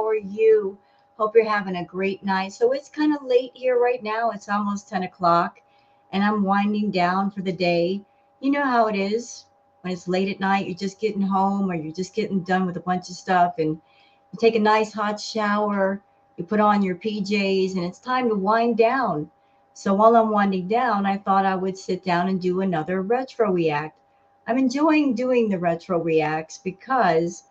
are you? Hope you're having a great night. So it's kind of late here right now. It's almost 10 o'clock, and I'm winding down for the day. You know how it is when it's late at night, you're just getting home or you're just getting done with a bunch of stuff, and you take a nice hot shower, you put on your PJs, and it's time to wind down. So while I'm winding down, I thought I would sit down and do another retro react. I'm enjoying doing the retro reacts because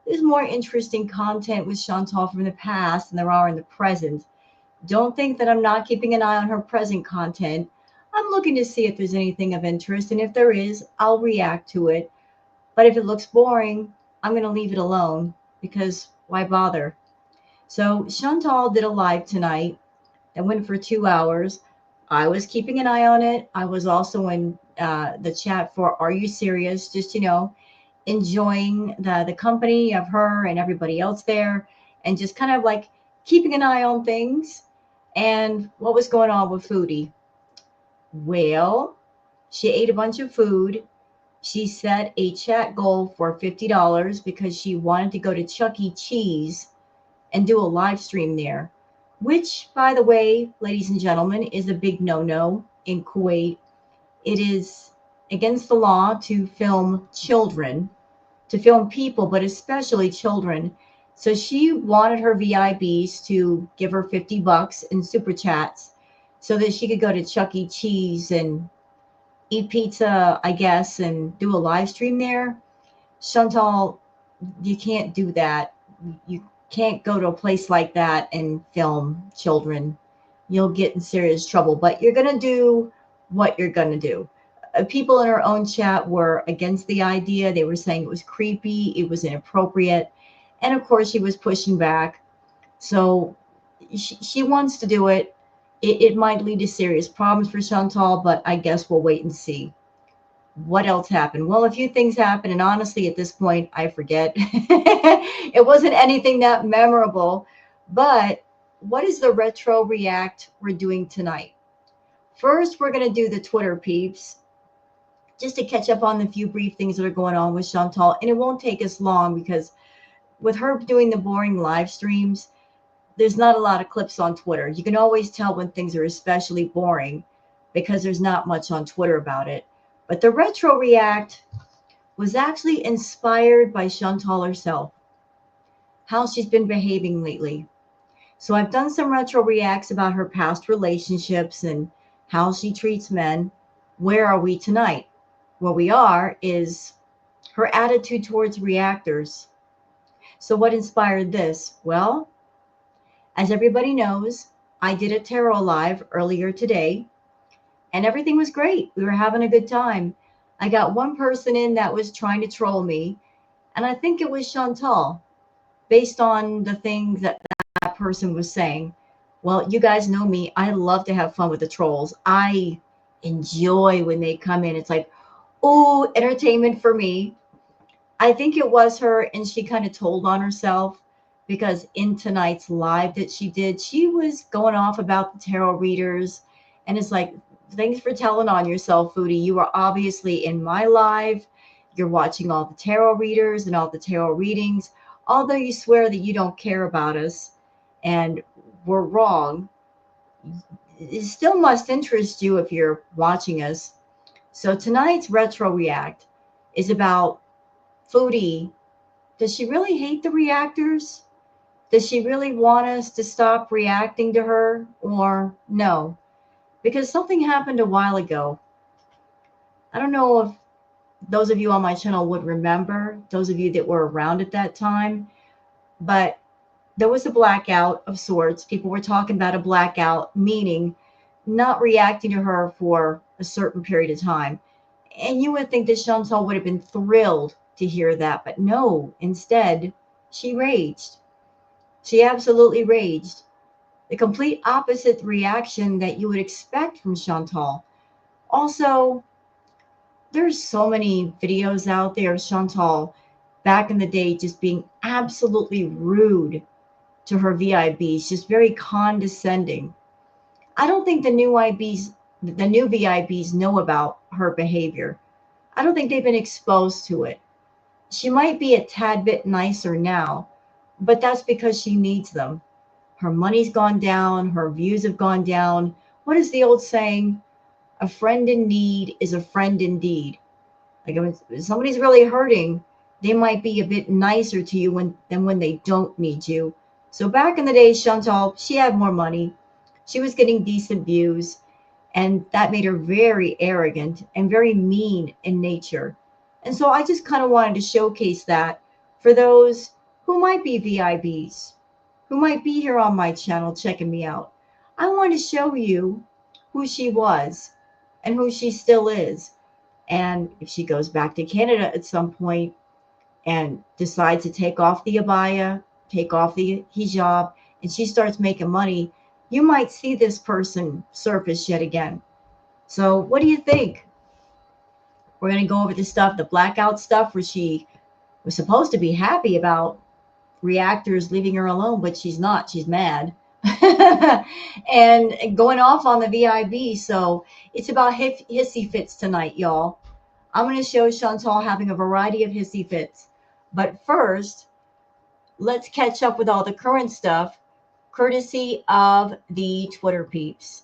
there's more interesting content with Chantal from the past than there are in the present. Don't think that I'm not keeping an eye on her present content. I'm looking to see if there's anything of interest, and if there is, I'll react to it. But if it looks boring, I'm going to leave it alone because why bother? So Chantal did a live tonight that went for 2 hours. I was keeping an eye on it. I was also in the chat for Are You Serious? Just, enjoying the company of her and everybody else there, and just kind of like keeping an eye on things and what was going on with Foodie. Well, she ate a bunch of food. She set a chat goal for $50 because she wanted to go to Chuck E. Cheese and do a live stream there, which, by the way, ladies and gentlemen, is a big no no in Kuwait. It is against the law to film children, to film people, but especially children. So she wanted her VIBs to give her $50 in super chats so that she could go to Chuck E. Cheese and eat pizza, I guess, and do a live stream there. Chantal, you can't do that. You can't go to a place like that and film children. You'll get in serious trouble, but you're going to do what you're going to do. People in her own chat were against the idea. They were saying it was creepy, it was inappropriate. And of course, she was pushing back. So she wants to do it. It might lead to serious problems for Chantal, but I guess we'll wait and see. What else happened? Well, a few things happened, and honestly, at this point, I forget. It wasn't anything that memorable. But what is the retro react we're doing tonight? First, we're going to do the Twitter peeps, just to catch up on the few brief things that are going on with Chantal. And it won't take us long because with her doing the boring live streams, there's not a lot of clips on Twitter. You can always tell when things are especially boring because there's not much on Twitter about it. But the retro react was actually inspired by Chantal herself, how she's been behaving lately. So I've done some retro reacts about her past relationships and how she treats men. Where are we tonight? Where we are is her attitude towards reactors. So what inspired this? Well, as everybody knows, I did a tarot live earlier today, and everything was great. We were having a good time. I got one person in that was trying to troll me, and I think it was Chantal, based on the things that that person was saying. Well, you guys know me. I love to have fun with the trolls. I enjoy when they come in. It's like, oh, entertainment for me. I think it was her, and she kind of told on herself because in tonight's live that she did, she was going off about the tarot readers. And it's like, thanks for telling on yourself, Foodie. You are obviously in my live. You're watching all the tarot readers and all the tarot readings, although you swear that you don't care about us and we're wrong. It still must interest you if you're watching us. So tonight's retro react is about Foodie. Does she really hate the reactors? Does she really want us to stop reacting to her, or no? Because something happened a while ago. I don't know if those of you on my channel would remember, those of you that were around at that time, but there was a blackout of sorts. People were talking about a blackout, meaning not reacting to her for a certain period of time. And you would think that Chantal would have been thrilled to hear that, but no, instead, she raged. She absolutely raged. The complete opposite reaction that you would expect from Chantal. Also, there's so many videos out there of Chantal back in the day just being absolutely rude to her VIBs, just very condescending. I don't think the new VIBs know about her behavior. I don't think they've been exposed to it. She might be a tad bit nicer now, but that's because she needs them. Her money's gone down, her views have gone down. What is the old saying? A friend in need is a friend indeed. Like if somebody's really hurting, they might be a bit nicer to you than when they don't need you. So back in the day, Chantal, she had more money. She was getting decent views, and that made her very arrogant and very mean in nature. And so I just kind of wanted to showcase that for those who might be VIBs, who might be here on my channel checking me out. I want to show you who she was and who she still is. And if she goes back to Canada at some point and decides to take off the abaya, take off the hijab, and she starts making money, you might see this person surface yet again. So, what do you think? We're going to go over the stuff, the blackout stuff, where she was supposed to be happy about reactors leaving her alone, but she's not. She's mad. And going off on the VIB. So, it's about hissy fits tonight, y'all. I'm going to show Chantal having a variety of hissy fits. But first, let's catch up with all the current stuff, courtesy of the Twitter peeps.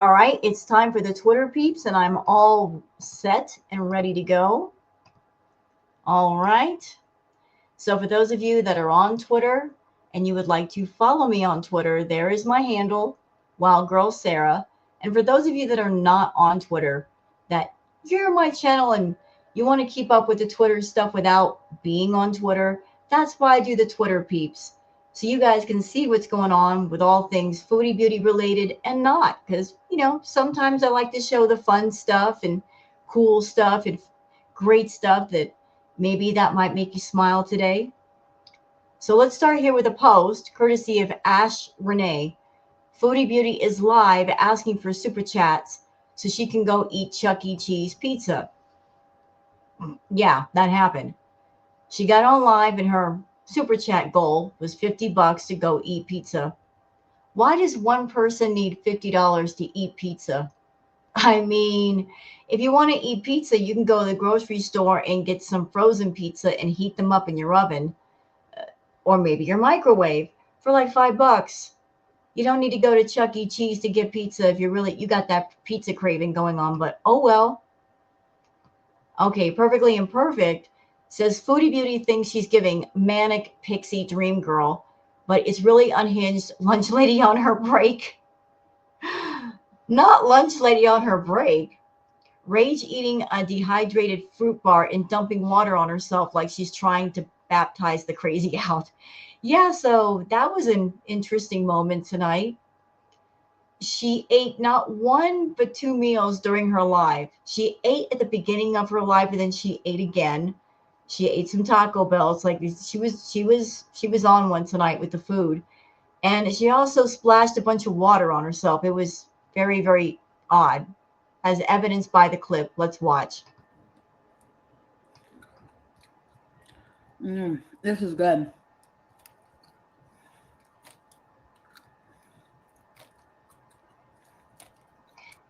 All right, it's time for the Twitter peeps, and I'm all set and ready to go. All right. So for those of you that are on Twitter and you would like to follow me on Twitter, there is my handle, Wild Girl Sarah. And for those of you that are not on Twitter, that you're on my channel and you want to keep up with the Twitter stuff without being on Twitter, that's why I do the Twitter peeps. So you guys can see what's going on with all things Foodie Beauty related and not. Because, sometimes I like to show the fun stuff and cool stuff and great stuff that maybe that might make you smile today. So let's start here with a post courtesy of Ash Renee. Foodie Beauty is live asking for super chats so she can go eat Chuck E. Cheese pizza. Yeah, that happened. She got on live and her super chat goal was $50 to go eat pizza. Why does one person need $50 to eat pizza? I mean, if you want to eat pizza, you can go to the grocery store and get some frozen pizza and heat them up in your oven or maybe your microwave for like $5. You don't need to go to Chuck E. Cheese to get pizza if you got that pizza craving going on, but oh well. Okay, Perfectly Imperfect says Foodie Beauty thinks she's giving manic pixie dream girl, but it's really unhinged lunch lady on her break. Not lunch lady on her break. Rage eating a dehydrated fruit bar and dumping water on herself like she's trying to baptize the crazy out. Yeah, so that was an interesting moment tonight. She ate not one but two meals during her live. She ate at the beginning of her live and then she ate again. She ate some Taco Bells. Like she was on one tonight with the food. And she also splashed a bunch of water on herself. It was very, very odd, as evidenced by the clip. Let's watch. This is good.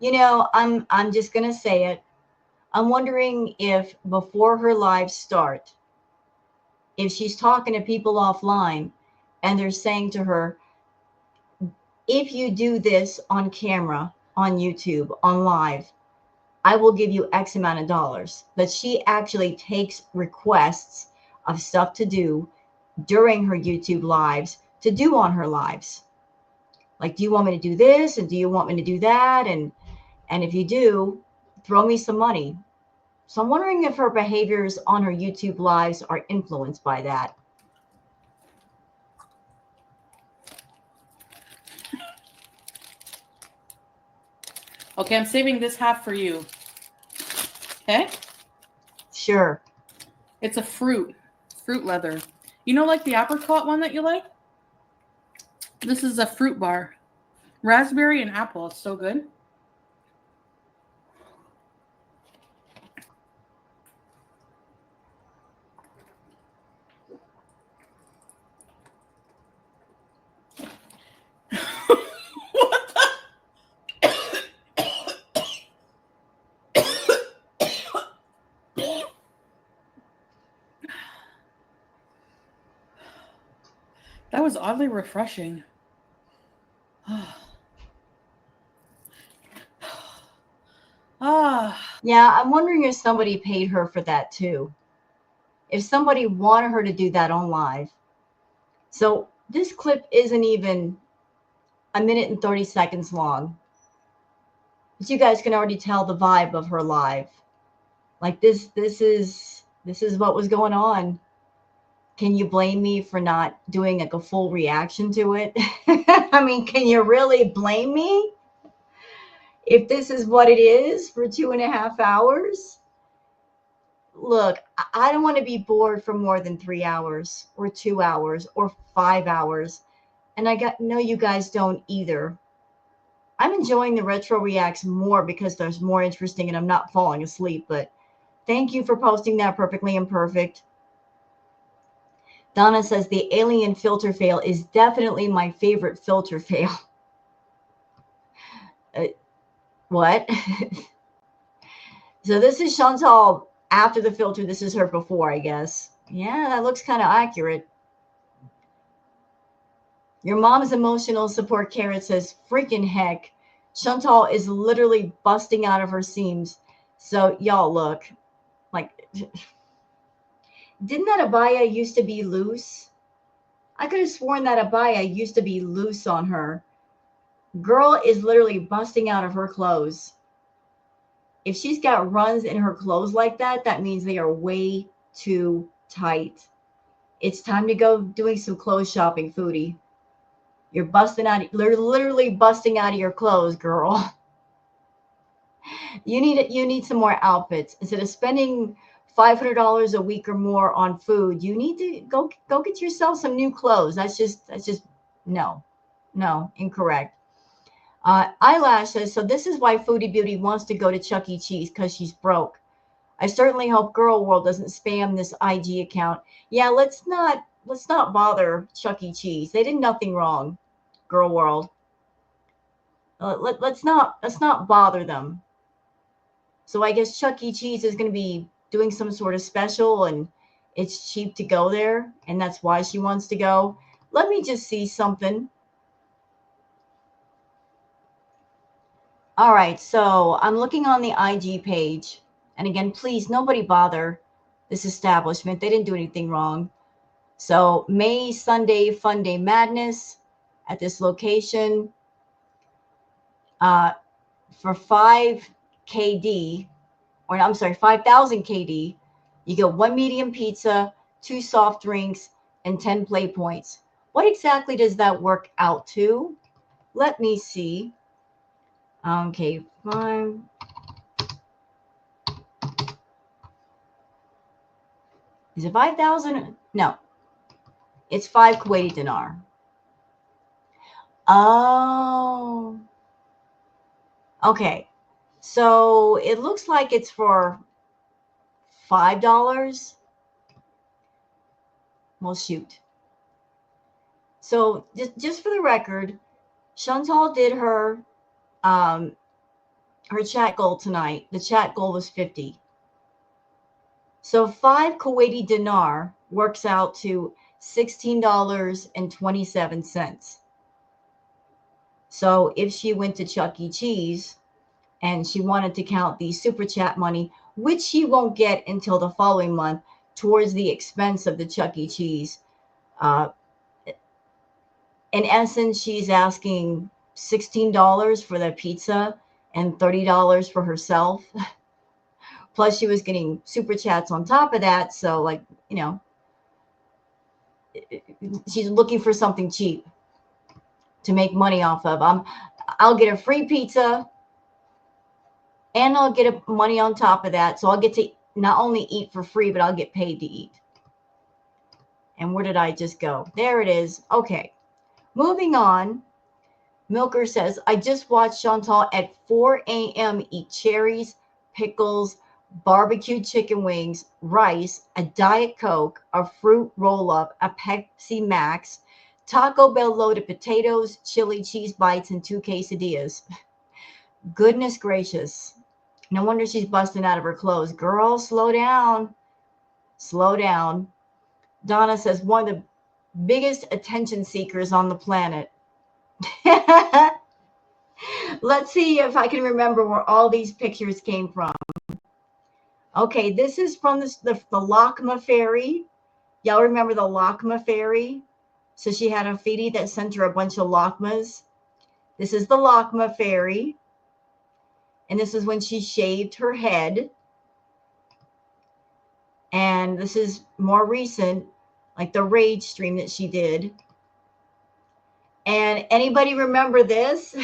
I'm just gonna say it. I'm wondering if before her live start, if she's talking to people offline and they're saying to her, if you do this on camera, on YouTube, on live, I will give you X amount of dollars. That she actually takes requests of stuff to do during her YouTube lives to do on her lives. Like, do you want me to do this? And do you want me to do that? And if you do, throw me some money. So I'm wondering if her behaviors on her YouTube lives are influenced by that. Okay, I'm saving this half for you. Okay? Sure. It's a fruit leather. You know, like the apricot one that you like? This is a fruit bar. Raspberry and apple. It's so good. What the? was oddly refreshing. Yeah, I'm wondering if somebody paid her for that too. If somebody wanted her to do that on live. So this clip isn't even a minute and 30 seconds long. But you guys can already tell the vibe of her live. Like this is what was going on. Can you blame me for not doing like a full reaction to it? I mean, can you really blame me if this is what it is for 2.5 hours? Look, I don't want to be bored for more than 3 hours or 2 hours or 5 hours. And know you guys don't either. I'm enjoying the retro reacts more because there's more interesting and I'm not falling asleep. But thank you for posting that, Perfectly Imperfect. Donna says the alien filter fail is definitely my favorite filter fail. What? So this is Shantel after the filter. This is her before, I guess. Yeah, that looks kind of accurate. Your mom's emotional support carrot says, freaking heck. Chantal is literally busting out of her seams. So y'all look, like, didn't that abaya used to be loose? I could have sworn that abaya used to be loose on her. Girl is literally busting out of her clothes. If she's got runs in her clothes like that, that means they are way too tight. It's time to go doing some clothes shopping, Foodie. You're literally busting out of your clothes, girl. You need some more outfits. Instead of spending $500 a week or more on food, you need to go get yourself some new clothes. That's just no, incorrect. Eyelash says, so this is why Foodie Beauty wants to go to Chuck E. Cheese, because she's broke. I certainly hope Girl World doesn't spam this IG account. Yeah, let's not bother Chuck E. Cheese. They did nothing wrong, Girl World. Let's not bother them. So I guess Chuck E. Cheese is going to be doing some sort of special, and it's cheap to go there, and that's why she wants to go. Let me just see something. All right, so I'm looking on the IG page. And again, please, nobody bother this establishment. They didn't do anything wrong. So May Sunday Fun Day Madness at this location for 5 KD, or I'm sorry, 5,000 KD, you get 1 medium pizza, 2 soft drinks, and 10 play points. What exactly does that work out to? Let me see. Okay, fine. Is it 5,000? No, it's 5 Kuwaiti dinar. Oh, okay. So it looks like it's for $5. Well, shoot. So just for the record, Chantal did her chat goal tonight. The chat goal was 50. So 5 Kuwaiti dinar works out to $16.27. So if she went to Chuck E. Cheese and she wanted to count the super chat money, which she won't get until the following month, towards the expense of the Chuck E. Cheese, in essence, she's asking $16 for the pizza and $30 for herself. Plus, she was getting super chats on top of that. So, like, you know, she's looking for something cheap to make money off of. I'll get a free pizza and I'll get money on top of that. So I'll get to not only eat for free, but I'll get paid to eat. And where did I just go? There it is. Okay. Moving on. Milker says, I just watched Chantal at 4 a.m. eat cherries, pickles, barbecued chicken wings, rice, a Diet Coke, a fruit roll-up, a Pepsi Max, Taco Bell loaded potatoes, chili cheese bites, and 2 quesadillas. Goodness gracious. No wonder she's busting out of her clothes. Girl, slow down. Slow down. Donna says, one of the biggest attention seekers on the planet. Let's see if I can remember where all these pictures came from. Okay, this is from the Lochma Fairy. Y'all remember the Lochma Fairy? So she had a Foodie that sent her a bunch of Lochmas. This is the Lochma Fairy. And this is when she shaved her head. And this is more recent, like the rage stream that she did. And anybody remember this?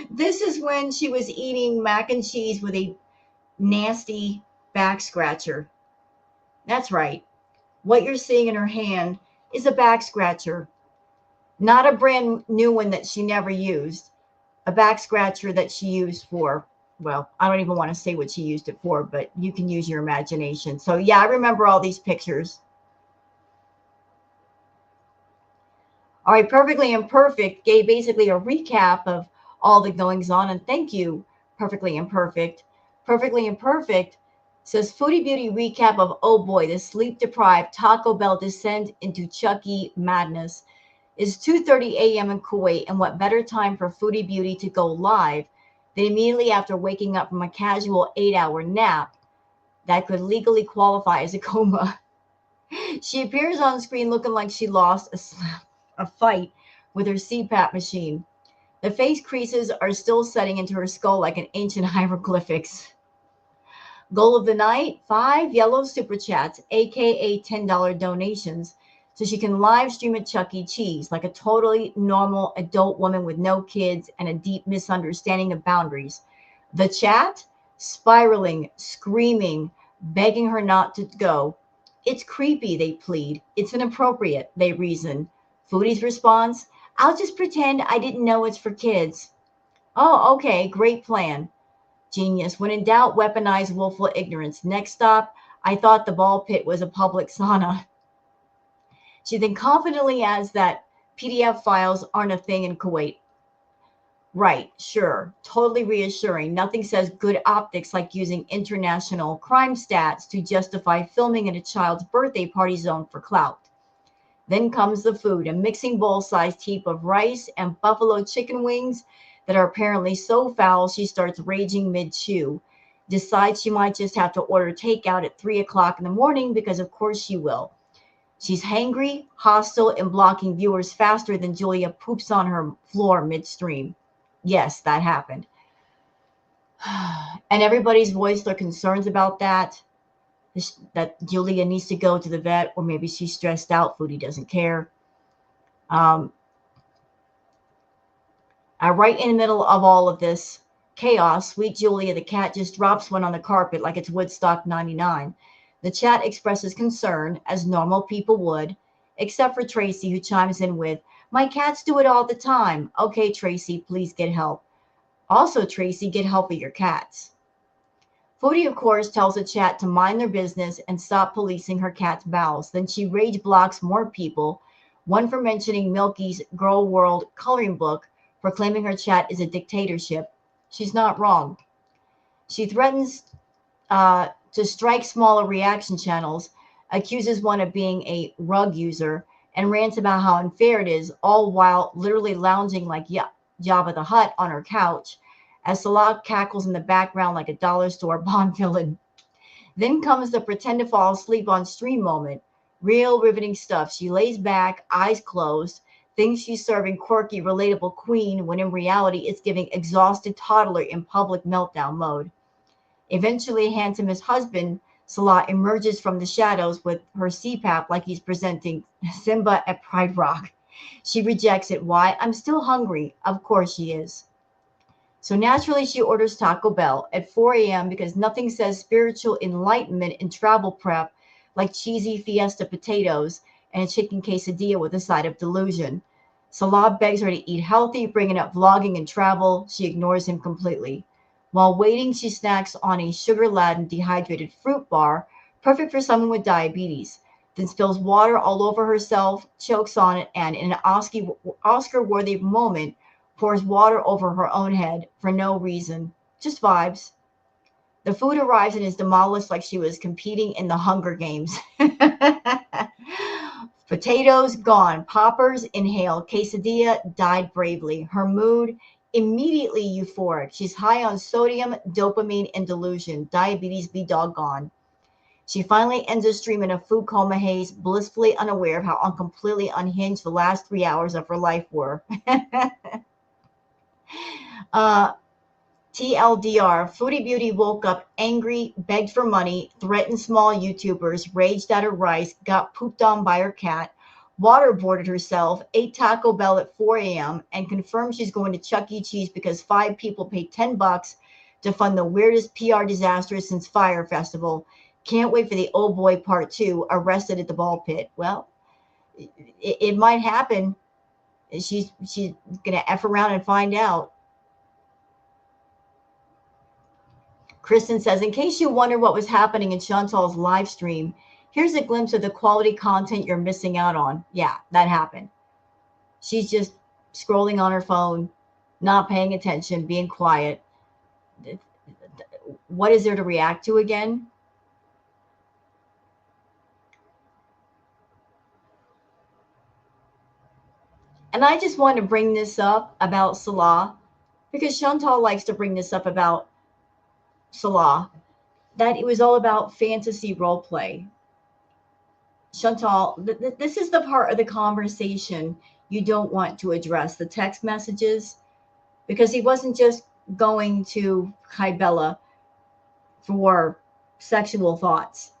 This is when she was eating mac and cheese with a nasty back scratcher. That's right. What you're seeing in her hand is a back scratcher, not a brand new one that she never used, a back scratcher that she used for, well, I don't even want to say what she used it for, but you can use your imagination. So yeah, I remember all these pictures. All right, Perfectly Imperfect gave basically a recap of all the goings on, and thank you, Perfectly Imperfect. Perfectly Imperfect says Foodie Beauty recap of oh boy, the sleep-deprived Taco Bell descent into Chucky madness. It's 2:30 a.m. in Kuwait, and what better time for Foodie Beauty to go live than immediately after waking up from a casual 8-hour nap that could legally qualify as a coma. She appears on screen looking like she lost a fight with her CPAP machine. The face creases are still setting into her skull like an ancient hieroglyphics. Goal of the night, 5 yellow super chats, aka $10 donations, so she can live stream at Chuck E. Cheese like a totally normal adult woman with no kids and a deep misunderstanding of boundaries. The chat, spiraling, screaming, begging her not to go. It's creepy, they plead. It's inappropriate, they reason. Foodie's response, I'll just pretend I didn't know it's for kids. Oh, okay, great plan. Genius. When in doubt, weaponize willful ignorance. Next stop, I thought the ball pit was a public sauna. She then confidently adds that PDF files aren't a thing in Kuwait. Right, sure. Totally reassuring. Nothing says good optics like using international crime stats to justify filming at a child's birthday party zone for clout. Then comes the food, a mixing bowl-sized heap of rice and buffalo chicken wings that are apparently so foul she starts raging mid-chew. Decides she might just have to order takeout at 3 o'clock in the morning because of course she will. She's hangry, hostile, and blocking viewers faster than Julia poops on her floor midstream. Yes, that happened. And everybody's voiced their concerns about that. That Julia needs to go to the vet, or maybe she's stressed out. Foodie doesn't care. Right in the middle of all of this chaos, sweet Julia the cat just drops one on the carpet like it's Woodstock 99. The chat expresses concern, as normal people would, except for Tracy, who chimes in with, my cats do it all the time. Okay, Tracy, please get help. Also, Tracy, get help with your cats. Foodie, of course, tells the chat to mind their business and stop policing her cat's bowels. Then she rage blocks more people, one for mentioning Milky's Girl World coloring book, proclaiming her chat is a dictatorship. She's not wrong. She threatens to strike smaller reaction channels, accuses one of being a rug user, and rants about how unfair it is, all while literally lounging like Jabba the Hutt on her couch, as Salah cackles in the background like a dollar store Bond villain. Then comes the pretend to fall asleep on stream moment. Real riveting stuff. She lays back, eyes closed, thinks she's serving quirky, relatable queen, when in reality it's giving exhausted toddler in public meltdown mode. Eventually, handsomest husband, Salah, emerges from the shadows with her CPAP like he's presenting Simba at Pride Rock. She rejects it. Why? I'm still hungry. Of course she is. So naturally, she orders Taco Bell at 4 a.m. because nothing says spiritual enlightenment in travel prep like cheesy fiesta potatoes and a chicken quesadilla with a side of delusion. Salah begs her to eat healthy, bringing up vlogging and travel. She ignores him completely. While waiting, she snacks on a sugar-laden dehydrated fruit bar, perfect for someone with diabetes, then spills water all over herself, chokes on it, and in an Oscar-worthy moment, pours water over her own head for no reason, just vibes. The food arrives and is demolished like she was competing in the Hunger Games. Potatoes gone. Poppers inhaled. Quesadilla died bravely. Her mood immediately euphoric. She's high on sodium, dopamine, and delusion. Diabetes be doggone. She finally ends a stream in a food coma haze, blissfully unaware of how completely unhinged the last 3 hours of her life were. TLDR, Foodie Beauty woke up angry, begged for money, threatened small YouTubers, raged at her rice, got pooped on by her cat, waterboarded herself, ate Taco Bell at 4 a.m., and confirmed she's going to Chuck E. Cheese because 5 people paid $10 to fund the weirdest PR disaster since Fire Festival. Can't wait for the Oh Boy Part 2, arrested at the ball pit. Well, it might happen. She's going to F around and find out. Kristen says, in case you wonder what was happening in Chantal's live stream, here's a glimpse of the quality content you're missing out on. Yeah, that happened. She's just scrolling on her phone, not paying attention, being quiet. What is there to react to again? And I just want to bring this up about Salah because Chantal likes to bring this up about Salah, that it was all about fantasy role play. Chantal, this is the part of the conversation you don't want to address, the text messages, because he wasn't just going to Kybella for sexual thoughts.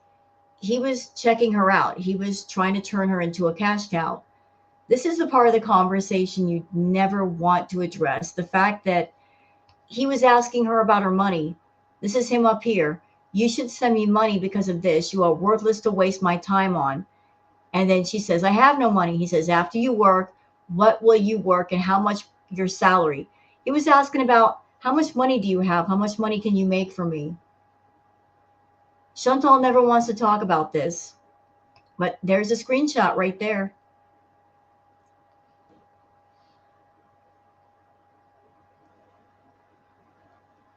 He was checking her out. He was trying to turn her into a cash cow. This is the part of the conversation you never want to address. The fact that he was asking her about her money. This is him up here. You should send me money because of this. You are worthless to waste my time on. And then she says, I have no money. He says, after you work, what will you work and how much your salary? He was asking about how much money do you have? How much money can you make for me? Chantal never wants to talk about this, but there's a screenshot right there.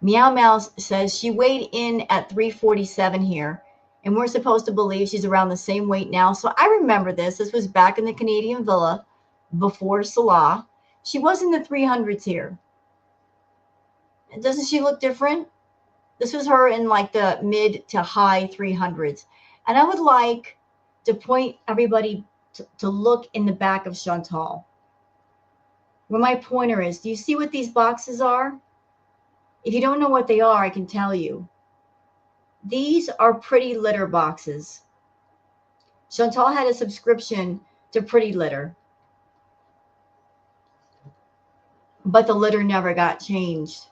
Meow Mouse says she weighed in at 347 here, and we're supposed to believe she's around the same weight now. So I remember this. This was back in the Canadian villa before Salah. She was in the 300s here. Doesn't she look different? This was her in like the mid to high 300s. And I would like to point everybody to look in the back of Chantal. Where my pointer is. Do you see what these boxes are? If you don't know what they are, I can tell you. These are Pretty Litter boxes. Chantal had a subscription to Pretty Litter, but the litter never got changed.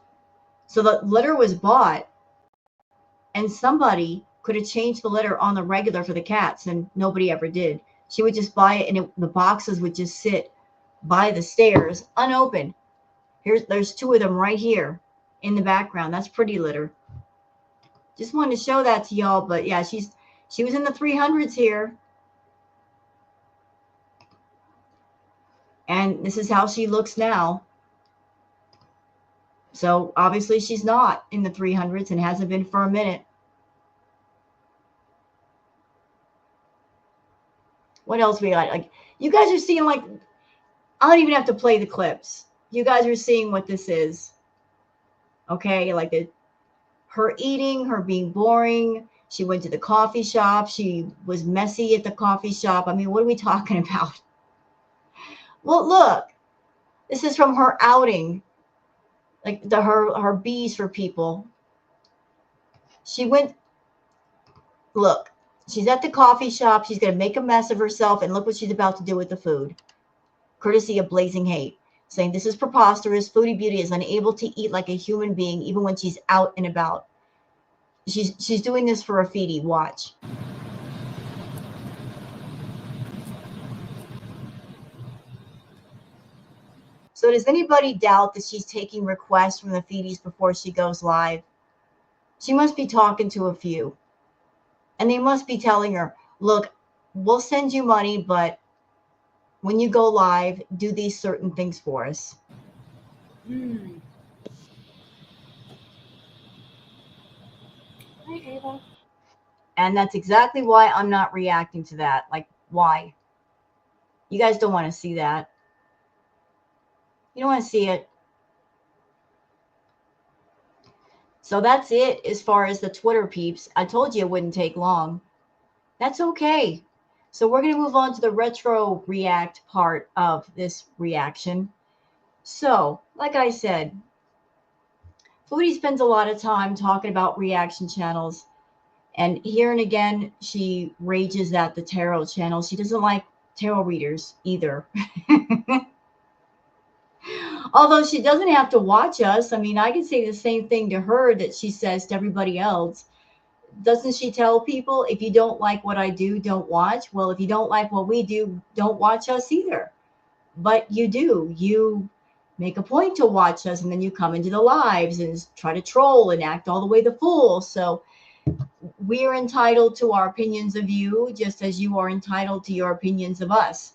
So the litter was bought, and somebody could have changed the litter on the regular for the cats, and nobody ever did. She would just buy it, and the boxes would just sit by the stairs unopened. There's 2 of them right here in the background. That's Pretty Litter. Just wanted to show that to y'all, but yeah, she was in the 300s here. And this is how she looks now. So obviously she's not in the 300s and hasn't been for a minute. What else we got? Like, you guys are seeing, like, I don't even have to play the clips. You guys are seeing what this is. Okay, like her eating, her being boring. She went to the coffee shop. She was messy at the coffee shop. I mean, what are we talking about? Well, look, this is from her outing, like her bees for people. She went, look, she's at the coffee shop. She's going to make a mess of herself, and look what she's about to do with the food. Courtesy of Blazing Hate, saying this is preposterous. Foodie Beauty is unable to eat like a human being, even when she's out and about. She's doing this for a feedie. Watch. So does anybody doubt that she's taking requests from the feedies before she goes live? She must be talking to a few. And they must be telling her, look, we'll send you money, but when you go live, do these certain things for us. Hi, Ava. And that's exactly why I'm not reacting to that. Like, why? You guys don't want to see that. You don't want to see it. So that's it as far as the Twitter peeps. I told you it wouldn't take long. That's okay. So we're going to move on to the retro react part of this reaction. So, like I said, Foodie spends a lot of time talking about reaction channels. And here and again, she rages at the tarot channel. She doesn't like tarot readers either. Although she doesn't have to watch us. I mean, I can say the same thing to her that she says to everybody else. Doesn't she tell people, if you don't like what I do, don't watch? Well, if you don't like what we do, don't watch us either. But you do. You make a point to watch us, and then you come into the lives and try to troll and act all the way the fool. So we are entitled to our opinions of you, just as you are entitled to your opinions of us.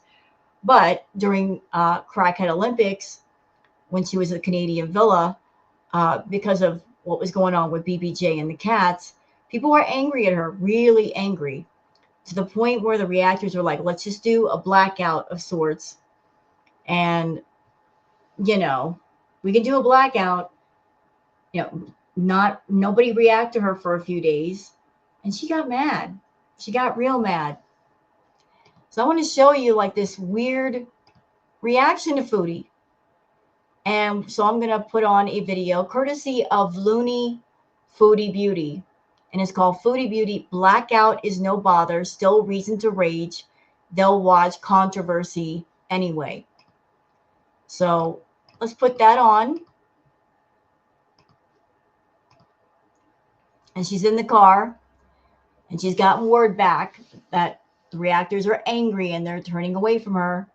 But during Crackhead Olympics, when she was at Canadian Villa, because of what was going on with BBJ and the cats, people were angry at her, really angry, to the point where the reactors were like, let's just do a blackout of sorts. And, you know, we can do a blackout. You know, nobody reacted to her for a few days. And she got mad. She got real mad. So I want to show you like this weird reaction to Foodie. And so I'm going to put on a video courtesy of LOONEY Foodie Beauty. And it's called Foodie Beauty. Blackout is no bother. Still reason to rage. They'll watch controversy anyway. So let's put that on. And she's in the car. And she's gotten word back that the reactors are angry and they're turning away from her.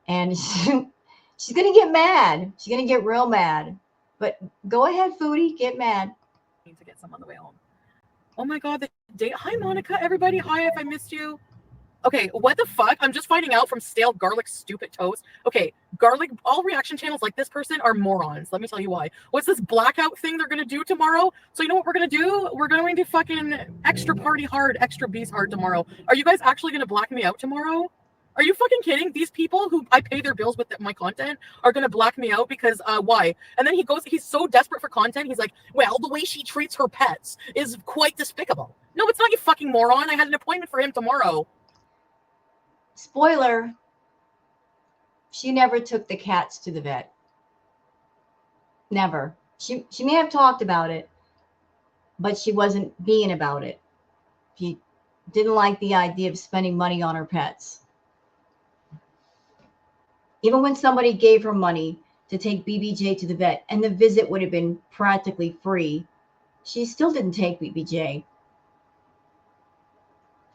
And she's going to get mad. She's going to get real mad. But go ahead, Foodie. Get mad. Need to get some on the way home. Oh my God, the date. Hi, Monica, everybody. Hi, if I missed you. Okay, what the fuck? I'm just finding out from stale garlic stupid toast. Okay, garlic, all reaction channels like this person are morons. Let me tell you why. What's this blackout thing they're going to do tomorrow? So you know what we're going to do? We're going to fucking extra party hard, extra beast hard tomorrow. Are you guys actually going to black me out tomorrow? Are you fucking kidding? These people who I pay their bills with my content are going to black me out because why? And then he's so desperate for content. He's like, well, the way she treats her pets is quite despicable. No, it's not, you fucking moron. I had an appointment for him tomorrow. Spoiler, she never took the cats to the vet. Never. She may have talked about it, but she wasn't being about it. She didn't like the idea of spending money on her pets. Even when somebody gave her money to take BBJ to the vet, and the visit would have been practically free, she still didn't take BBJ.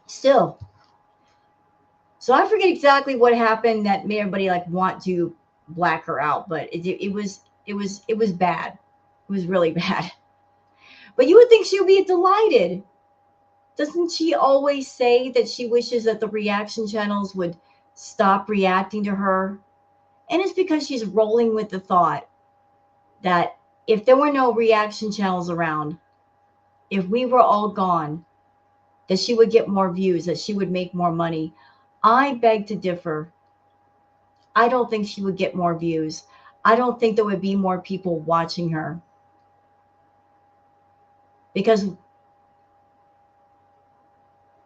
Still. So I forget exactly what happened that made everybody like want to black her out, but it was bad. It was really bad. But you would think she would be delighted. Doesn't she always say that she wishes that the reaction channels would stop reacting to her? And it's because she's rolling with the thought that if there were no reaction channels around, if we were all gone, that she would get more views, that she would make more money. I beg to differ. I don't think she would get more views. I don't think there would be more people watching her. Because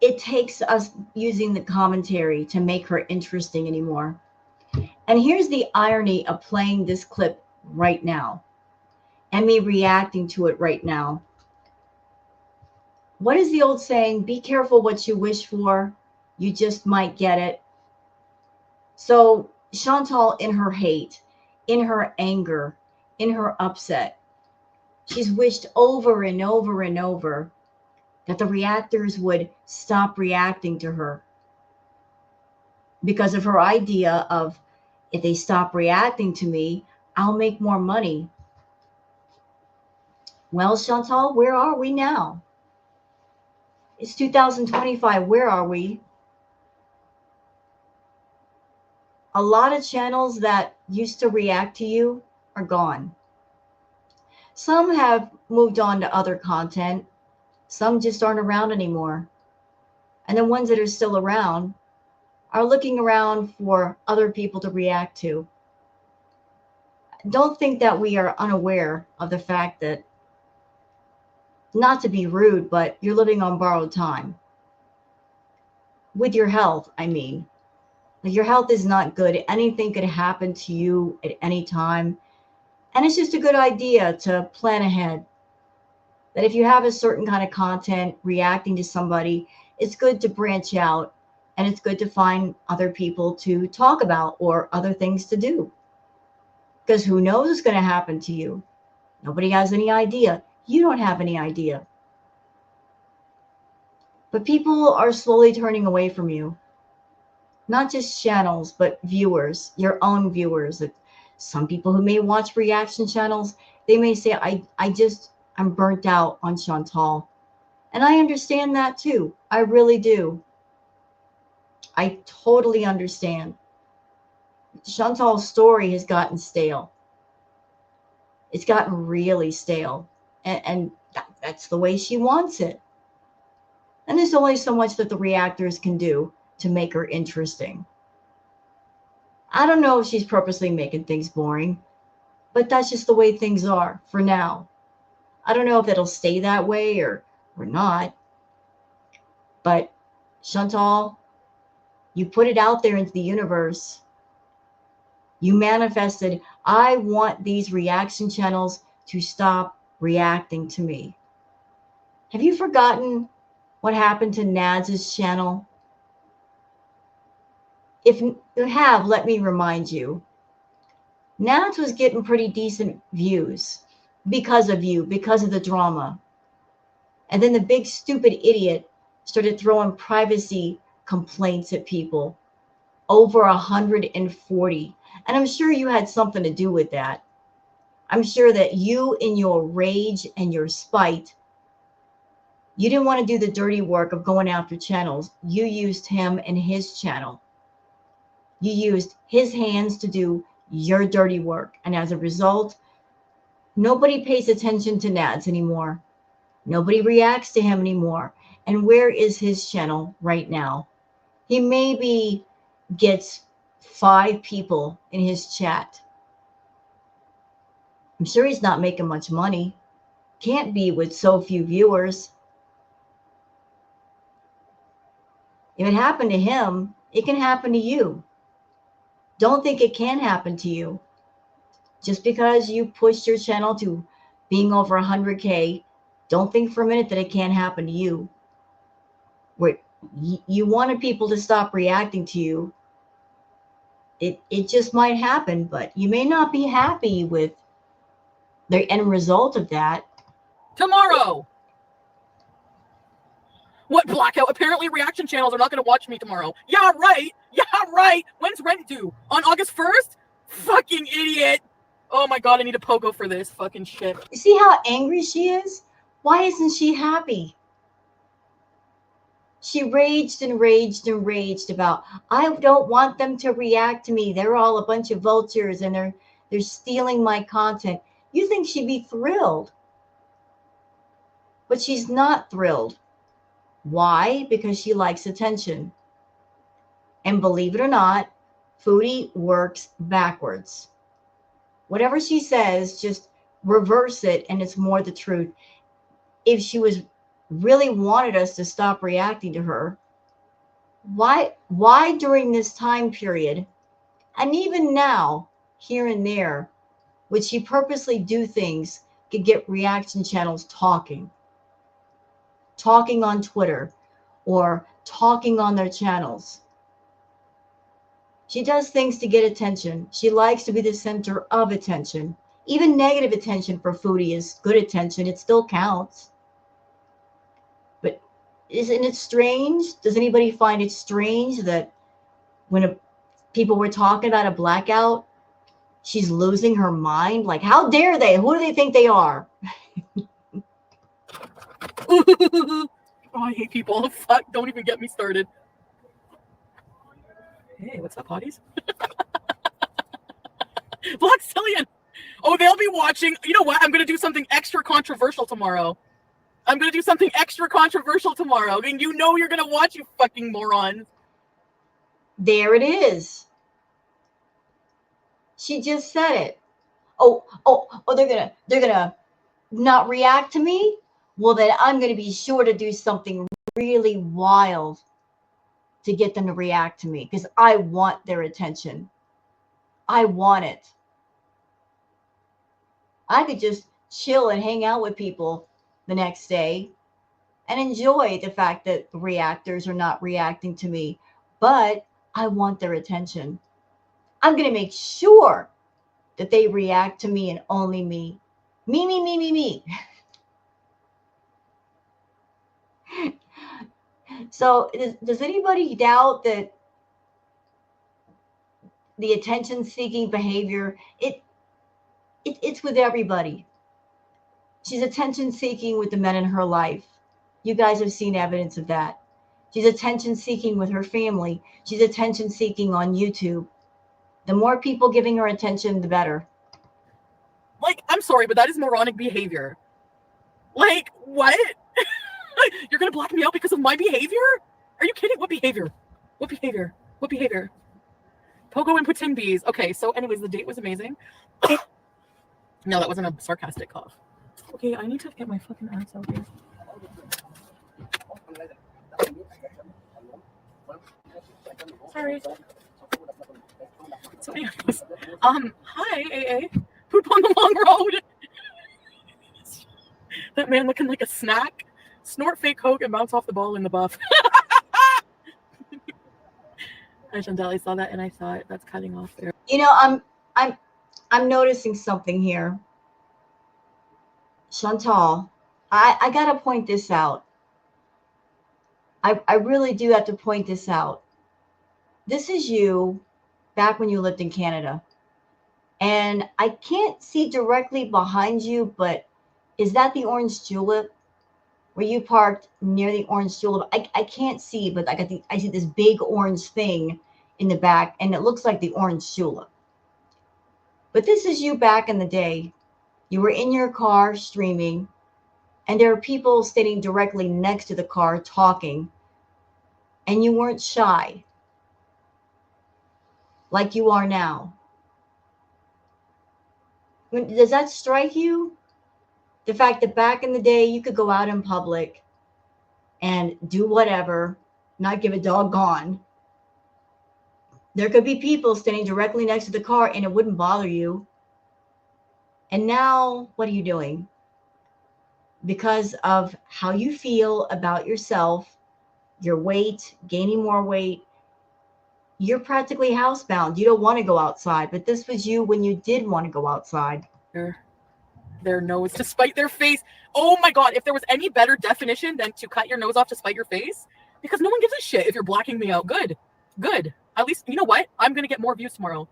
it takes us using the commentary to make her interesting anymore. And here's the irony of playing this clip right now and me reacting to it right now. What is the old saying? Be careful what you wish for. You just might get it. So Shantel, in her hate, in her anger, in her upset, she's wished over and over and over that the reactors would stop reacting to her because of her idea of, if they stop reacting to me, I'll make more money. Well, Shantel, where are we now? It's 2025. Where are we? A lot of channels that used to react to you are gone. Some have moved on to other content. Some just aren't around anymore. And the ones that are still around are looking around for other people to react to. Don't think that we are unaware of the fact that, not to be rude, but you're living on borrowed time. With your health, I mean. Like, your health is not good. Anything could happen to you at any time. And it's just a good idea to plan ahead. That if you have a certain kind of content reacting to somebody, it's good to branch out, and it's good to find other people to talk about or other things to do. Because who knows what's going to happen to you? Nobody has any idea. You don't have any idea. But people are slowly turning away from you. Not just channels, but viewers, your own viewers. Some people who may watch reaction channels, they may say, I'm burnt out on Shantel. And I understand that too. I really do. I totally understand. Chantal's story has gotten stale. It's gotten really stale. And that's the way she wants it. And there's only so much that the reactors can do to make her interesting. I don't know if she's purposely making things boring, but that's just the way things are for now. I don't know if it'll stay that way or not. But Chantal, you put it out there into the universe. You manifested, I want these reaction channels to stop reacting to me. Have you forgotten what happened to Nads's channel? If you have, let me remind you. Nads was getting pretty decent views because of you, because of the drama. And then the big stupid idiot started throwing privacy complaints at people. Over 140. And I'm sure you had something to do with that. I'm sure that you, in your rage and your spite, you didn't want to do the dirty work of going after channels. You used him and his channel. You used his hands to do your dirty work. And as a result, nobody pays attention to Nads anymore. Nobody reacts to him anymore. And where is his channel right now? He maybe gets 5 people in his chat. I'm sure he's not making much money. Can't be with so few viewers. If it happened to him, it can happen to you. Don't think it can happen to you. Just because you pushed your channel to being over 100K, don't think for a minute that it can't happen to you. Where you wanted people to stop reacting to you, it just might happen, but you may not be happy with the end result of that. Tomorrow. What blackout? Apparently reaction channels are not going to watch me tomorrow. Yeah, right. Yeah, right. When's rent due? On August 1st? Fucking idiot. Oh my god, I need a pogo for this fucking shit. You see how angry she is? Why isn't she happy? She raged and raged and raged about, I don't want them to react to me. They're all a bunch of vultures and they're stealing my content. You think she'd be thrilled. But she's not thrilled. Why? Because she likes attention. And believe it or not, Foodie works backwards. Whatever she says, just reverse it and it's more the truth. If she really wanted us to stop reacting to her, why during this time period, and even now, here and there, would she purposely do things to get reaction channels talking on Twitter or talking on their channels? She does things to get attention. She likes to be the center of attention. Even negative attention for Foodie is good attention. It still counts. But isn't it strange? Does anybody find it strange that when people were talking about a blackout, she's losing her mind? Like, how dare they? Who do they think they are? Oh, I hate people. Fuck, don't even get me started. Hey, what's up, hotties? Black Cillian. Oh, they'll be watching. You know what? I'm going to do something extra controversial tomorrow. And you know you're going to watch, you fucking morons. There it is. She just said it. Oh, they're gonna not react to me? Well, then I'm gonna be sure to do something really wild to get them to react to me because I want their attention. I want it. I could just chill and hang out with people the next day and enjoy the fact that reactors are not reacting to me, but I want their attention. I'm going to make sure that they react to me and only me. Me, me, me, me, me. So, does anybody doubt that the attention seeking behavior, it's with everybody? She's attention seeking with the men in her life. You guys have seen evidence of that. She's attention seeking with her family. She's attention seeking on YouTube. The more people giving her attention, the better. Like, I'm sorry, but that is moronic behavior. Like, what? You're gonna block me out because of my behavior? Are you kidding? What behavior? What behavior? What behavior? Pogo and Putin bees. Okay, so anyways, the date was amazing. No, that wasn't a sarcastic cough. Okay, I need to get my fucking ass out here. Sorry. So anyways, hi, AA. Poop on the long road. That man looking like a snack. Snort fake coke and bounce off the ball in the buff. Hi, Shantel, I saw that and I saw it. That's cutting off there. You know, I'm noticing something here. Chantal, I gotta point this out. I really do have to point this out. This is you back when you lived in Canada. And I can't see directly behind you, but is that the orange tulip? Were you parked near the orange tulip? I can't see, but I see this big orange thing in the back, and it looks like the orange tulip. But this is you back in the day. You were in your car streaming, and there are people sitting directly next to the car talking, and you weren't shy like you are now. Does that strike you? The fact that back in the day you could go out in public and do whatever, not give a doggone. There could be people standing directly next to the car and it wouldn't bother you. And now, what are you doing? Because of how you feel about yourself, your weight, gaining more weight, you're practically housebound. You don't want to go outside, but this was you when you did want to go outside. Their nose to spite their face. Oh my God, if there was any better definition than to cut your nose off to spite your face, because no one gives a shit if you're blacking me out. Good. At least, you know what? I'm going to get more views tomorrow.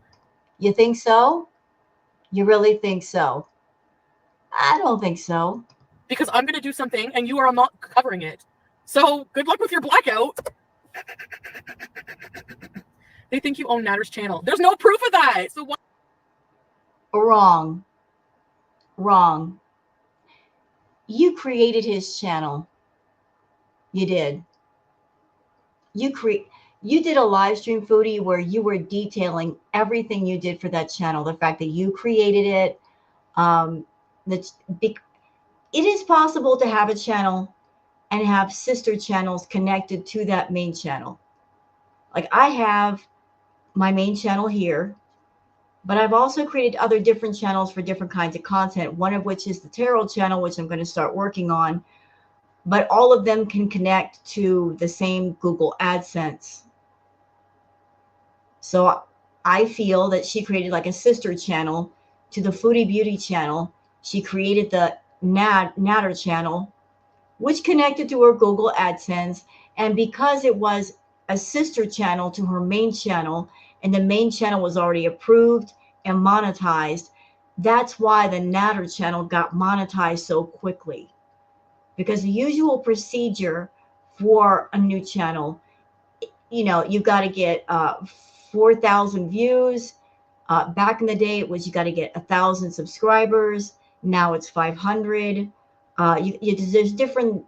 You think so? You really think so? I don't think so. Because I'm going to do something and you are not covering it. So good luck with your blackout. They think you own Natter's channel. There's no proof of that. So what? Wrong. You created his channel. You did. You did a live stream, Foodie, where you were detailing everything you did for that channel. The fact that you created it. It is possible to have a channel and have sister channels connected to that main channel. Like I have my main channel here, but I've also created other different channels for different kinds of content, one of which is the tarot channel, which I'm going to start working on. But all of them can connect to the same Google AdSense. So I feel that she created like a sister channel to the Foodie Beauty channel. She created the Natter channel, which connected to her Google AdSense. And because it was a sister channel to her main channel, and the main channel was already approved and monetized, that's why the Natter channel got monetized so quickly. Because the usual procedure for a new channel, you've got to get 4,000 views. Back in the day, it was you got to get 1,000 subscribers. Now it's 500. There's different,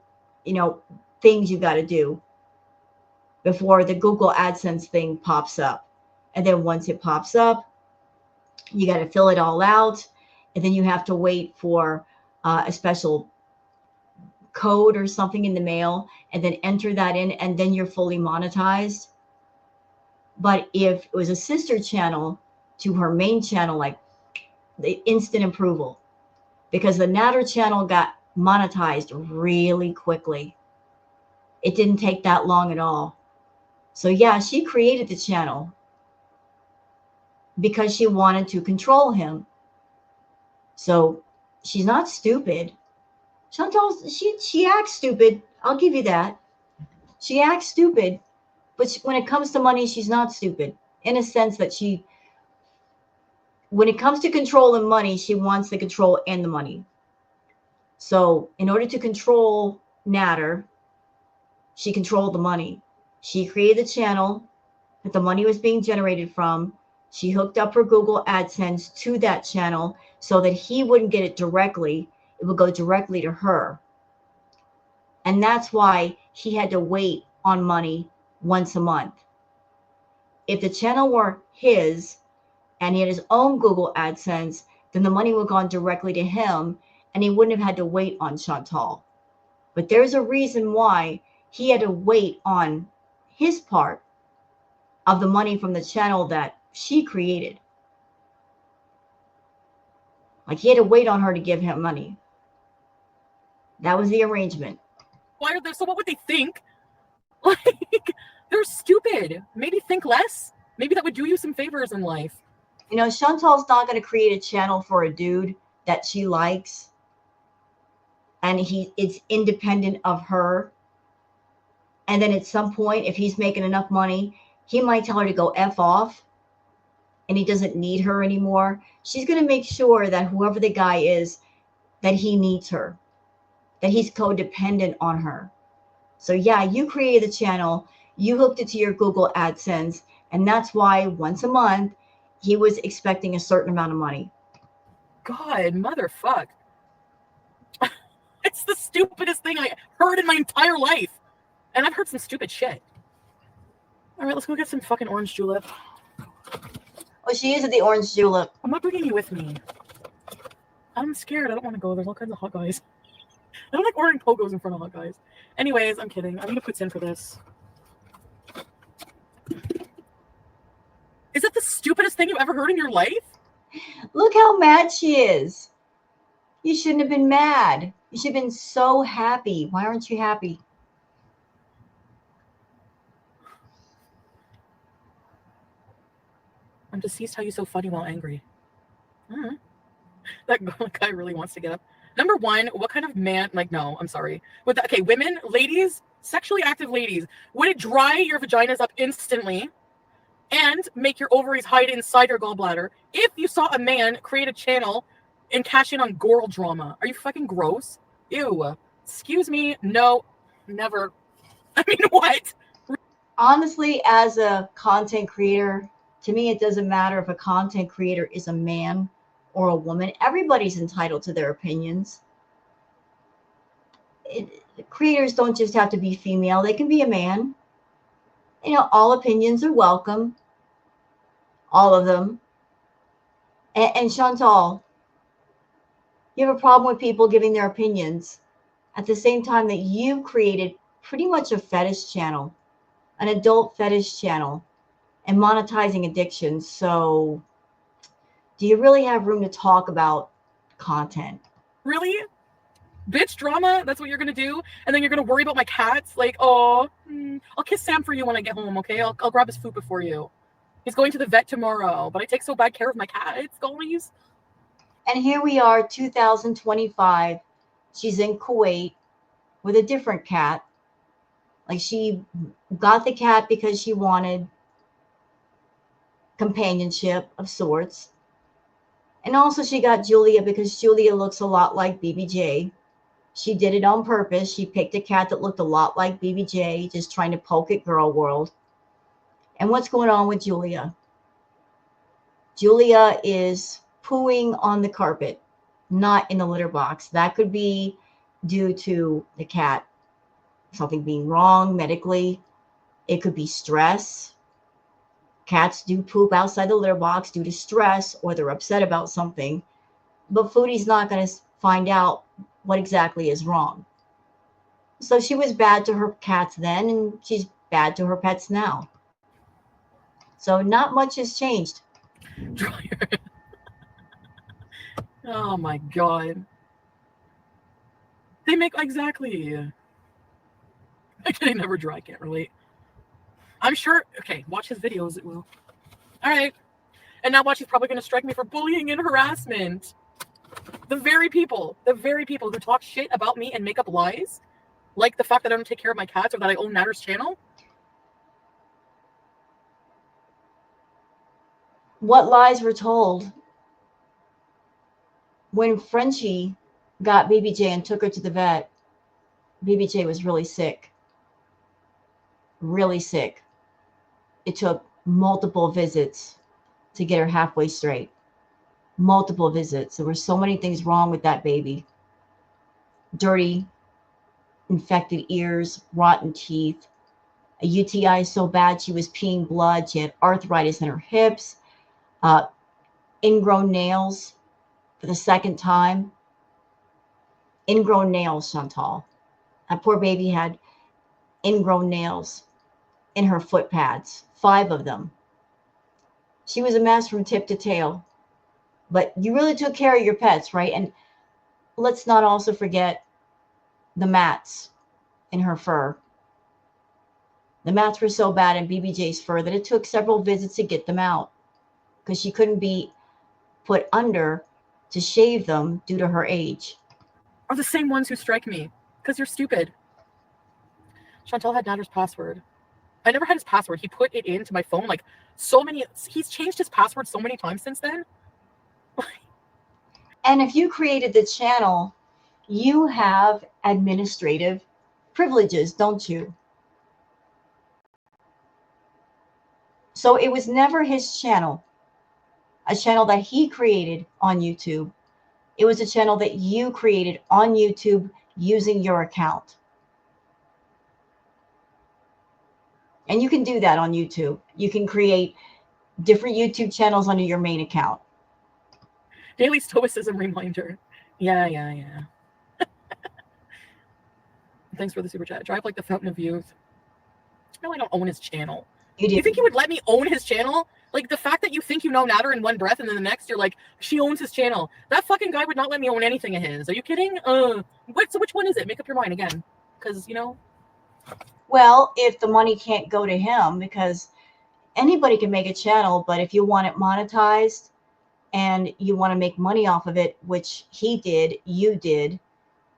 things you got to do. before the Google AdSense thing pops up. And then once it pops up, you got to fill it all out. And then you have to wait for a special code or something in the mail and then enter that in, and then you're fully monetized. But if it was a sister channel to her main channel, like the instant approval, because the Natter channel got monetized really quickly. It didn't take that long at all. So yeah, she created the channel because she wanted to control him. So she's not stupid. Shantel, she acts stupid. I'll give you that. She acts stupid, but when it comes to money, she's not stupid in a sense that when it comes to control and money, she wants the control and the money. So in order to control Natter, she controlled the money. She created the channel that the money was being generated from. She hooked up her Google AdSense to that channel so that he wouldn't get it directly. It would go directly to her. And that's why he had to wait on money once a month. If the channel were his and he had his own Google AdSense, then the money would have gone directly to him and he wouldn't have had to wait on Shantel. But there's a reason why he had to wait on his part of the money from the channel that she created. Like he had to wait on her to give him money. That was the arrangement. Why are they? So what would they think? Like, they're stupid. Maybe think less. Maybe that would do you some favors in life. You know, Chantel's not going to create a channel for a dude that she likes, and it's independent of her. And then at some point, if he's making enough money, he might tell her to go F off, and he doesn't need her anymore. She's going to make sure that whoever the guy is, that he needs her, that he's codependent on her. So yeah, you created the channel, you hooked it to your Google AdSense, and that's why once a month, he was expecting a certain amount of money. God, motherfuck. It's the stupidest thing I heard in my entire life. And I've heard some stupid shit. All right, let's go get some fucking orange julep. Oh, she is at the orange julep. I'm not bringing you with me. I'm scared. I don't want to go. There's all kinds of hot guys. I don't like ordering pogos in front of hot guys. Anyways, I'm kidding. I'm going to put in for this. Is that the stupidest thing you've ever heard in your life? Look how mad she is. You shouldn't have been mad. You should have been so happy. Why aren't you happy? I'm deceased how you so funny while angry. That guy really wants to get up. Number one, what kind of man, like, no, I'm sorry. Okay, women, ladies, sexually active ladies, would it dry your vaginas up instantly and make your ovaries hide inside your gallbladder if you saw a man create a channel and cash in on girl drama? Are you fucking gross? Ew. Excuse me. No, never. I mean, what? Honestly, as a content creator, to me, it doesn't matter if a content creator is a man or a woman. Everybody's entitled to their opinions. Creators don't just have to be female. They can be a man. You know, all opinions are welcome. All of them. And Shantel, you have a problem with people giving their opinions at the same time that you created pretty much a fetish channel, an adult fetish channel, and monetizing addiction. So do you really have room to talk about content? Really? Bitch drama? That's what you're going to do? And then you're going to worry about my cats? Like, oh, I'll kiss Sam for you when I get home, okay? I'll grab his food before you. He's going to the vet tomorrow, but I take so bad care of my cats, guys. And here we are, 2025. She's in Kuwait with a different cat. Like, she got the cat because she wanted companionship of sorts. And also she got Julia because Julia looks a lot like BBJ. She did it on purpose. She picked a cat that looked a lot like BBJ, just trying to poke at girl world. And what's going on with Julia? Julia is pooing on the carpet, not in the litter box. That could be due to the cat, something being wrong medically. It could be stress. Cats do poop outside the litter box due to stress or they're upset about something. But Foodie's not going to find out what exactly is wrong. So she was bad to her cats then, and she's bad to her pets now. So not much has changed. Dryer. Oh my god. They make exactly. I never dry, can't relate. I'm sure. Okay, watch his videos. It will. All right. And now watch, he's probably going to strike me for bullying and harassment. The very people who talk shit about me and make up lies, like the fact that I don't take care of my cats or that I own Natter's channel. What lies were told? When Frenchie got BBJ and took her to the vet, BBJ was really sick. Really sick. It took multiple visits to get her halfway straight. Multiple visits. There were so many things wrong with that baby. Dirty, infected ears, rotten teeth, a UTI so bad she was peeing blood. She had arthritis in her hips, ingrown nails for the second time. Ingrown nails, Shantel. That poor baby had ingrown nails in her foot pads, 5 of them. She was a mess from tip to tail. But you really took care of your pets, right? And let's not also forget the mats in her fur. The mats were so bad in BBJ's fur that it took several visits to get them out because she couldn't be put under to shave them due to her age. Are the same ones who strike me because you're stupid. Shantel had Natter's password. I never had his password. He put it into my phone like so many. He's changed his password so many times since then. And if you created the channel, you have administrative privileges, don't you? So it was never his channel, a channel that he created on YouTube. It was a channel that you created on YouTube using your account. And you can do that on YouTube. You can create different YouTube channels under your main account. Daily stoicism reminder. Yeah. Thanks for the super chat. Drive like the fountain of youth. No, I don't own his channel. You think he would let me own his channel? Like the fact that you think you know Natter in one breath and then the next you're like, she owns his channel. That fucking guy would not let me own anything of his. Are you kidding? So which one is it? Make up your mind again. Because, you know. Well, if the money can't go to him, because anybody can make a channel, but if you want it monetized and you want to make money off of it, which he did, you did,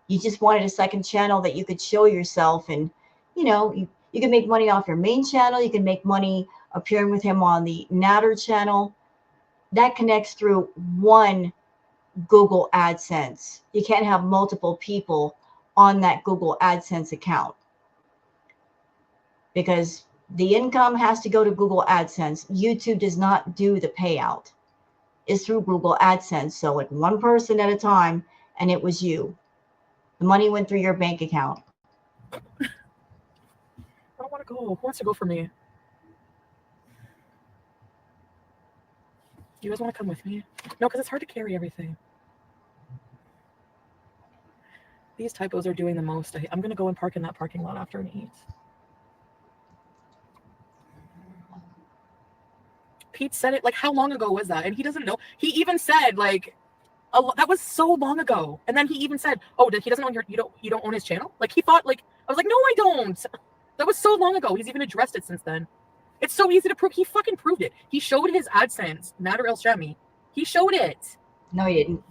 you just wanted a second channel that you could show yourself and, you know, you can make money off your main channel. You can make money appearing with him on the Natter channel. That connects through one Google AdSense. You can't have multiple people on that Google AdSense account because the income has to go to Google AdSense. YouTube does not do the payout. It's through Google AdSense. So like one person at a time, and it was you. The money went through your bank account. I don't want to go. Who wants to go for me? You guys want to come with me? No, because it's hard to carry everything. These typos are doing the most. I'm going to go and park in that parking lot after and eat. Pete said it, like, how long ago was that? And he doesn't know. He even said, like, that was so long ago. And then he even said, oh, he doesn't own you don't own his channel? Like, he thought, like, I was like, no, I don't. That was so long ago. He's even addressed it since then. It's so easy to prove. He fucking proved it. He showed his AdSense, Natter El Shami. He showed it. No, he didn't.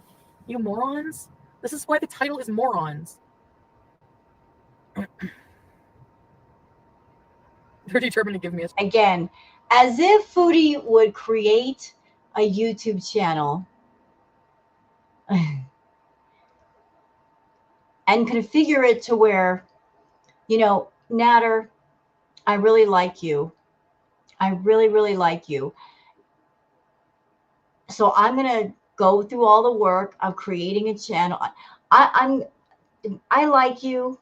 You morons. This is why the title is morons. They're determined to give me a... Again, as if Foodie would create a YouTube channel and configure it to where, you know, Natter, I really like you. I really, really like you. So I'm going to go through all the work of creating a channel. I like you.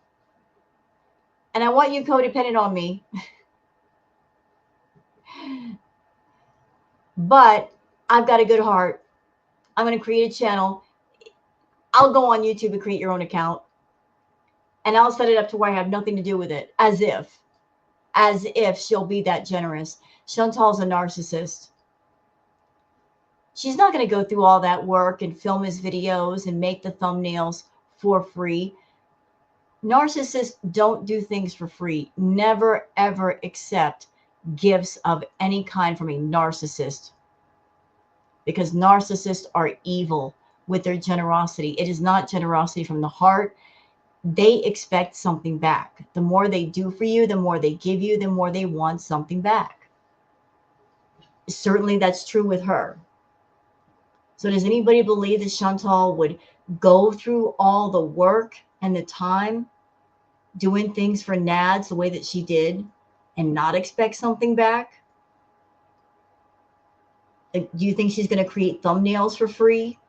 And I want you codependent on me. But I've got a good heart. I'm going to create a channel. I'll go on YouTube and create your own account. And I'll set it up to where I have nothing to do with it. As if she'll be that generous. Chantal's a narcissist. She's not going to go through all that work and film his videos and make the thumbnails for free. Narcissists don't do things for free. Never, ever accept gifts of any kind from a narcissist. Because narcissists are evil with their generosity. It is not generosity from the heart. They expect something back. The more they do for you, the more they give you, the more they want something back. Certainly that's true with her. So does anybody believe that Chantal would go through all the work and the time doing things for Nads the way that she did and not expect something back? Do you think she's going to create thumbnails for free?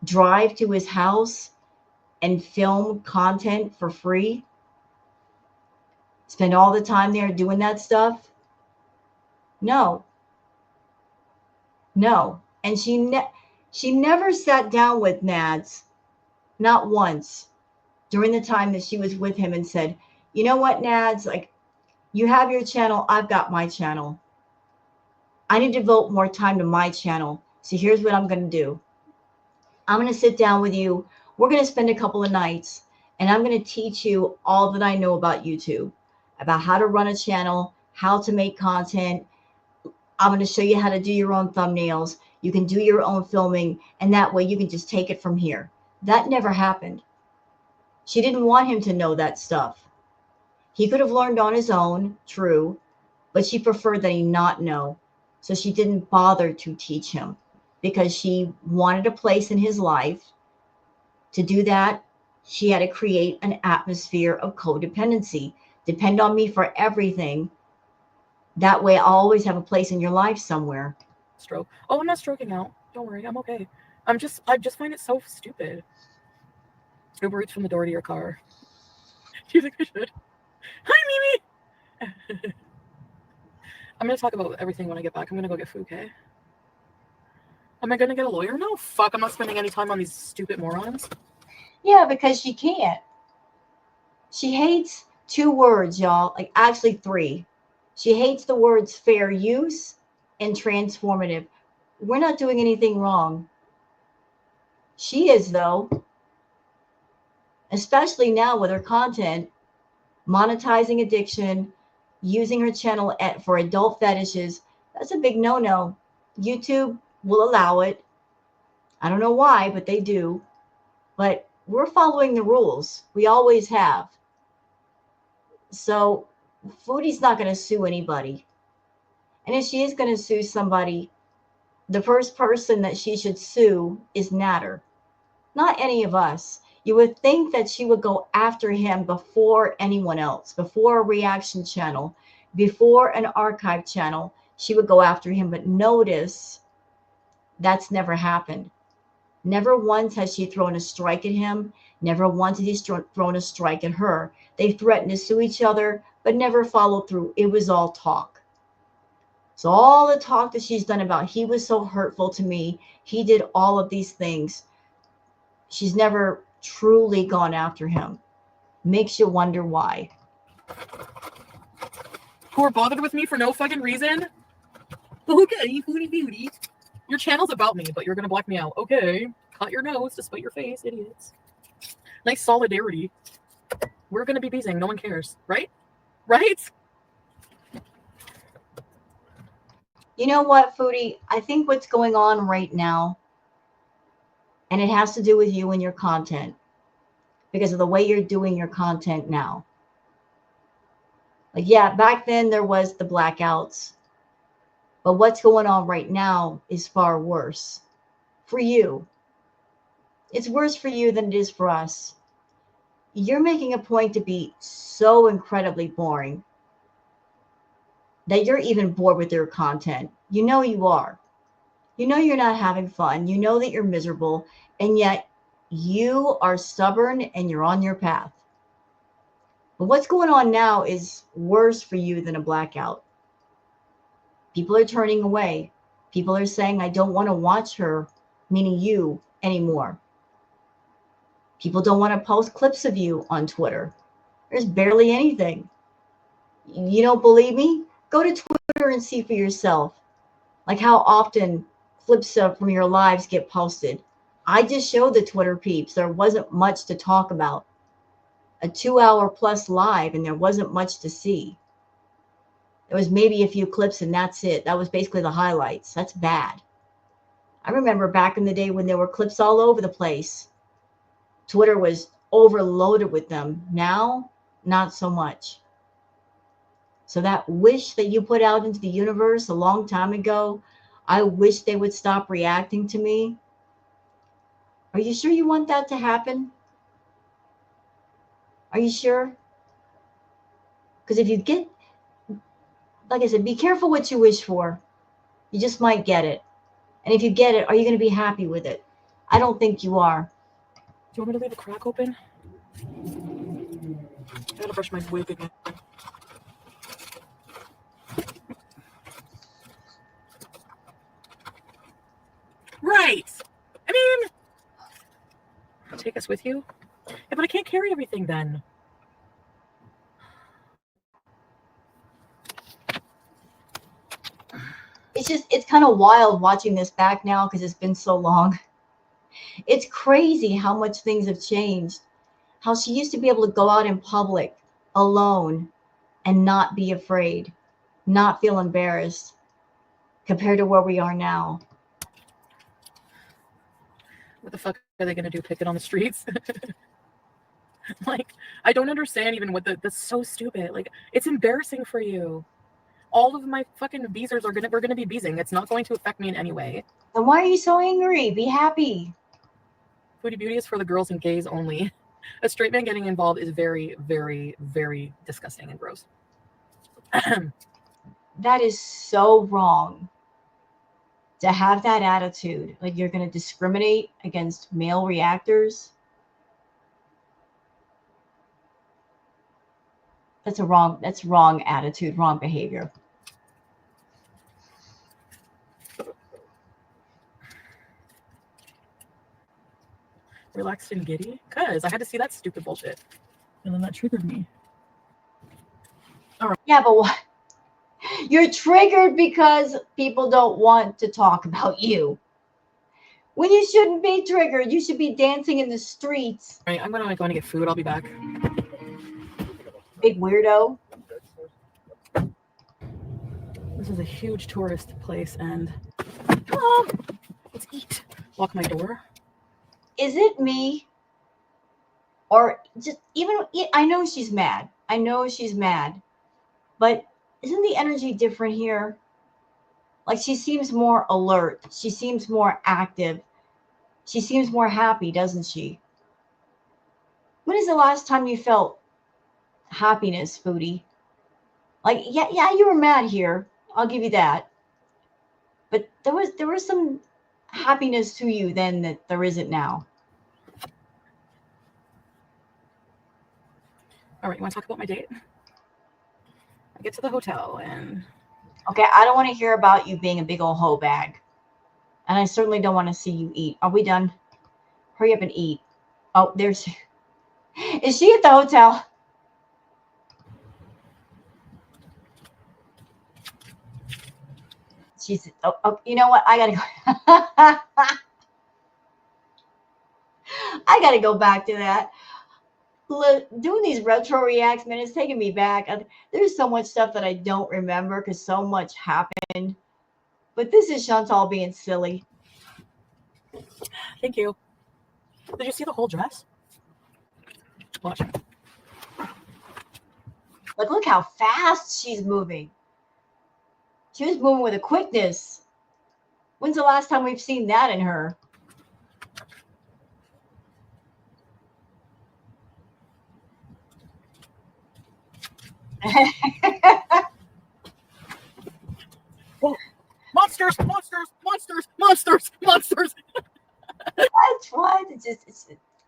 Drive to his house and film content for free? Spend all the time there doing that stuff? No. No. And she never sat down with Nads, not once, during the time that she was with him and said, you know what, Nads, like, you have your channel, I've got my channel. I need to devote more time to my channel. So here's what I'm going to do. I'm going to sit down with you. We're going to spend a couple of nights, and I'm going to teach you all that I know about YouTube, about how to run a channel, how to make content. I'm going to show you how to do your own thumbnails. You can do your own filming, and that way you can just take it from here. That never happened. She didn't want him to know that stuff. He could have learned on his own, true, but she preferred that he not know. So she didn't bother to teach him because she wanted a place in his life. To do that, she had to create an atmosphere of codependency. Depend on me for everything. That way I'll always have a place in your life somewhere. Stroke. Oh, I'm not stroking out. Don't worry, I'm okay. I just find it so stupid. Uber Eats from the door to your car. Do you think I should? Hi, Mimi! I'm going to talk about everything when I get back. I'm going to go get food, okay? Am I going to get a lawyer? No, fuck. I'm not spending any time on these stupid morons. Yeah, because she can't. She hates 2 words, y'all. Like, actually 3. She hates the words fair use and transformative. We're not doing anything wrong. She is, though. Especially now with her content, monetizing addiction, using her channel for adult fetishes. That's a big no-no. YouTube will allow it. I don't know why, but they do. But we're following the rules. We always have. So Foodie's not going to sue anybody. And if she is going to sue somebody, the first person that she should sue is Natter, not any of us. You would think that she would go after him before anyone else, before a reaction channel, before an archive channel. She would go after him. But notice that's never happened. Never once has she thrown a strike at him. Never once has he thrown a strike at her. They threatened to sue each other, but never followed through. It was all talk. So all the talk that she's done about, he was so hurtful to me, he did all of these things, she's never truly gone after him. Makes you wonder why. Who are bothered with me for no fucking reason? Okay, Foodie Beauty. Your channel's about me, but you're going to black me out. Okay. Cut your nose to spite your face, idiots. Nice solidarity. We're going to be beezing. No one cares. Right? Right? You know what, Foodie? I think what's going on right now, and it has to do with you and your content, because of the way you're doing your content now. Like, yeah, back then there was the blackouts. But what's going on right now is far worse for you. It's worse for you than it is for us. You're making a point to be so incredibly boring that you're even bored with your content. You know you are. You know you're not having fun. You know that you're miserable. And yet you are stubborn and you're on your path. But what's going on now is worse for you than a blackout. People are turning away. People are saying, I don't want to watch her, meaning you, anymore. People don't want to post clips of you on Twitter. There's barely anything. You don't believe me? Go to Twitter and see for yourself. Like how often clips from your lives get posted. I just showed the Twitter peeps. There wasn't much to talk about. A 2 hour plus live, and there wasn't much to see. There was maybe a few clips, and that's it. That was basically the highlights. That's bad. I remember back in the day when there were clips all over the place. Twitter was overloaded with them. Now, not so much. So that wish that you put out into the universe a long time ago, I wish they would stop reacting to me. Are you sure you want that to happen? Are you sure? Because if you get, like I said, be careful what you wish for. You just might get it. And if you get it, are you going to be happy with it? I don't think you are. Do you want me to leave the crack open? I gotta brush my wig again. Right. I mean, take us with you. Yeah, but I can't carry everything then. It's kind of wild watching this back now because it's been so long. It's crazy how much things have changed. How she used to be able to go out in public alone and not be afraid, not feel embarrassed compared to where we are now. What the fuck are they gonna do? Pick it on the streets? Like, I don't understand even what that's so stupid. Like, it's embarrassing for you. All of my fucking beezers we're gonna be beezing. It's not going to affect me in any way. Then why are you so angry? Be happy. Foodie Beauty is for the girls and gays only. A straight man getting involved is very, very, very disgusting and gross. That is so wrong. To have that attitude, like you're going to discriminate against male reactors. That's wrong attitude, wrong behavior. Relaxed and giddy? Because I had to see that stupid bullshit. And then that triggered me. All right. Yeah, but what? You're triggered because people don't want to talk about you. When you shouldn't be triggered, you should be dancing in the streets. All right, I'm going to get food. I'll be back. Big weirdo. This is a huge tourist place, and let's eat. Lock my door. Is it me? Or just even, I know she's mad. I know she's mad. But isn't the energy different here? Like she seems more alert. She seems more active. She seems more happy, doesn't she? When is the last time you felt happiness, Foodie? Like, yeah, you were mad here. I'll give you that. But there was some happiness to you then that there isn't now. All right, you want to talk about my date? I get to the hotel and... Okay, I don't want to hear about you being a big old hoe bag. And I certainly don't want to see you eat. Are we done? Hurry up and eat. Oh, there's... Is she at the hotel? She's... Oh, you know what? I gotta go. I gotta go back to that. Doing these retro reacts, man, it's taking me back. There's so much stuff that I don't remember because so much happened. But this is Shantel being silly. Thank you. Did you see the whole dress? Watch. Like, look how fast she's moving. She was moving with a quickness. When's the last time we've seen that in her? Oh, monsters, monsters, monsters, monsters, monsters. That's what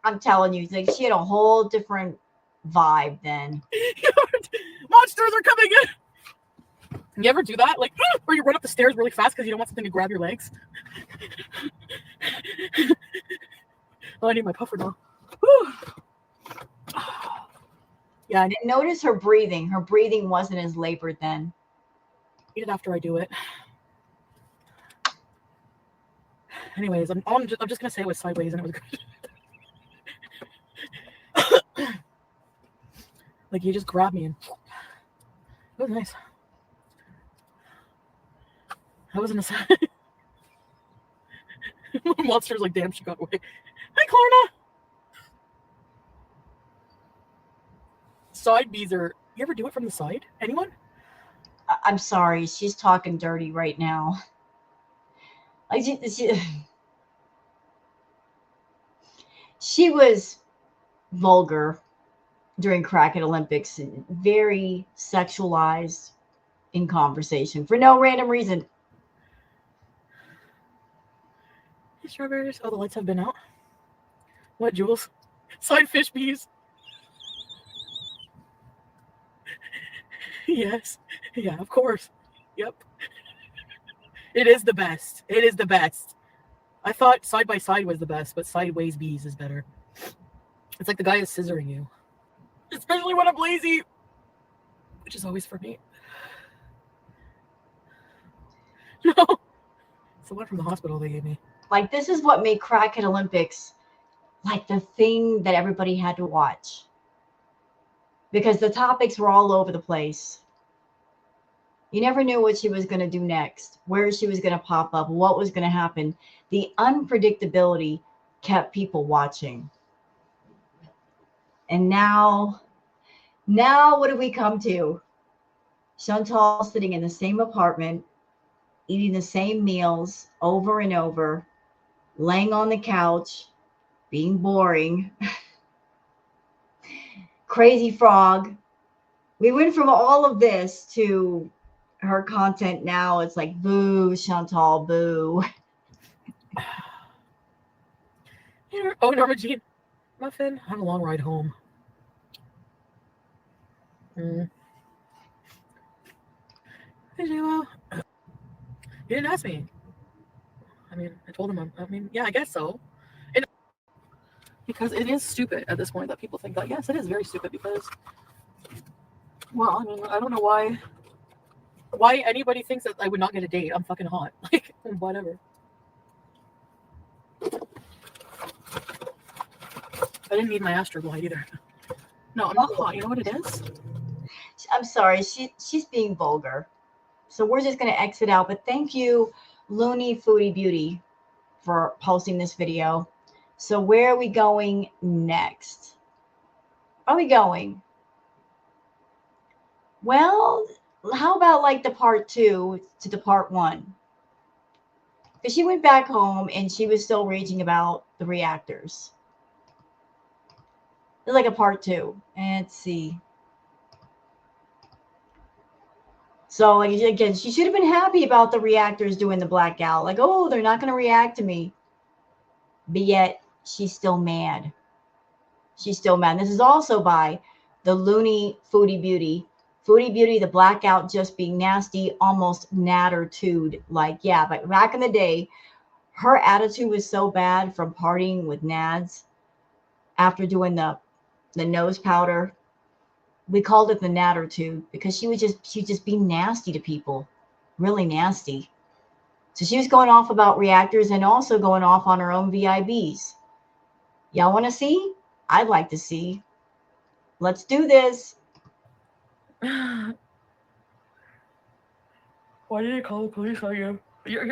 I'm telling you, like she had a whole different vibe then. Monsters are coming in. You ever do that? Like, or you run up the stairs really fast because you don't want something to grab your legs? Oh, I need my puffer now. Yeah, I need And notice her breathing. Her breathing wasn't as labored then. it after I do it. Anyways, I'm just gonna say it was sideways and it was good. Like you just grabbed me and it was nice. I wasn't a monster's like, damn, she got away. Hi, Klarna. Side bees are. You ever do it from the side? Anyone? I'm sorry, she's talking dirty right now. Like she was vulgar during Crackhead Olympics, very sexualized in conversation for no random reason. Hey, strawberries. Oh, the lights have been out. What, Jules? Side fish bees. Yes. Yeah, of course. Yep. It is the best. It is the best. I thought side by side was the best, but sideways bees is better. It's like the guy is scissoring you. Especially when I'm lazy. Which is always for me. No. It's the one from the hospital they gave me. Like, this is what made Crackhead Olympics like the thing that everybody had to watch. Because the topics were all over the place. You never knew what she was going to do next, where she was going to pop up, what was going to happen. The unpredictability kept people watching. And now what do we come to? Chantal sitting in the same apartment, eating the same meals over and over, laying on the couch, being boring. Crazy Frog. We went from all of this to her content now. It's like, boo, Chantal, boo. Oh, Norma Jean. Muffin. I have a long ride home. Hey, J-Lo. You didn't ask me. I mean, I told him. Yeah, I guess so. And because it is stupid at this point that people think that. Yes, it is very stupid because, well, I mean, I don't know why anybody thinks that I would not get a date. I'm fucking hot. Like, whatever. I didn't need my Astroglide either. No, I'm not hot. You know what it is? I'm sorry, she's being vulgar. So we're just going to exit out. But thank you, Looney Foodie Beauty, for posting this video. So where are we going next? Are we going? Well, how about like the part 2 to the part 1? Because she went back home and she was still raging about the reactors. It's like a part 2. And let's see. So like, again, she should have been happy about the reactors doing the blackout. Like, oh, they're not going to react to me. But yet she's still mad. She's still mad. This is also by the Looney Foodie Beauty. Foodie Beauty, the blackout just being nasty, almost nattitude. Like, yeah, but back in the day, her attitude was so bad from partying with nads after doing the nose powder. We called it the nattitude because she'd just be nasty to people, really nasty. So she was going off about reactors and also going off on her own VIBs. Y'all want to see? I'd like to see. Let's do this. Why did you call the police on you?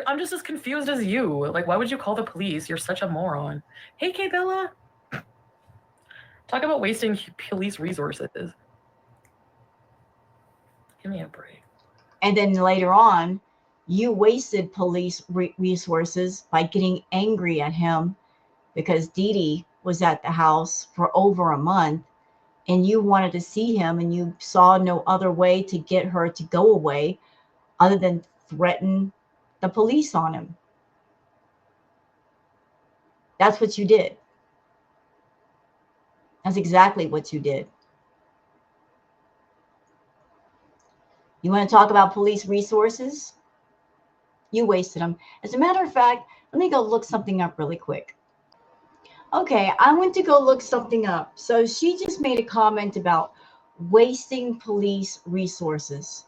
I'm just as confused as you. Like, why would you call the police? You're such a moron. Hey, K Bella. Talk about wasting police resources. Give me a break. And then later on, you wasted police resources by getting angry at him because Dee was at the house for over a month and you wanted to see him and you saw no other way to get her to go away other than threaten the police on him. That's what you did. That's exactly what you did. You want to talk about police resources? You wasted them. As a matter of fact, let me go look something up really quick. Okay, I went to go look something up. So she just made a comment about wasting police resources.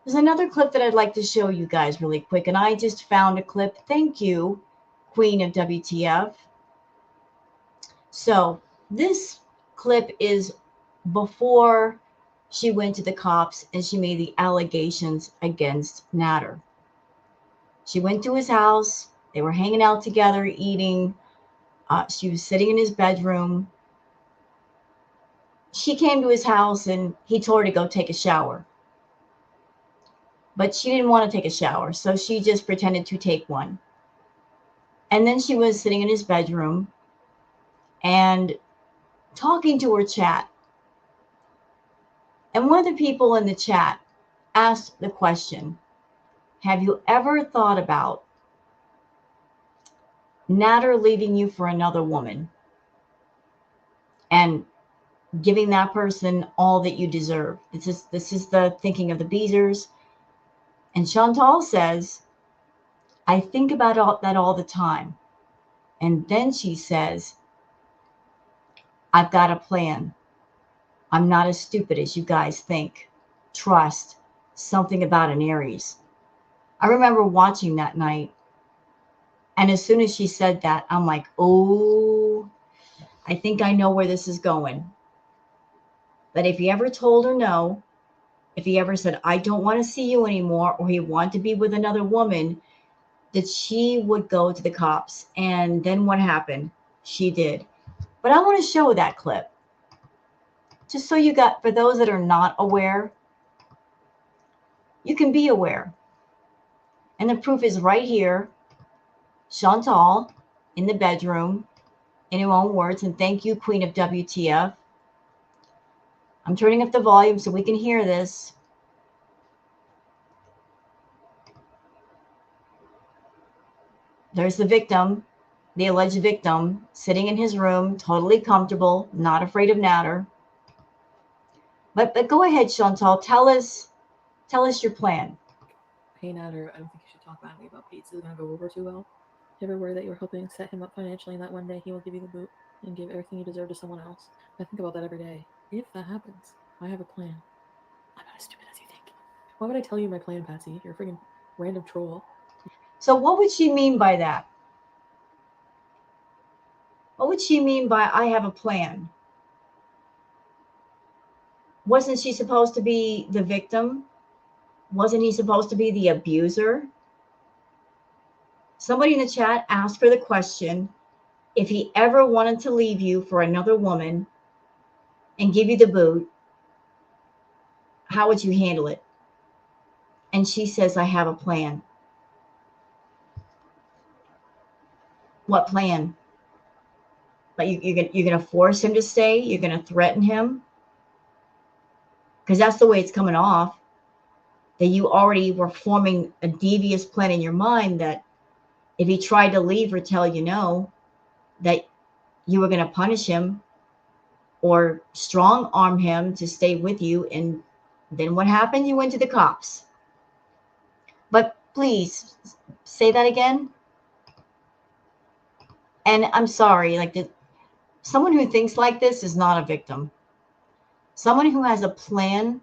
There's another clip that I'd like to show you guys really quick, and I just found a clip. Thank you, Queen of WTF. So this clip is before she went to the cops and she made the allegations against Natter. She went to his house. They were hanging out together, eating. She was sitting in his bedroom. She came to his house and he told her to go take a shower. But she didn't want to take a shower, so she just pretended to take one. And then she was sitting in his bedroom and talking to her chat. And one of the people in the chat asked the question, have you ever thought about Natter leaving you for another woman and giving that person all that you deserve? This is the thinking of the Beezers. And Shantel says, I think about that all the time. And then she says, I've got a plan. I'm not as stupid as you guys think. Trust. Something about an Aries. I remember watching that night. And as soon as she said that, I'm like, oh, I think I know where this is going. But if he ever told her no, if he ever said, I don't want to see you anymore, or he wanted to be with another woman, that she would go to the cops. And then what happened? She did. But I want to show that clip. Just so you got, for those that are not aware, you can be aware. And the proof is right here. Chantal in the bedroom, in her own words. And thank you, Queen of WTF. I'm turning up the volume so we can hear this. There's the victim, the alleged victim, sitting in his room, totally comfortable, not afraid of Natter. But go ahead, Chantal. Tell us your plan. Hey Natter, I don't think you should talk badly about Pete. This is gonna go over too well. You ever worry that you were hoping to set him up financially and that one day he will give you the boot and give everything you deserve to someone else? I think about that every day. If that happens, I have a plan. I'm not as stupid as you think. Why would I tell you my plan, Patsy? You're a friggin' random troll. So what would she mean by that? What would she mean by I have a plan? Wasn't she supposed to be the victim? Wasn't he supposed to be the abuser? Somebody in the chat asked her the question, if he ever wanted to leave you for another woman and give you the boot, how would you handle it? And she says, I have a plan. What plan? Like you're gonna force him to stay? You're gonna threaten him? Because that's the way it's coming off. That you already were forming a devious plan in your mind that if he tried to leave or tell you no, that you were gonna punish him or strong arm him to stay with you. And then what happened? You went to the cops. But please say that again. And I'm sorry, like someone who thinks like this is not a victim. Someone who has a plan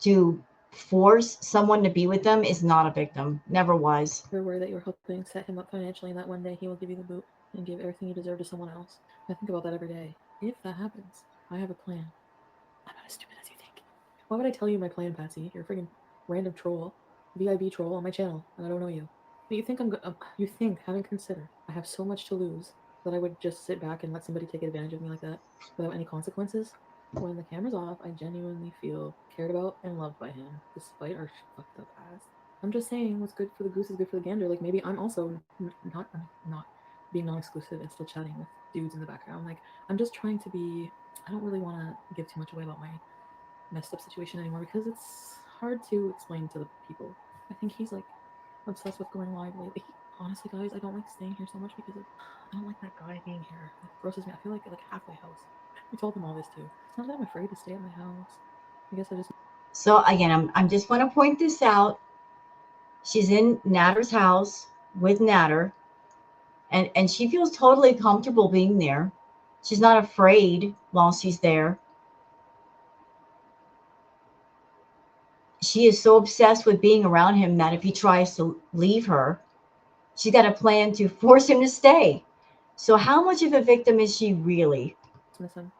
to force someone to be with them is not a victim. Never was. You're worried that you're hoping to set him up financially and that one day he will give you the boot and give everything you deserve to someone else. I think about that every day. If that happens, I have a plan. I'm not as stupid as you think. Why would I tell you my plan, Patsy? You're a friggin' random troll, VIB troll on my channel, and I don't know you. But you think you think, having considered, I have so much to lose that I would just sit back and let somebody take advantage of me like that without any consequences? When the camera's off, I genuinely feel cared about and loved by him, despite our fucked up past. I'm just saying, what's good for the goose is good for the gander. Like maybe I'm also not being non-exclusive and still chatting with dudes in the background. Like I'm just trying to be. I don't really want to give too much away about my messed up situation anymore because it's hard to explain to the people. I think he's like obsessed with going live lately. Honestly, guys, I don't like staying here so much because I don't like that guy being here. It grosses me. I feel like halfway house. We told them all this too. It's not that I'm afraid to stay at my house. I guess I just. So again, I'm just want to point this out. She's in Natter's house with Natter, and she feels totally comfortable being there. She's not afraid while she's there. She is so obsessed with being around him that if he tries to leave her, she's got a plan to force him to stay. So how much of a victim is she really? Miss him.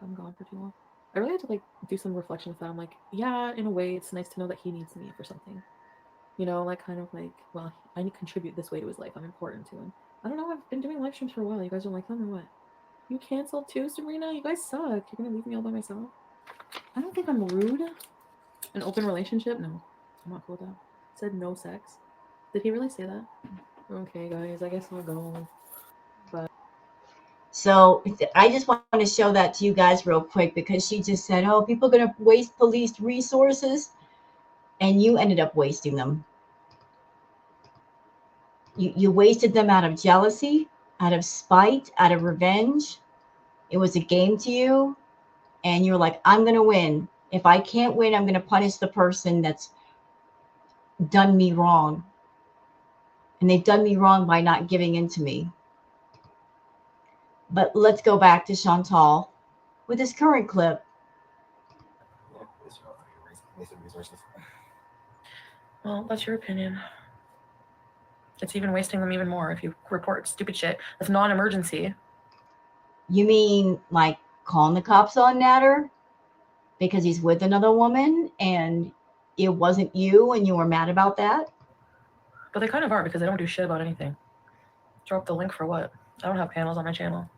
I'm gone for too long. I really had to like do some reflection with that. I'm like, yeah, in a way, it's nice to know that he needs me for something. You know, like kind of like, well, I need to contribute this way to his life. I'm important to him. I don't know. I've been doing live streams for a while. You guys don't like them or what? You canceled too, Sabrina? You guys suck. You're gonna leave me all by myself? I don't think I'm rude. An open relationship? No, I'm not cool with that. Said no sex. Did he really say that? Okay, guys. I guess I'll go. But So I just want to show that to you guys real quick because she just said, oh, people are going to waste police resources. And you ended up wasting them. You wasted them out of jealousy, out of spite, out of revenge. It was a game to you. And you're like, I'm going to win. If I can't win, I'm going to punish the person that's done me wrong. And they've done me wrong by not giving in to me. But let's go back to Shantel with this current clip. Well, that's your opinion. It's even wasting them even more if you report stupid shit that's non-emergency. You mean like calling the cops on Natter because he's with another woman and it wasn't you and you were mad about that? But they kind of are because they don't do shit about anything. Drop the link for what? I don't have panels on my channel.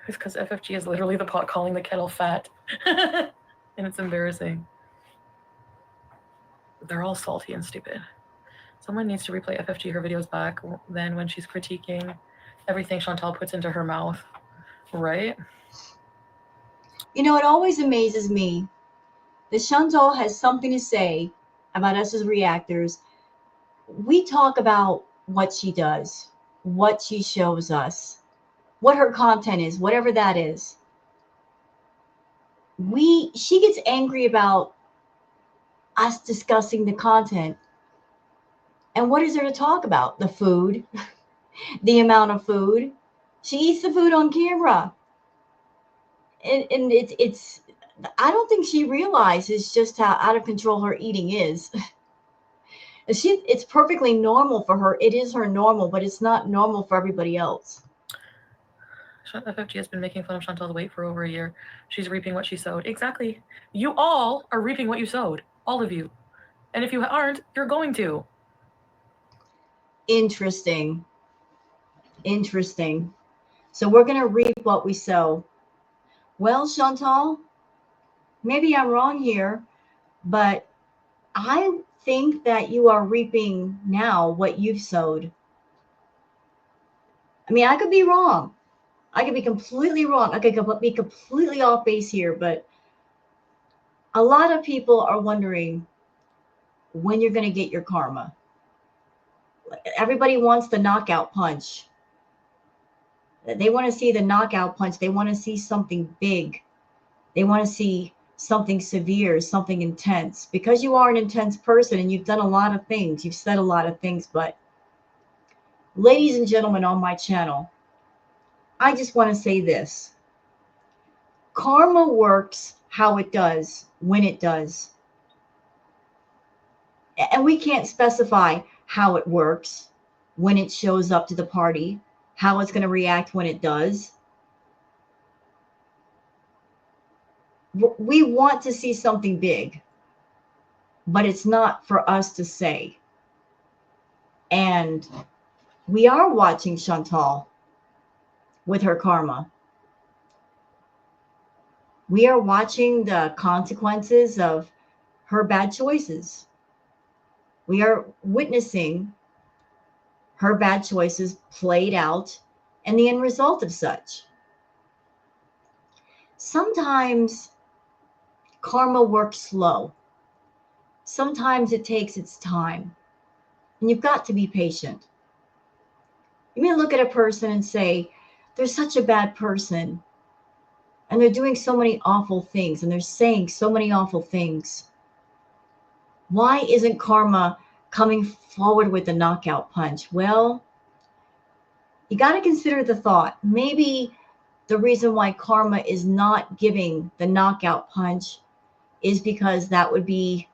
It's because FFG is literally the pot calling the kettle fat. And it's embarrassing. They're all salty and stupid. Someone needs to replay FFG her videos back then when she's critiquing everything Shantel puts into her mouth. Right? You know, it always amazes me that Shantel has something to say about us as reactors. We talk about what she does, what she shows us, what her content is, whatever that is. She gets angry about us discussing the content. And what is there to talk about? The food, the amount of food. She eats the food on camera. And it's I don't think she realizes just how out of control her eating is. It's perfectly normal for her. It is her normal, but it's not normal for everybody else. FFG has been making fun of Chantel's weight for over a year. She's reaping what she sowed. Exactly. You all are reaping what you sowed. All of you. And if you aren't, you're going to. Interesting. So we're going to reap what we sow. Well, Chantal, maybe I'm wrong here, but I think that you are reaping now what you've sowed. I mean, I could be wrong. I could be completely wrong. I could be completely off base here, but a lot of people are wondering when you're going to get your karma. Everybody wants the knockout punch. They want to see the knockout punch. They want to see something big. They want to see something severe, something intense. Because you are an intense person and you've done a lot of things, you've said a lot of things, but ladies and gentlemen on my channel, I just want to say this. Karma works how it does, when it does. And we can't specify how it works, when it shows up to the party, how it's going to react when it does. We want to see something big, but it's not for us to say. And we are watching Chantal with her karma. We are watching the consequences of her bad choices. We are witnessing her bad choices played out and the end result of such. Sometimes karma works slow. Sometimes it takes its time. And you've got to be patient. You may look at a person and say, they're such a bad person. And they're doing so many awful things and they're saying so many awful things. Why isn't karma coming forward with the knockout punch? Well, you got to consider the thought. Maybe the reason why karma is not giving the knockout punch is because that would be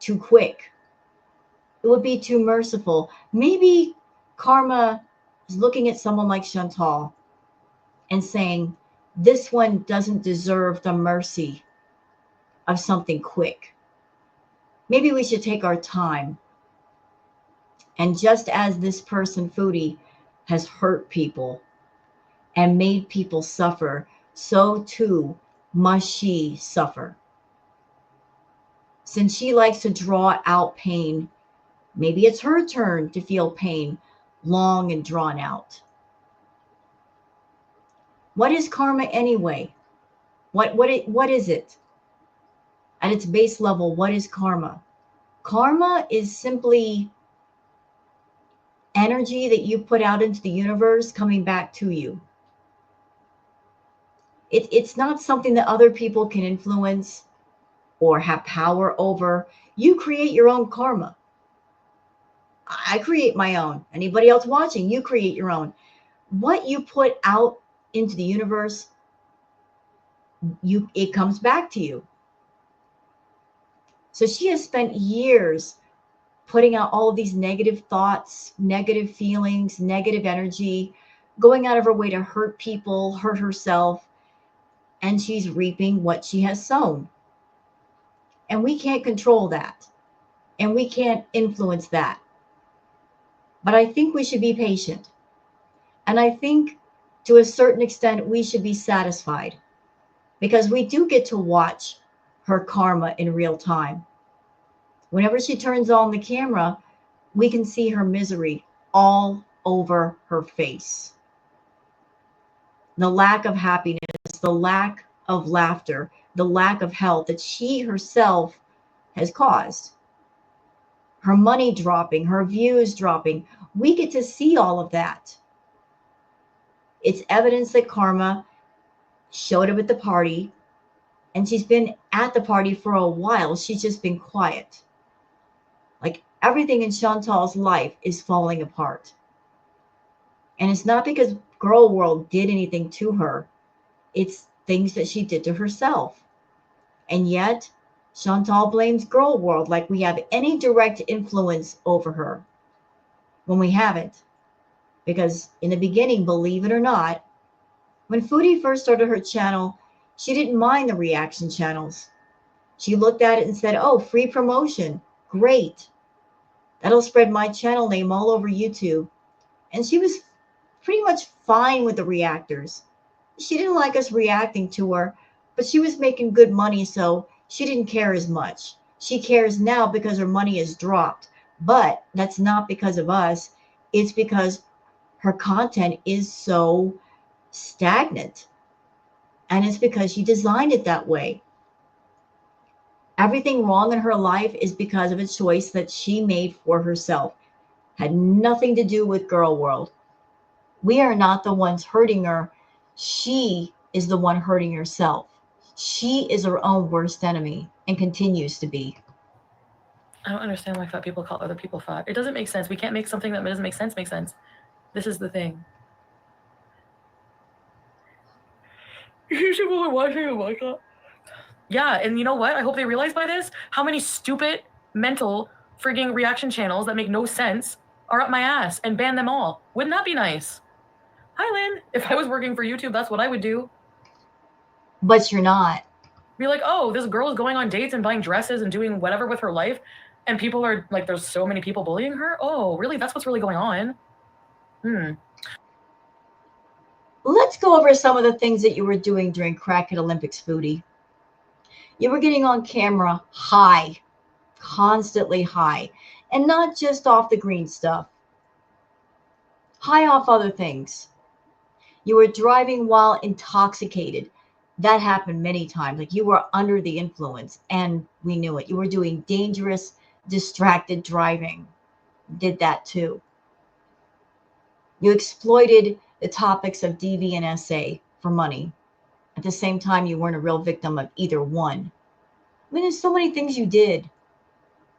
too quick. It would be too merciful. Maybe karma is looking at someone like Shantel and saying, this one doesn't deserve the mercy of something quick. Maybe we should take our time. And just as this person, Foodie, has hurt people and made people suffer, so too must she suffer. Since she likes to draw out pain, maybe it's her turn to feel pain long and drawn out. What is karma anyway? What is it? At its base level, what is karma? Karma is simply energy that you put out into the universe coming back to you. It's not something that other people can influence or have power over. You create your own karma. I create my own. Anybody else watching, you create your own. What you put out into the universe, it comes back to you. So she has spent years putting out all of these negative thoughts, negative feelings, negative energy, going out of her way to hurt people, hurt herself, and she's reaping what she has sown. And we can't control that. And we can't influence that. But I think we should be patient. And I think to a certain extent, we should be satisfied because we do get to watch her karma in real time. Whenever she turns on the camera, we can see her misery all over her face. The lack of happiness, the lack of laughter, the lack of health that she herself has caused. Her money dropping, her views dropping. We get to see all of that. It's evidence that karma showed up at the party, and she's been at the party for a while. She's just been quiet. Like everything in Shantel's life is falling apart. And it's not because Girl World did anything to her. It's things that she did to herself. And yet, Shantel blames Girl World like we have any direct influence over her when we haven't. Because in the beginning, believe it or not, when Foodie first started her channel, she didn't mind the reaction channels. She looked at it and said, oh, free promotion. Great. That'll spread my channel name all over YouTube. And she was pretty much fine with the reactors. She didn't like us reacting to her, but she was making good money, so she didn't care as much. She cares now because her money has dropped. But that's not because of us. It's because her content is so stagnant. And it's because she designed it that way. Everything wrong in her life is because of a choice that she made for herself. Had nothing to do with Girl World. We are not the ones hurting her. She is the one hurting herself. She is her own worst enemy and continues to be. I don't understand why fat people call other people fat. It doesn't make sense. We can't make something that doesn't make sense make sense. This is the thing. People are watching it like that. Yeah, and you know what? I hope they realize by this how many stupid, mental, frigging reaction channels that make no sense are up my ass and ban them all. Wouldn't that be nice? Hi, Lynn. If I was working for YouTube, that's what I would do. But you're not. Be like, oh, this girl is going on dates and buying dresses and doing whatever with her life, and people are like, there's so many people bullying her? Oh, really? That's what's really going on? Let's go over some of the things that you were doing during Crackhead Olympics, Foodie. You were getting on camera high, constantly high, and not just off the green stuff. High off other things. You were driving while intoxicated. That happened many times. Like you were under the influence and we knew it. You were doing dangerous, distracted driving. Did that too. You exploited the topics of DV and SA for money. At the same time, you weren't a real victim of either one. I mean, there's so many things you did,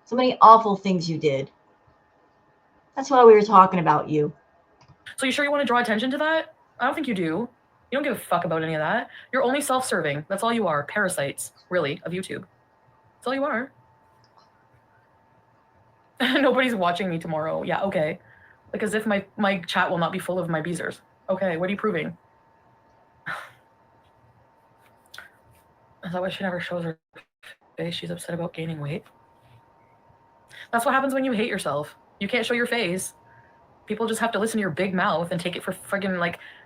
so many awful things you did. That's why we were talking about you. So you sure you want to draw attention to that? I don't think you do. You don't give a fuck about any of that. You're only self-serving. That's all you are. Parasites, really, of YouTube. That's all you are. Nobody's watching me tomorrow. Yeah, okay. Like as if my chat will not be full of my beezers. Okay, what are you proving? Is that why she never shows her face? She's upset about gaining weight. That's what happens when you hate yourself. You can't show your face. People just have to listen to your big mouth and take it for friggin'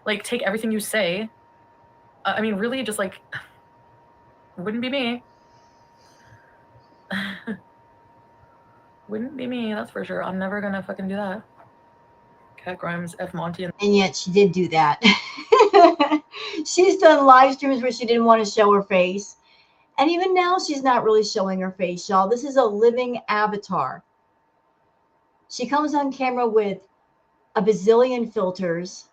like take everything you say. I mean, really, just like, wouldn't be me. Wouldn't be me, that's for sure. I'm never gonna fucking do that. Cat Grimes, F Monty, And yet she did do that. She's done live streams where she didn't want to show her face. And even now, she's not really showing her face, y'all. This is a living avatar. She comes on camera with a bazillion filters.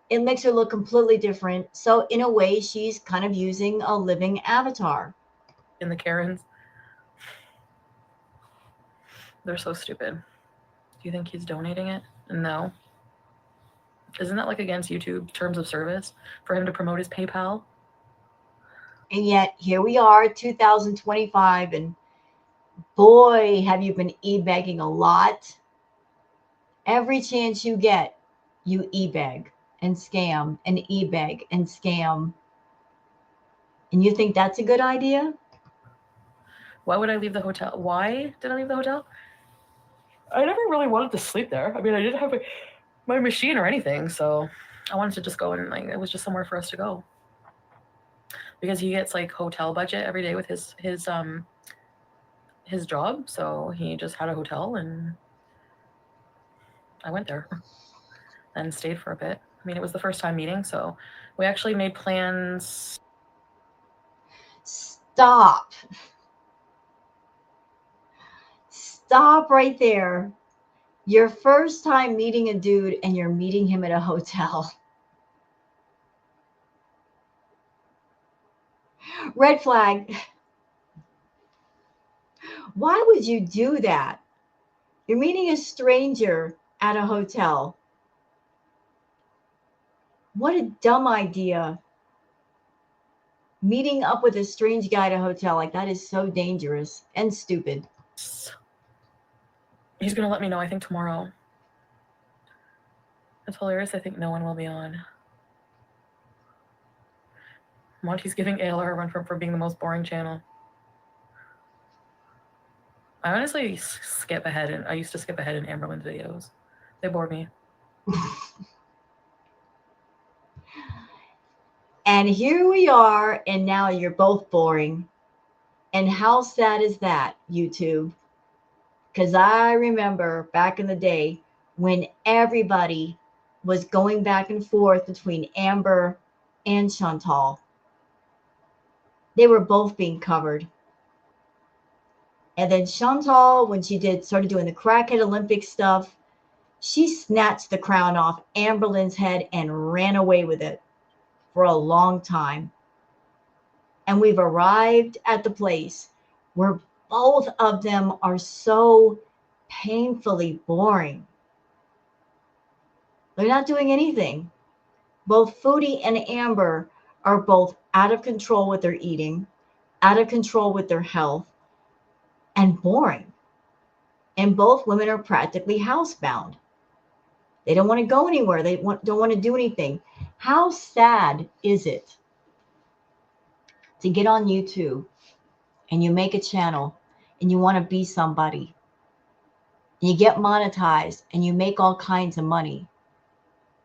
It makes her look completely different. So, in a way, she's kind of using a living avatar. in the Karens. They're so stupid. Do you think he's donating it? No. Isn't that like against YouTube terms of service for him to promote his PayPal? And yet, here we are, 2025, and boy, have you been e-begging a lot. Every chance you get, you e-beg and scam and e-beg and scam. And you think that's a good idea? Why would I leave the hotel? Why did I leave the hotel? I never really wanted to sleep there. I mean, I didn't have my machine or anything, so I wanted to just go and like it was just somewhere for us to go. Because he gets like hotel budget every day with his job, so he just had a hotel and I went there and stayed for a bit. I mean, it was the first time meeting, so we actually made plans. Stop. Stop right there. Your first time meeting a dude and you're meeting him at a hotel. Red flag. Why would you do that? You're meeting a stranger at a hotel. What a dumb idea. Meeting up with a strange guy at a hotel, like that is so dangerous and stupid. He's gonna let me know, I think, tomorrow. It's hilarious. I think no one will be on. Monty's giving ALR a run for being the most boring channel. I honestly skip ahead, and I used to skip ahead in Amberlin's videos. They bore me. And here we are, and now you're both boring. And how sad is that, YouTube? Because I remember back in the day when everybody was going back and forth between Amber and Shantel. They were both being covered. And then Shantel, when she started doing the crackhead Olympic stuff, she snatched the crown off Amberlin's head and ran away with it for a long time. And we've arrived at the place where both of them are so painfully boring. They're not doing anything. Both Foodie and Amber are both out of control with their eating, out of control with their health, and boring. And both women are practically housebound. They don't want to go anywhere. They don't want to do anything. How sad is it to get on YouTube and you make a channel and you want to be somebody and you get monetized and you make all kinds of money,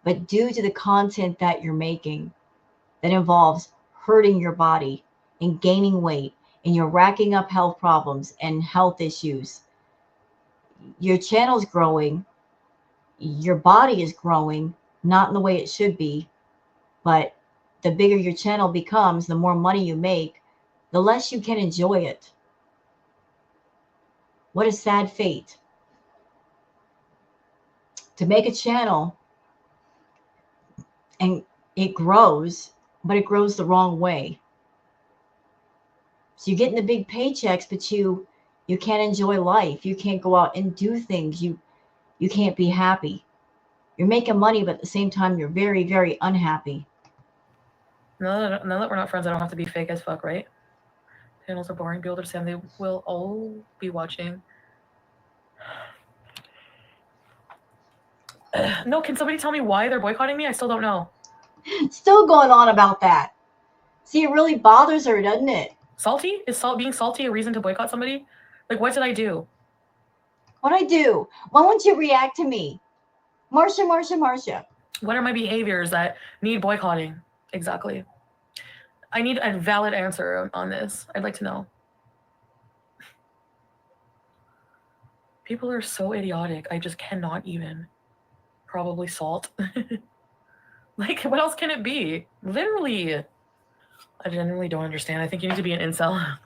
but due to the content that you're making that involves hurting your body and gaining weight and you're racking up health problems and health issues, your channel's growing, your body is growing, not in the way it should be, but the bigger your channel becomes, the more money you make, the less you can enjoy it. What a sad fate. To make a channel and it grows but it grows the wrong way. So you're getting the big paychecks, but you can't enjoy life. You can't go out and do things. You can't be happy. You're making money, but at the same time, you're very, very unhappy. Now that we're not friends, I don't have to be fake as fuck, right? Channels are boring. People understand they will all be watching. No, can somebody tell me why they're boycotting me? I still don't know. Still going on about that. See, it really bothers her, doesn't it? Salty? Is being salty a reason to boycott somebody? Like, what did I do? What I do? Why won't you react to me? Marcia. What are my behaviors that need boycotting? Exactly. I need a valid answer on this. I'd like to know. People are so idiotic. I just cannot even. Probably salt. Like, what else can it be? Literally. I genuinely don't understand. I think you need to be an incel.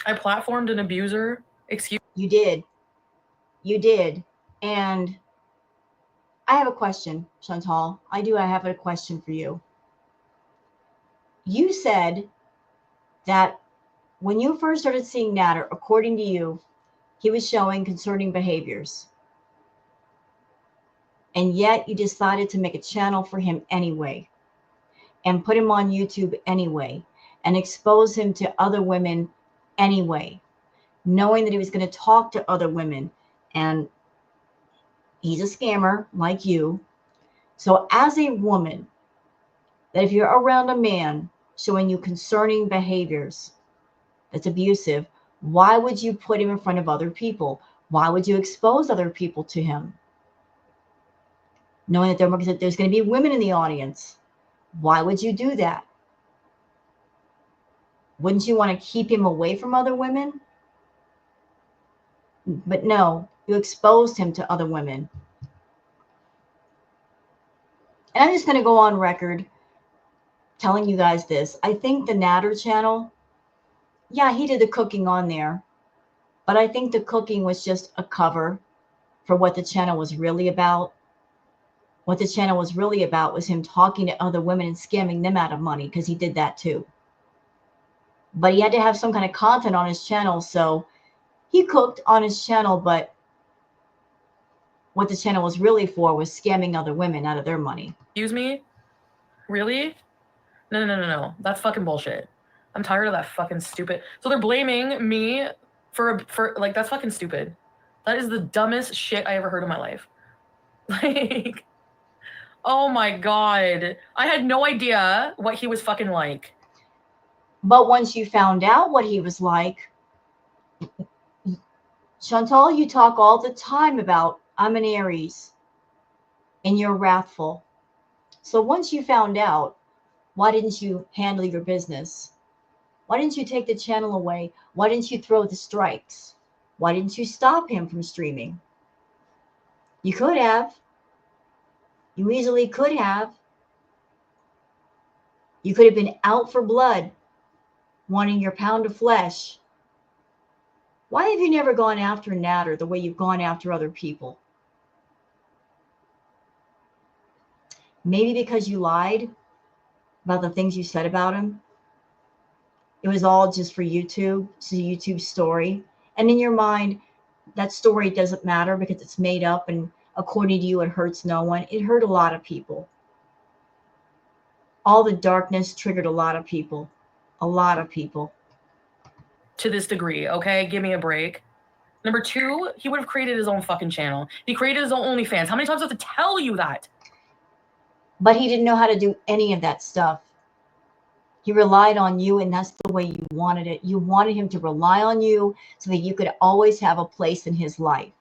I platformed an abuser. Excuse You did. You did. And I have a question, Chantal. I have a question for you. You said that when you first started seeing Natter, according to you, he was showing concerning behaviors. And yet you decided to make a channel for him anyway and put him on YouTube anyway and expose him to other women anyway, knowing that he was going to talk to other women. And he's a scammer like you. So as a woman, that if you're around a man showing you concerning behaviors that's abusive, why would you put him in front of other people? Why would you expose other people to him? Knowing that there's going to be women in the audience. Why would you do that? Wouldn't you want to keep him away from other women? But no, you exposed him to other women. And I'm just going to go on record telling you guys this. I think the Natter channel, yeah, he did the cooking on there. But I think the cooking was just a cover for what the channel was really about. What the channel was really about was him talking to other women and scamming them out of money, because he did that too. But he had to have some kind of content on his channel, so he cooked on his channel, but what the channel was really for was scamming other women out of their money. Excuse me? Really? No. That's fucking bullshit. I'm tired of that fucking stupid. So they're blaming me for like, that's fucking stupid. That is the dumbest shit I ever heard in my life. Like, oh my God. I had no idea what he was fucking like. But once you found out what he was like, Chantal, you talk all the time about I'm an Aries and you're wrathful. So once you found out, why didn't you handle your business? Why didn't you take the channel away? Why didn't you throw the strikes? Why didn't you stop him from streaming? You could have. You easily could have. You could have been out for blood, wanting your pound of flesh. Why have you never gone after Natter the way you've gone after other people? Maybe because you lied about the things you said about him. It was all just for YouTube. It's a YouTube story. And in your mind, that story doesn't matter because it's made up, and according to you, it hurts no one. It hurt a lot of people. All the darkness triggered a lot of people. A lot of people. To this degree, okay? Give me a break. Number two, he would have created his own fucking channel. He created his own OnlyFans. How many times do I have to tell you that? But he didn't know how to do any of that stuff. He relied on you, and that's the way you wanted it. You wanted him to rely on you so that you could always have a place in his life.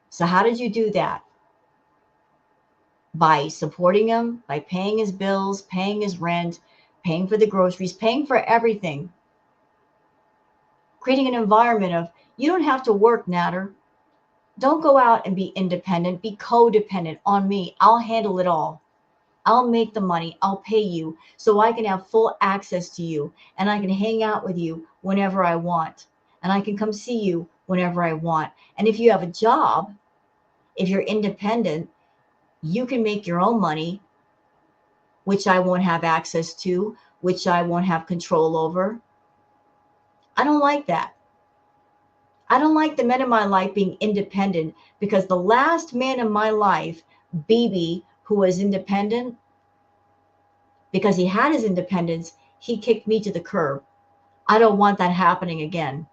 So how did you do that? By supporting him, by paying his bills, paying his rent, paying for the groceries, paying for everything. Creating an environment of, you don't have to work, Natter. Don't go out and be independent. Be codependent on me. I'll handle it all. I'll make the money. I'll pay you so I can have full access to you, and I can hang out with you whenever I want, and I can come see you whenever I want. And if you have a job, if you're independent, you can make your own money which I won't have access to, which I won't have control over. I don't like that. I don't like the men in my life being independent, because the last man in my life, BB, who was independent, because he had his independence, he kicked me to the curb. I don't want that happening again.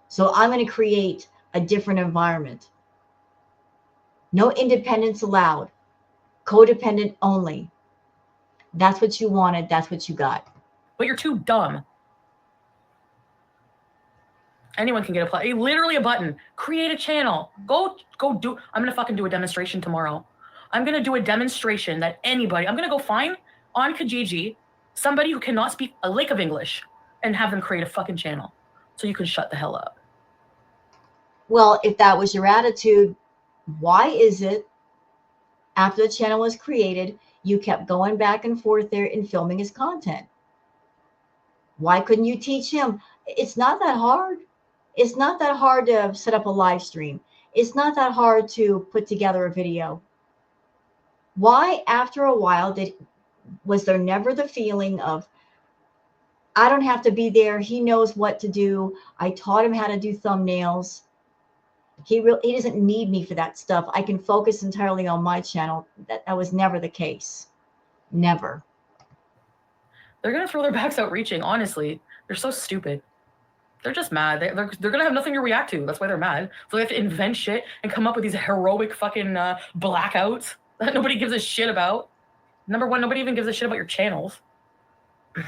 So I'm going to create a different environment. No independence allowed. Codependent only. That's what you wanted. That's what you got. But you're too dumb. Anyone can get a literally a button. Create a channel. Go do. I'm gonna fucking do a demonstration tomorrow. I'm gonna do a demonstration that anybody. I'm gonna go find on Kijiji somebody who cannot speak a lick of English and have them create a fucking channel so you can shut the hell up. Well, if that was your attitude, why is it after the channel was created, you kept going back and forth there and filming his content? Why couldn't you teach him? It's not that hard. It's not that hard to set up a live stream. It's not that hard to put together a video. Why, after a while, was there never the feeling of, I don't have to be there. He knows what to do. I taught him how to do thumbnails. He doesn't need me for that stuff. I can focus entirely on my channel. That was never the case. Never. They're going to throw their backs out reaching, honestly. They're so stupid. They're just mad. They're going to have nothing to react to. That's why they're mad. So they have to invent shit and come up with these heroic fucking blackouts that nobody gives a shit about. Number one, nobody even gives a shit about your channels. I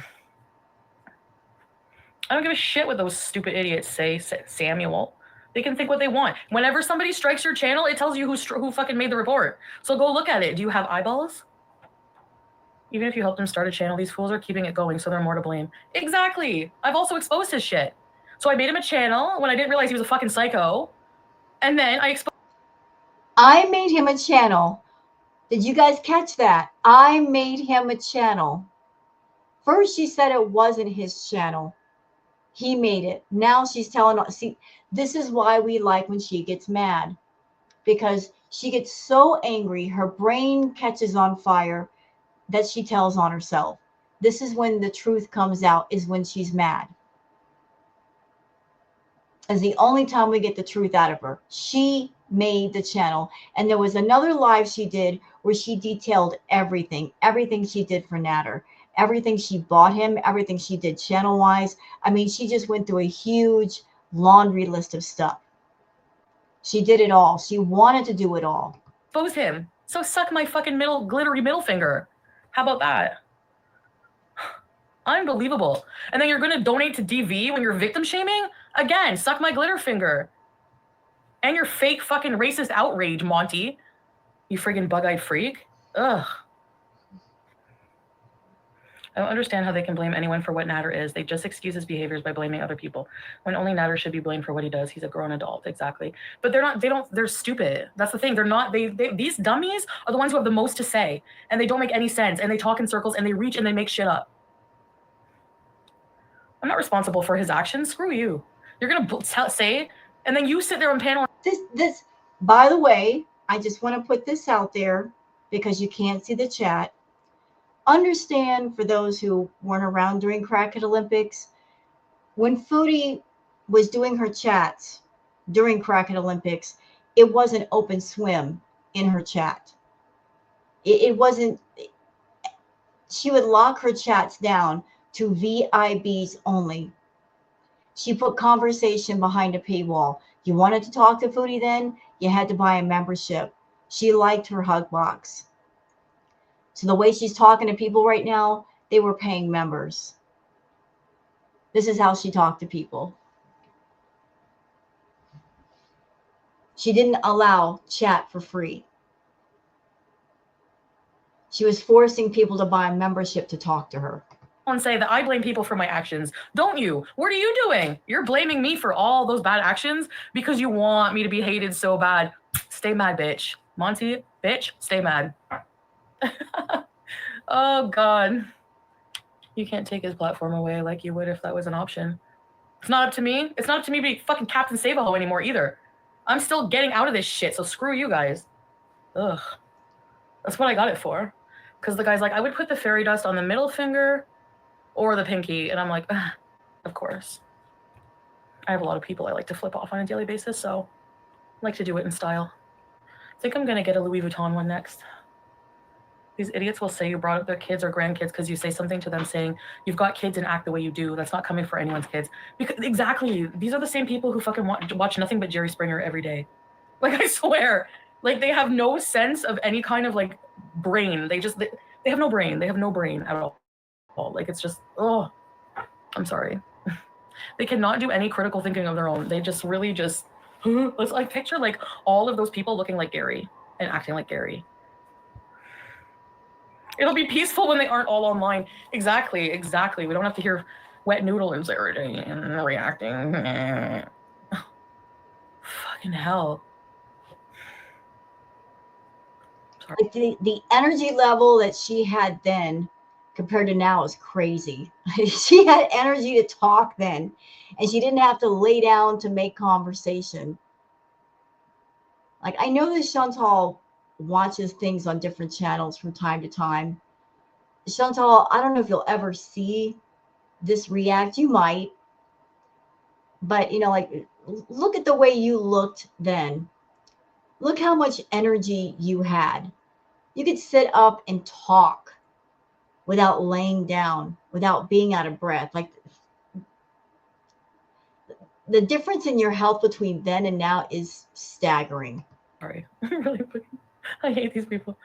don't give a shit what those stupid idiots say, Samuel. They can think what they want. Whenever somebody strikes your channel, it tells you who fucking made the report. So go look at it. Do you have eyeballs? Even if you help them start a channel, these fools are keeping it going, so they're more to blame. Exactly. I've also exposed his shit. So I made him a channel when I didn't realize he was a fucking psycho. And then I made him a channel. Did you guys catch that? I made him a channel. First, she said it wasn't his channel. He made it. Now she's telling, see, this is why we like when she gets mad, because she gets so angry, her brain catches on fire, that she tells on herself. This is when the truth comes out, is when she's mad. Is the only time we get the truth out of her. She made the channel. And there was another live she did where she detailed everything she did for Natter, everything she bought him, everything she did channel wise. I mean, she just went through a huge laundry list of stuff. She did it all. She wanted to do it all. Expose him. So suck my fucking glittery middle finger. How about that? Unbelievable. And then you're going to donate to DV when you're victim shaming? Again, suck my glitter finger. And your fake fucking racist outrage, Monty. You friggin' bug-eyed freak. Ugh. I don't understand how they can blame anyone for what Natter is. They just excuse his behaviors by blaming other people, when only Natter should be blamed for what he does. He's a grown adult. Exactly. But they're stupid. That's the thing. These dummies are the ones who have the most to say, and they don't make any sense, and they talk in circles, and they reach and they make shit up. I'm not responsible for his actions. Screw you. You're going to say, and then you sit there on panel. This, by the way, I just want to put this out there because you can't see the chat. Understand, for those who weren't around during Crackhead Olympics, when Foodie was doing her chats during Crackhead Olympics, it was an open swim in her chat. It wasn't, she would lock her chats down to VIBs only. She put conversation behind a paywall. You wanted to talk to Foodie then, you had to buy a membership. She liked her hug box. So the way she's talking to people right now, they were paying members. This is how she talked to people. She didn't allow chat for free. She was forcing people to buy a membership to talk to her. And say that I blame people for my actions. Don't you? What are you doing? You're blaming me for all those bad actions because you want me to be hated so bad. Stay mad, bitch. Monty, bitch, stay mad. Oh, God. You can't take his platform away like you would if that was an option. It's not up to me. It's not up to me to be fucking Captain Save-A-Ho anymore either. I'm still getting out of this shit, so screw you guys. Ugh. That's what I got it for. Because the guy's like, I would put the fairy dust on the middle finger or the pinky. And I'm like, of course. I have a lot of people I like to flip off on a daily basis, so I like to do it in style. I think I'm going to get a Louis Vuitton one next. These idiots will say you brought up their kids or grandkids because you say something to them saying, you've got kids and act the way you do. That's not coming for anyone's kids. Because exactly, these are the same people who fucking watch nothing but Jerry Springer every day. Like, I swear. Like, they have no sense of any kind of, like, brain. They have no brain. They have no brain at all. Like, it's just, oh, I'm sorry. They cannot do any critical thinking of their own. They just really just, let's like picture like all of those people looking like Gary and acting like Gary. It'll be peaceful when they aren't all online. Exactly. We don't have to hear wet noodle and everything and reacting. Fucking hell. Sorry. The energy level that she had then compared to now is crazy. She had energy to talk then, and she didn't have to lay down to make conversation. Like, I know that Shantel watches things on different channels from time to time. Shantel, I don't know if you'll ever see this react. You might. But, like, look at the way you looked then. Look how much energy you had. You could sit up and talk without laying down, without being out of breath. Like, the difference in your health between then and now is staggering. Sorry. Really, I hate these people.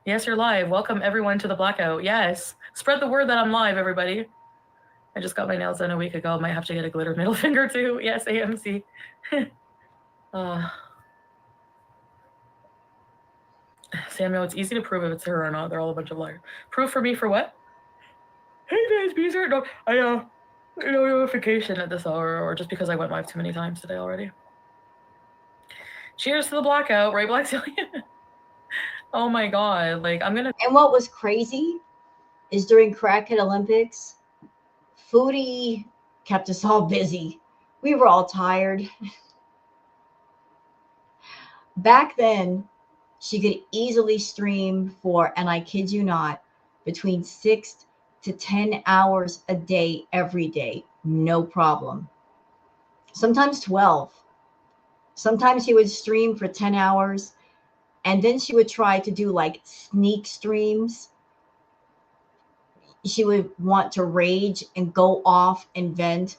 Yes, you're live. Welcome everyone to the blackout. Yes. Spread the word that I'm live, everybody. I just got my nails done a week ago. Might have to get a glitter middle finger too. Yes, AMC. Samuel, it's easy to prove if it's her or not. They're all a bunch of liars. Proof for me for what? Hey, guys, Beezer. No, I no notification at this hour, or just because I went live too many times today already. Cheers to the blackout, right, Black Zillion? Oh my god, like I'm gonna. And what was crazy is during Crackhead Olympics, Foodie kept us all busy. We were all tired. Back then, she could easily stream for, and I kid you not, between 6 to 10 hours a day, every day. No problem. Sometimes 12. Sometimes she would stream for 10 hours, and then she would try to do like sneak streams. She would want to rage and go off and vent.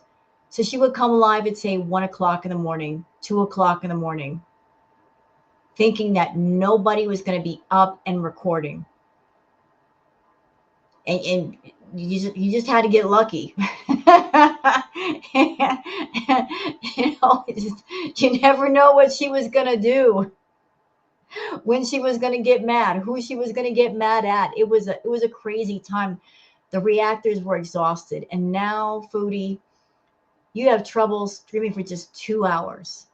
So she would come live at, say, 1 o'clock in the morning, 2 o'clock in the morning, thinking that nobody was going to be up and recording. And you just had to get lucky. You never know what she was going to do, when she was going to get mad, who she was going to get mad at. It was a crazy time. The reactors were exhausted. And now, Foodie, you have trouble streaming for just 2 hours.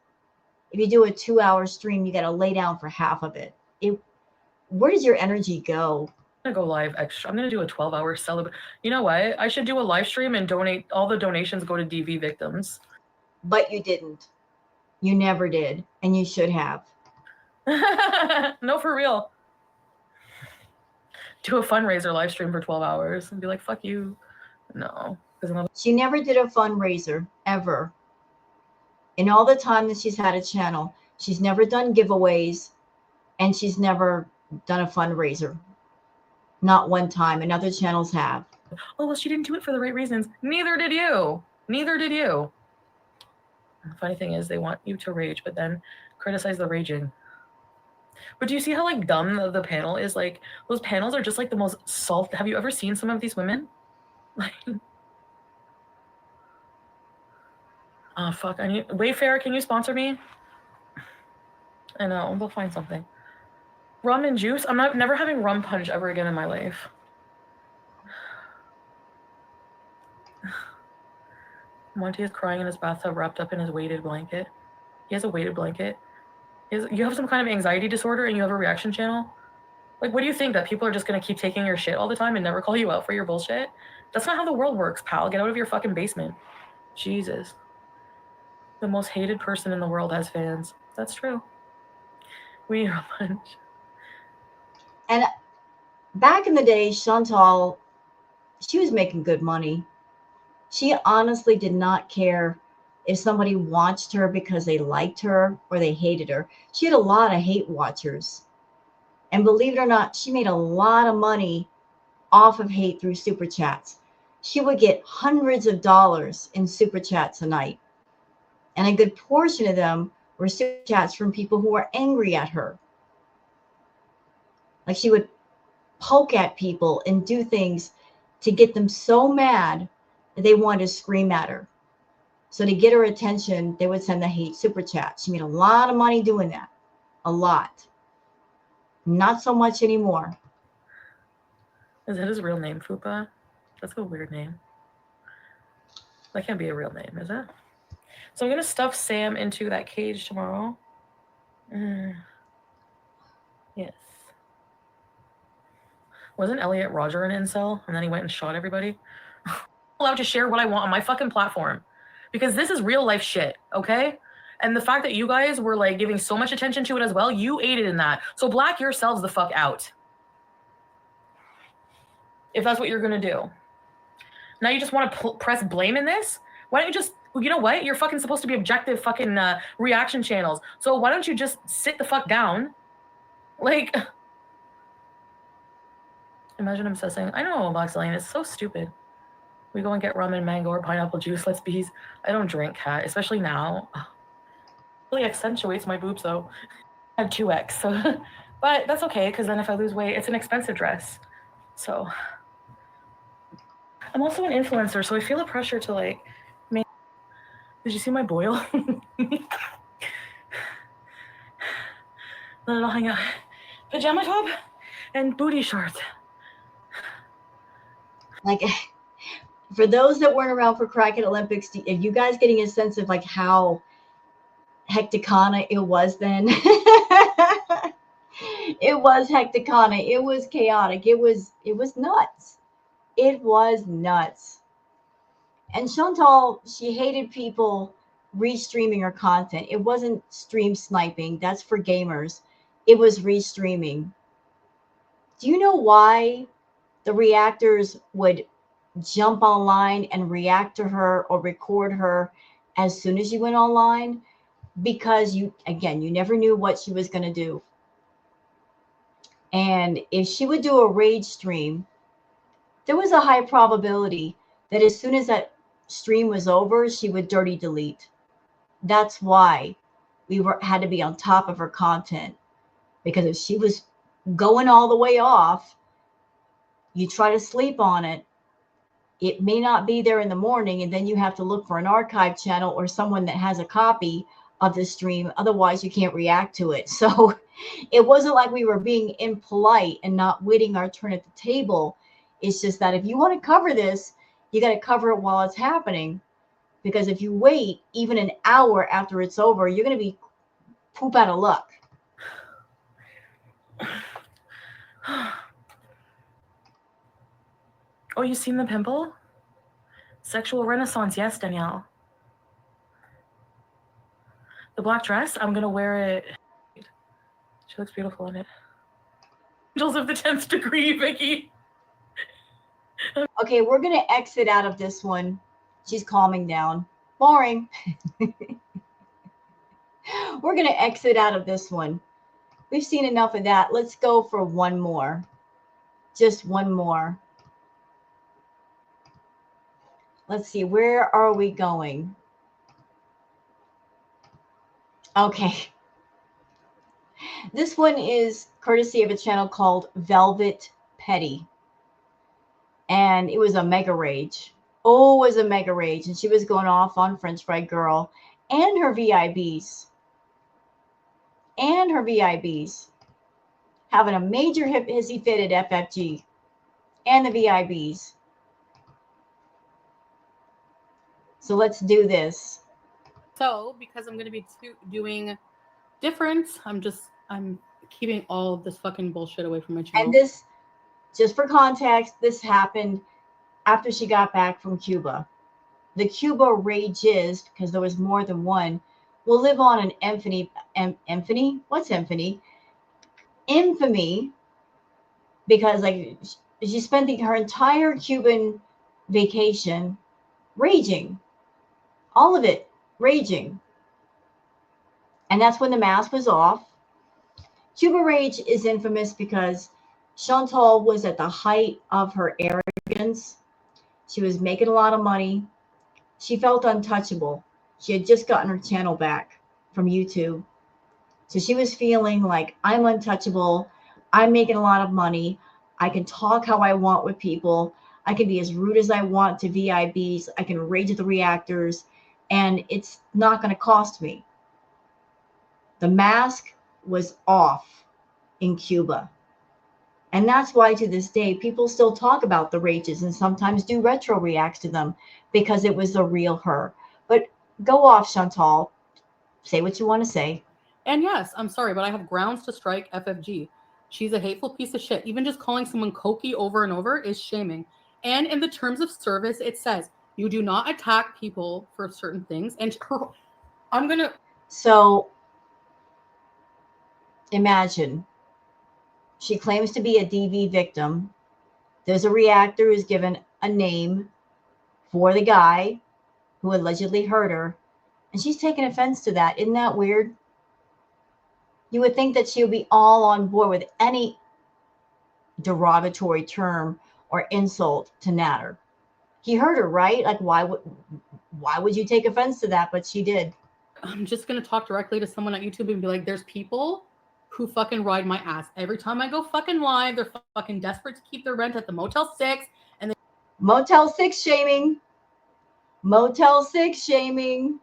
If you do a 2-hour stream, you got to lay down for half of it. Where does your energy go? I'm gonna go live extra. I'm gonna do a 12-hour celebration. You know what? I should do a live stream and donate. All the donations go to DV victims. But you didn't. You never did, and you should have. No, for real. Do a fundraiser live stream for 12 hours and be like, fuck you. No. She never did a fundraiser, ever. In all the time that she's had a channel, she's never done giveaways, and she's never done a fundraiser. Not one time, and other channels have. Oh, well, she didn't do it for the right reasons. Neither did you. Neither did you. The funny thing is, they want you to rage, but then criticize the raging. But do you see how like dumb the panel is? Like, those panels are just like the most salt. Have you ever seen some of these women? Like, oh fuck! I need Wayfair. Can you sponsor me? I know, we'll find something. Rum and juice. I'm never having rum punch ever again in my life. Monty is crying in his bathtub, wrapped up in his weighted blanket. He has a weighted blanket. You have some kind of anxiety disorder and you have a reaction channel? Like, what do you think, that people are just going to keep taking your shit all the time and never call you out for your bullshit? That's not how the world works, pal. Get out of your fucking basement. Jesus. The most hated person in the world has fans. That's true. We need a bunch. And back in the day, Chantal, she was making good money. She honestly did not care if somebody watched her because they liked her or they hated her. She had a lot of hate watchers. And believe it or not, she made a lot of money off of hate through super chats. She would get hundreds of dollars in super chats a night. And a good portion of them were super chats from people who were angry at her. Like she would poke at people and do things to get them so mad that they wanted to scream at her. So to get her attention, they would send the hate super chat. She made a lot of money doing that. A lot. Not so much anymore. Is that his real name, Fupa? That's a weird name. That can't be a real name, is it? So I'm going to stuff Sam into that cage tomorrow. Yes. Wasn't Elliot Roger an incel? And then he went and shot everybody? I'm allowed to share what I want on my fucking platform. Because this is real life shit, okay? And the fact that you guys were like giving so much attention to it as well, you aided in that. So black yourselves the fuck out. If that's what you're going to do. Now you just want to press blame in this? Why don't you just, you know what? You're fucking supposed to be objective fucking reaction channels. So why don't you just sit the fuck down? Like, imagine him saying, I know, Box Lane, it's so stupid. We go and get rum and mango or pineapple juice. Let's be. I don't drink, cat, especially now. It really accentuates my boobs, though. I have 2X, so. But that's okay, because then if I lose weight, it's an expensive dress. So. I'm also an influencer, so I feel a pressure to, like, make. Did you see my boil? Let it all hang out. Pajama top and booty shorts. Like, for those that weren't around for Crackhead Olympics, are you guys getting a sense of like how hecticana it was then? It was hecticana. It was chaotic. It was nuts. It was nuts. And Chantal, she hated people restreaming her content. It wasn't stream sniping. That's for gamers. It was restreaming. Do you know why the reactors would jump online and react to her or record her as soon as you went online? Because you never knew what she was going to do. And if she would do a rage stream, there was a high probability that as soon as that stream was over, she would dirty delete. That's why we had to be on top of her content, because if she was going all the way off, you try to sleep on it, it may not be there in the morning, and then you have to look for an archive channel or someone that has a copy of the stream. Otherwise, you can't react to it. So it wasn't like we were being impolite and not waiting our turn at the table. It's just that if you want to cover this, you got to cover it while it's happening. Because if you wait even an hour after it's over, you're going to be poop out of luck. Oh, you seen the pimple? Sexual renaissance, yes, Danielle. The black dress, I'm going to wear it. She looks beautiful in it. Angels of the 10th degree, Vicky. Okay, we're going to exit out of this one. She's calming down. Boring. We're going to exit out of this one. We've seen enough of that. Let's go for one more. Just one more. Let's see. Where are we going? Okay. This one is courtesy of a channel called Velvet Petty. And it was a mega rage. Oh, it was a mega rage. And she was going off on French Fry Girl and her VIBs. And her VIBs. Having a major hissy fit at FFG. And the VIBs. So let's do this. So, because I'm going to be doing different, I'm keeping all of this fucking bullshit away from my channel. And this, just for context, this happened after she got back from Cuba. The Cuba rages, because there was more than one, will live on an infinity. What's infinity? infamy because like she spent her entire Cuban vacation raging, all of it raging. And that's when the mask was off. Cuba Rage is infamous because Chantal was at the height of her arrogance. She was making a lot of money. She felt untouchable. She had just gotten her channel back from YouTube. So she was feeling like, I'm untouchable. I'm making a lot of money. I can talk how I want with people. I can be as rude as I want to VIBs. I can rage at the reactors. And it's not going to cost me. The mask was off in Cuba. And that's why to this day, people still talk about the rages and sometimes do retro reacts to them because it was the real her. But go off, Chantal. Say what you want to say. And yes, I'm sorry, but I have grounds to strike FFG. She's a hateful piece of shit. Even just calling someone Cokie over and over is shaming. And in the terms of service, it says you do not attack people for certain things. And I'm going to. So imagine she claims to be a DV victim. There's a reactor who's given a name for the guy who allegedly hurt her. And she's taking offense to that. Isn't that weird? You would think that she would be all on board with any derogatory term or insult to Natter. He hurt her, right? Like, why would you take offense to that? But she did. I'm just going to talk directly to someone at YouTube and be like, there's people who fucking ride my ass. Every time I go fucking live, they're fucking desperate to keep their rent at the Motel 6. And Motel 6 shaming. Motel 6 shaming.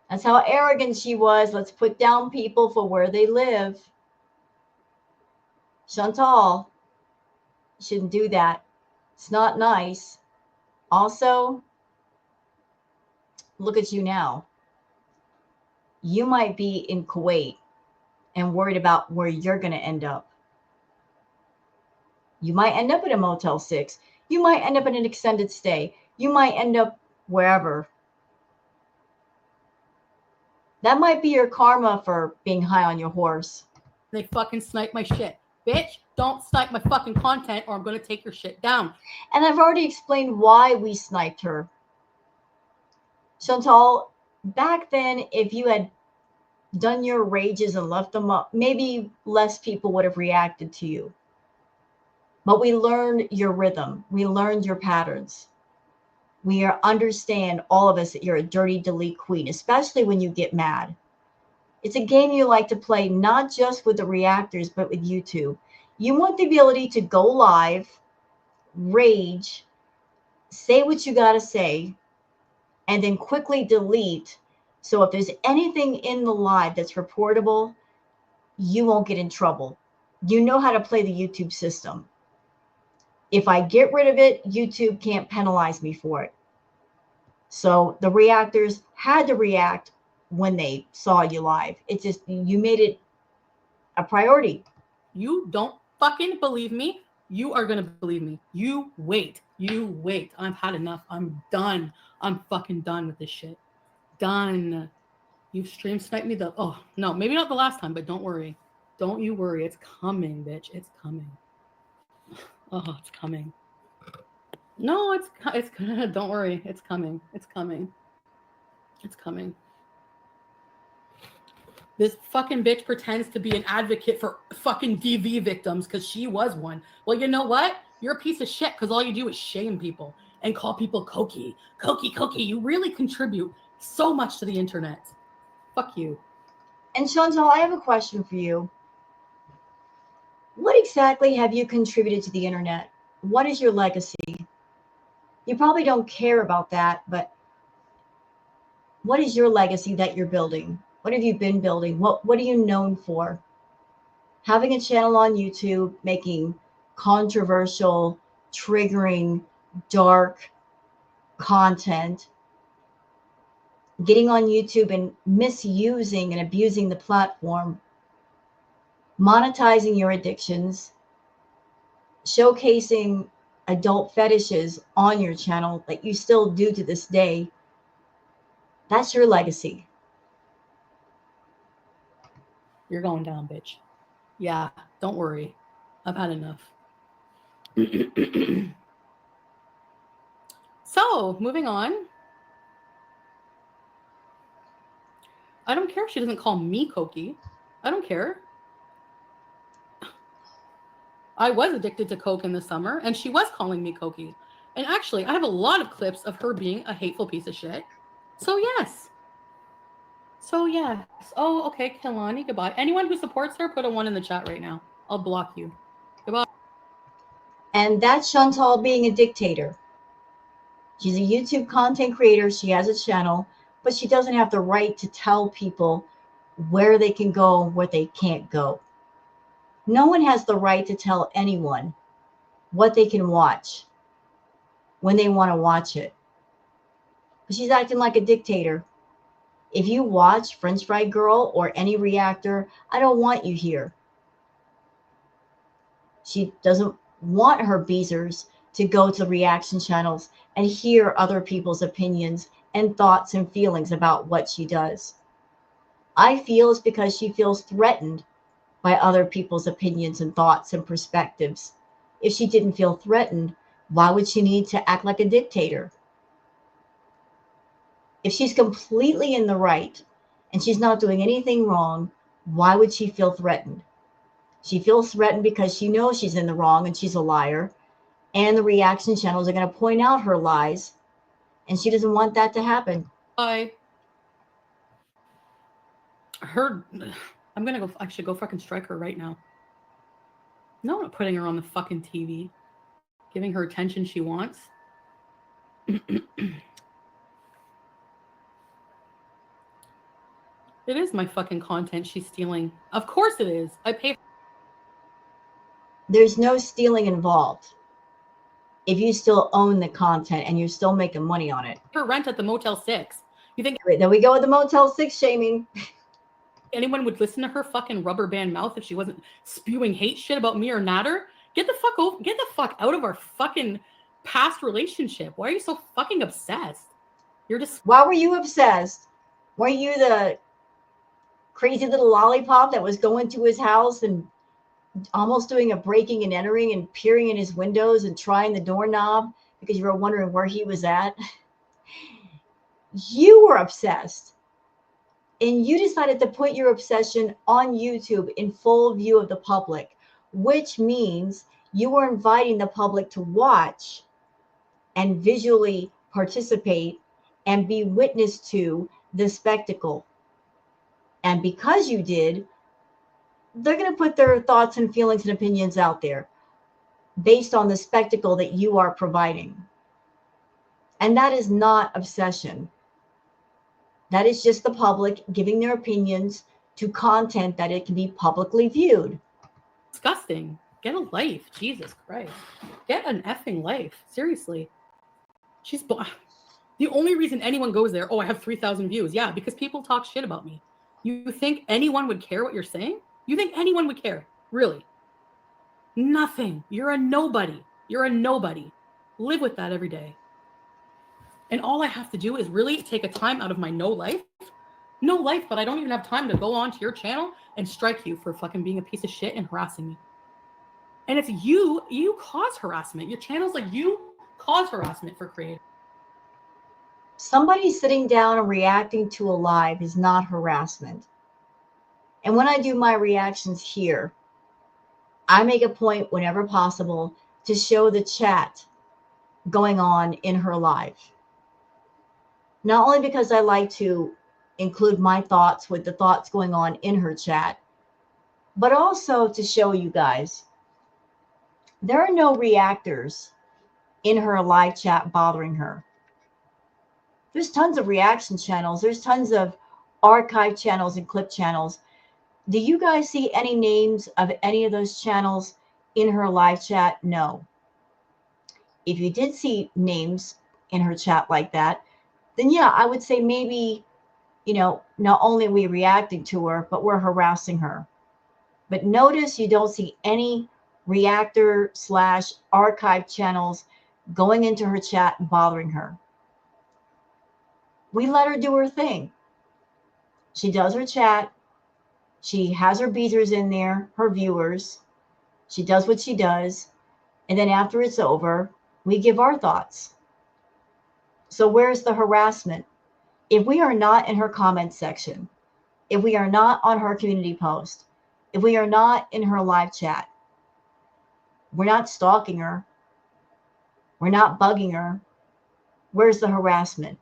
That's how arrogant she was. Let's put down people for where they live. Chantal, shouldn't do that. It's not nice. Also, look at you now. You might be in Kuwait and worried about where you're going to end up. You might end up in a Motel 6. You might end up in an extended stay. You might end up wherever. That might be your karma for being high on your horse. they fucking snipe my shit. Bitch, don't snipe my fucking content or I'm going to take your shit down. And I've already explained why we sniped her. Chantal, back then, if you had done your rages and left them up, maybe less people would have reacted to you. But we learned your rhythm. We learned your patterns. We understand, all of us, that you're a dirty delete queen, especially when you get mad. It's a game you like to play, not just with the reactors, but with YouTube. You want the ability to go live, rage, say what you got to say, and then quickly delete. So if there's anything in the live that's reportable, you won't get in trouble. You know how to play the YouTube system. If I get rid of it, YouTube can't penalize me for it. So the reactors had to react when they saw you live. It's just, you made it a priority. You don't fucking believe me. You are going to believe me. You wait. You wait. I've had enough. I'm done. I'm fucking done with this shit. Done. You've stream sniped me oh, no, maybe not the last time, but don't worry. Don't you worry. It's coming, bitch. It's coming. Oh, it's coming. No, it's good. Don't worry. It's coming. It's coming. It's coming. This fucking bitch pretends to be an advocate for fucking DV victims because she was one. Well, you know what? You're a piece of shit because all you do is shame people and call people Cokie. Cokie, Cokie. You really contribute so much to the internet. Fuck you. And Chantal, I have a question for you. What exactly have you contributed to the internet? What is your legacy? You probably don't care about that, but what is your legacy that you're building? What have you been building? What are you known for? Having a channel on YouTube, making controversial, triggering, dark content, getting on YouTube and misusing and abusing the platform, monetizing your addictions, showcasing adult fetishes on your channel that you still do to this day. That's your legacy. You're going down, bitch. Yeah, don't worry. I've had enough. So, moving on. I don't care if she doesn't call me Cokie. I don't care. I was addicted to Coke in the summer, and she was calling me Cokie. And actually, I have a lot of clips of her being a hateful piece of shit. So, yes. So, yes. Oh, okay, Kelani, goodbye. Anyone who supports her, put a 1 in the chat right now. I'll block you. Goodbye. And that's Chantal being a dictator. She's a YouTube content creator. She has a channel, but she doesn't have the right to tell people where they can go and where they can't go. No one has the right to tell anyone what they can watch when they want to watch it. But she's acting like a dictator. If you watch French Fry Girl or any reactor, I don't want you here. She doesn't want her beezers to go to reaction channels and hear other people's opinions and thoughts and feelings about what she does. I feel it's because she feels threatened by other people's opinions and thoughts and perspectives. If she didn't feel threatened, why would she need to act like a dictator? If she's completely in the right and she's not doing anything wrong, why would she feel threatened? She feels threatened because she knows she's in the wrong and she's a liar. And the reaction channels are going to point out her lies. And she doesn't want that to happen. I I'm gonna go. I should go fucking strike her right now. No, I'm not putting her on the fucking TV, giving her attention she wants. It is my fucking content she's stealing. Of course it is. I pay. There's no stealing involved if you still own the content and you're still making money on it. Her rent at the Motel 6. You think There we go with the Motel 6 shaming. anyone would listen to her fucking rubber band mouth if she wasn't spewing hate shit about me or Natter? Get the fuck out of our fucking past relationship. Why are you so fucking obsessed? You're just. Why were you obsessed? Weren't you the crazy little lollipop that was going to his house and almost doing a breaking and entering and peering in his windows and trying the doorknob because you were wondering where he was at? You were obsessed. And you decided to put your obsession on YouTube in full view of the public, which means you were inviting the public to watch and visually participate and be witness to the spectacle. And because you did, they're going to put their thoughts and feelings and opinions out there based on the spectacle that you are providing. And that is not obsession. That is just the public giving their opinions to content that it can be publicly viewed. Disgusting. Get a life. Jesus Christ. Get an effing life. Seriously. She's the only reason anyone goes there, oh, I have 3,000 views. Yeah, because people talk shit about me. You think anyone would care what you're saying? You think anyone would care? Really? Nothing. You're a nobody. You're a nobody. Live with that every day. And all I have to do is really take a time out of my no life, but I don't even have time to go onto your channel and strike you for fucking being a piece of shit and harassing me. And it's you cause harassment. Your channel's like you cause harassment for creators. Somebody sitting down and reacting to a live is not harassment. And when I do my reactions here, I make a point whenever possible to show the chat going on in her live. Not only because I like to include my thoughts with the thoughts going on in her chat, but also to show you guys there are no reactors in her live chat bothering her. There's tons of reaction channels. There's tons of archive channels and clip channels. Do you guys see any names of any of those channels in her live chat? No. If you did see names in her chat like that, then yeah, I would say maybe, not only are we reacting to her, but we're harassing her. But notice you don't see any reactor/archive channels going into her chat and bothering her. We let her do her thing. She does her chat. She has her beezers in there, her viewers. She does what she does. And then after it's over, we give our thoughts. So where's the harassment? If we are not in her comment section, if we are not on her community post, if we are not in her live chat, we're not stalking her, we're not bugging her, where's the harassment?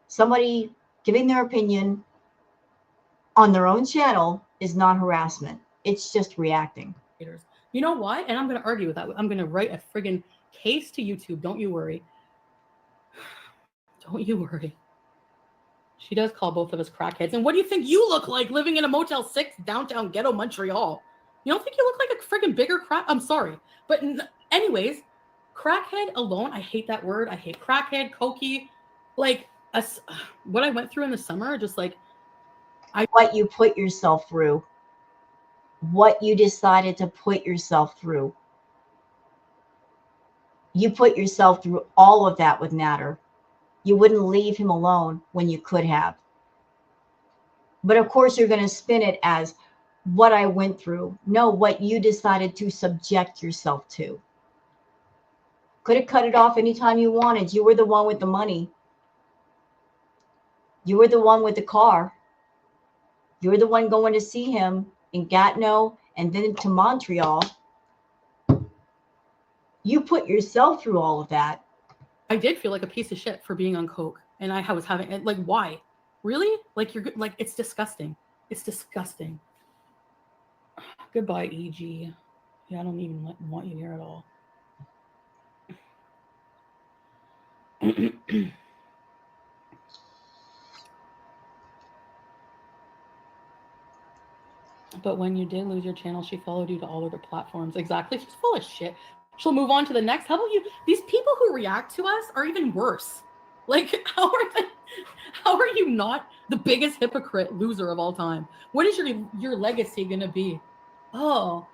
Somebody giving their opinion on their own channel is not harassment. It's just reacting. You know why? And I'm going to argue with that. I'm going to write a friggin' case to YouTube. Don't you worry. Don't you worry. She does call both of us crackheads. And what do you think you look like living in a Motel 6 downtown ghetto Montreal? You don't think you look like a friggin' bigger crack? I'm sorry. But anyways, crackhead alone, I hate that word. I hate crackhead, cokey. Like, what I went through in the summer, just like... What you put yourself through. What you decided to put yourself through. You put yourself through all of that with Natter. You wouldn't leave him alone when you could have. But of course, you're going to spin it as what I went through. No, what you decided to subject yourself to. Could have cut it off anytime you wanted. You were the one with the money. You were the one with the car. You were the one going to see him in Gatineau and then to Montreal. You put yourself through all of that. I did feel like a piece of shit for being on coke, and I was having it. Like, why? Really? Like, you're like, it's disgusting. It's disgusting. Goodbye, EG. Yeah, I don't even want you here at all. But when you did lose your channel, she followed you to all of her platforms. Exactly. She's full of shit. She'll move on to the next. How about you? These people who react to us are even worse. Like, how are you not the biggest hypocrite loser of all time? What is your legacy going to be? Oh,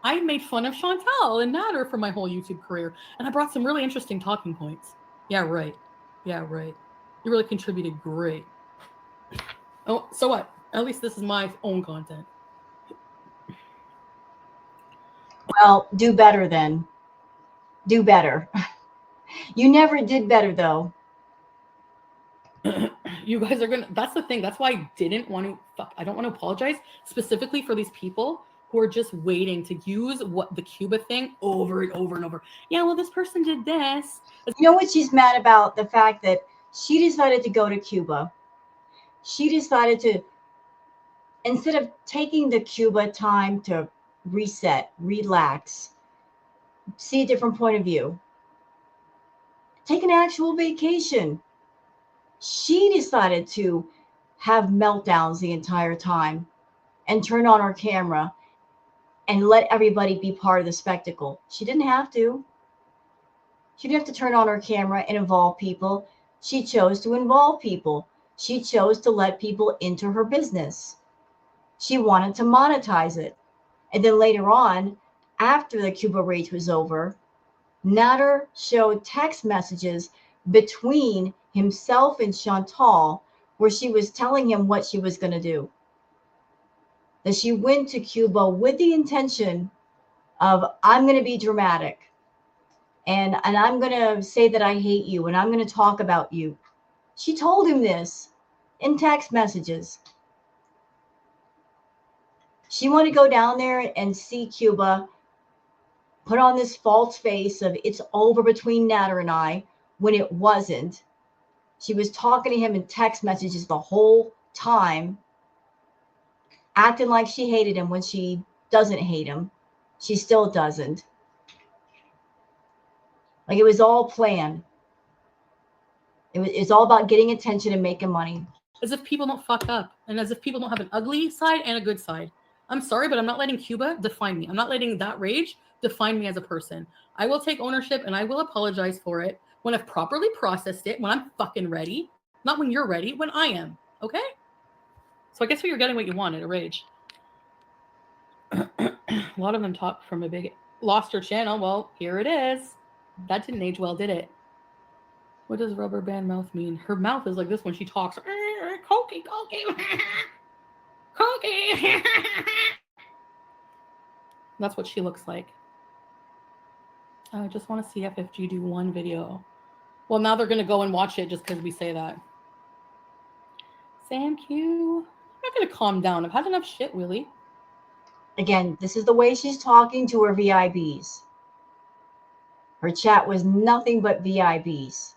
I made fun of Shantel and Natter for my whole YouTube career, and I brought some really interesting talking points. Yeah, right. Yeah, right. You really contributed great. Oh, so what? At least this is my own content. Well, do better then. Do better. You never did better, though. You guys are gonna... That's the thing. That's why I didn't want to... I don't want to apologize specifically for these people who are just waiting to use what the Cuba thing over and over and over. Yeah, well, this person did this. You know what she's mad about? The fact that she decided to go to Cuba. She decided to, instead of taking the Cuba time to reset, relax, see a different point of view, take an actual vacation. She decided to have meltdowns the entire time and turn on her camera and let everybody be part of the spectacle. She didn't have to. She didn't have to turn on her camera and involve people. She chose to involve people. She chose to let people into her business. She wanted to monetize it. And then later on, after the Cuba rage was over, Natter showed text messages between himself and Shantel where she was telling him what she was going to do. That she went to Cuba with the intention of, I'm going to be dramatic. And I'm going to say that I hate you. And I'm going to talk about you. She told him this in text messages. She wanted to go down there and see Cuba, put on this false face of it's over between Natter and I, when it wasn't. She was talking to him in text messages the whole time, acting like she hated him when she doesn't hate him. She still doesn't. Like, it was all planned. It's all about getting attention and making money. As if people don't fuck up, and as if people don't have an ugly side and a good side. I'm sorry, but I'm not letting Cuba define me. I'm not letting that rage define me as a person. I will take ownership and I will apologize for it when I've properly processed it, when I'm fucking ready. Not when you're ready, when I am. Okay? So I guess you're getting what you wanted, a rage. A lot of them talk from a big... Lost her channel. Well, here it is. That didn't age well, did it? What does rubber band mouth mean? Her mouth is like this when she talks. Cokey. Cookie. That's what she looks like. I just want to see FFG do one video. Well, now they're going to go and watch it just because we say that. Sam Q. I'm not going to calm down. I've had enough shit, Willie. Again, this is the way she's talking to her VIBs. Her chat was nothing but VIBs.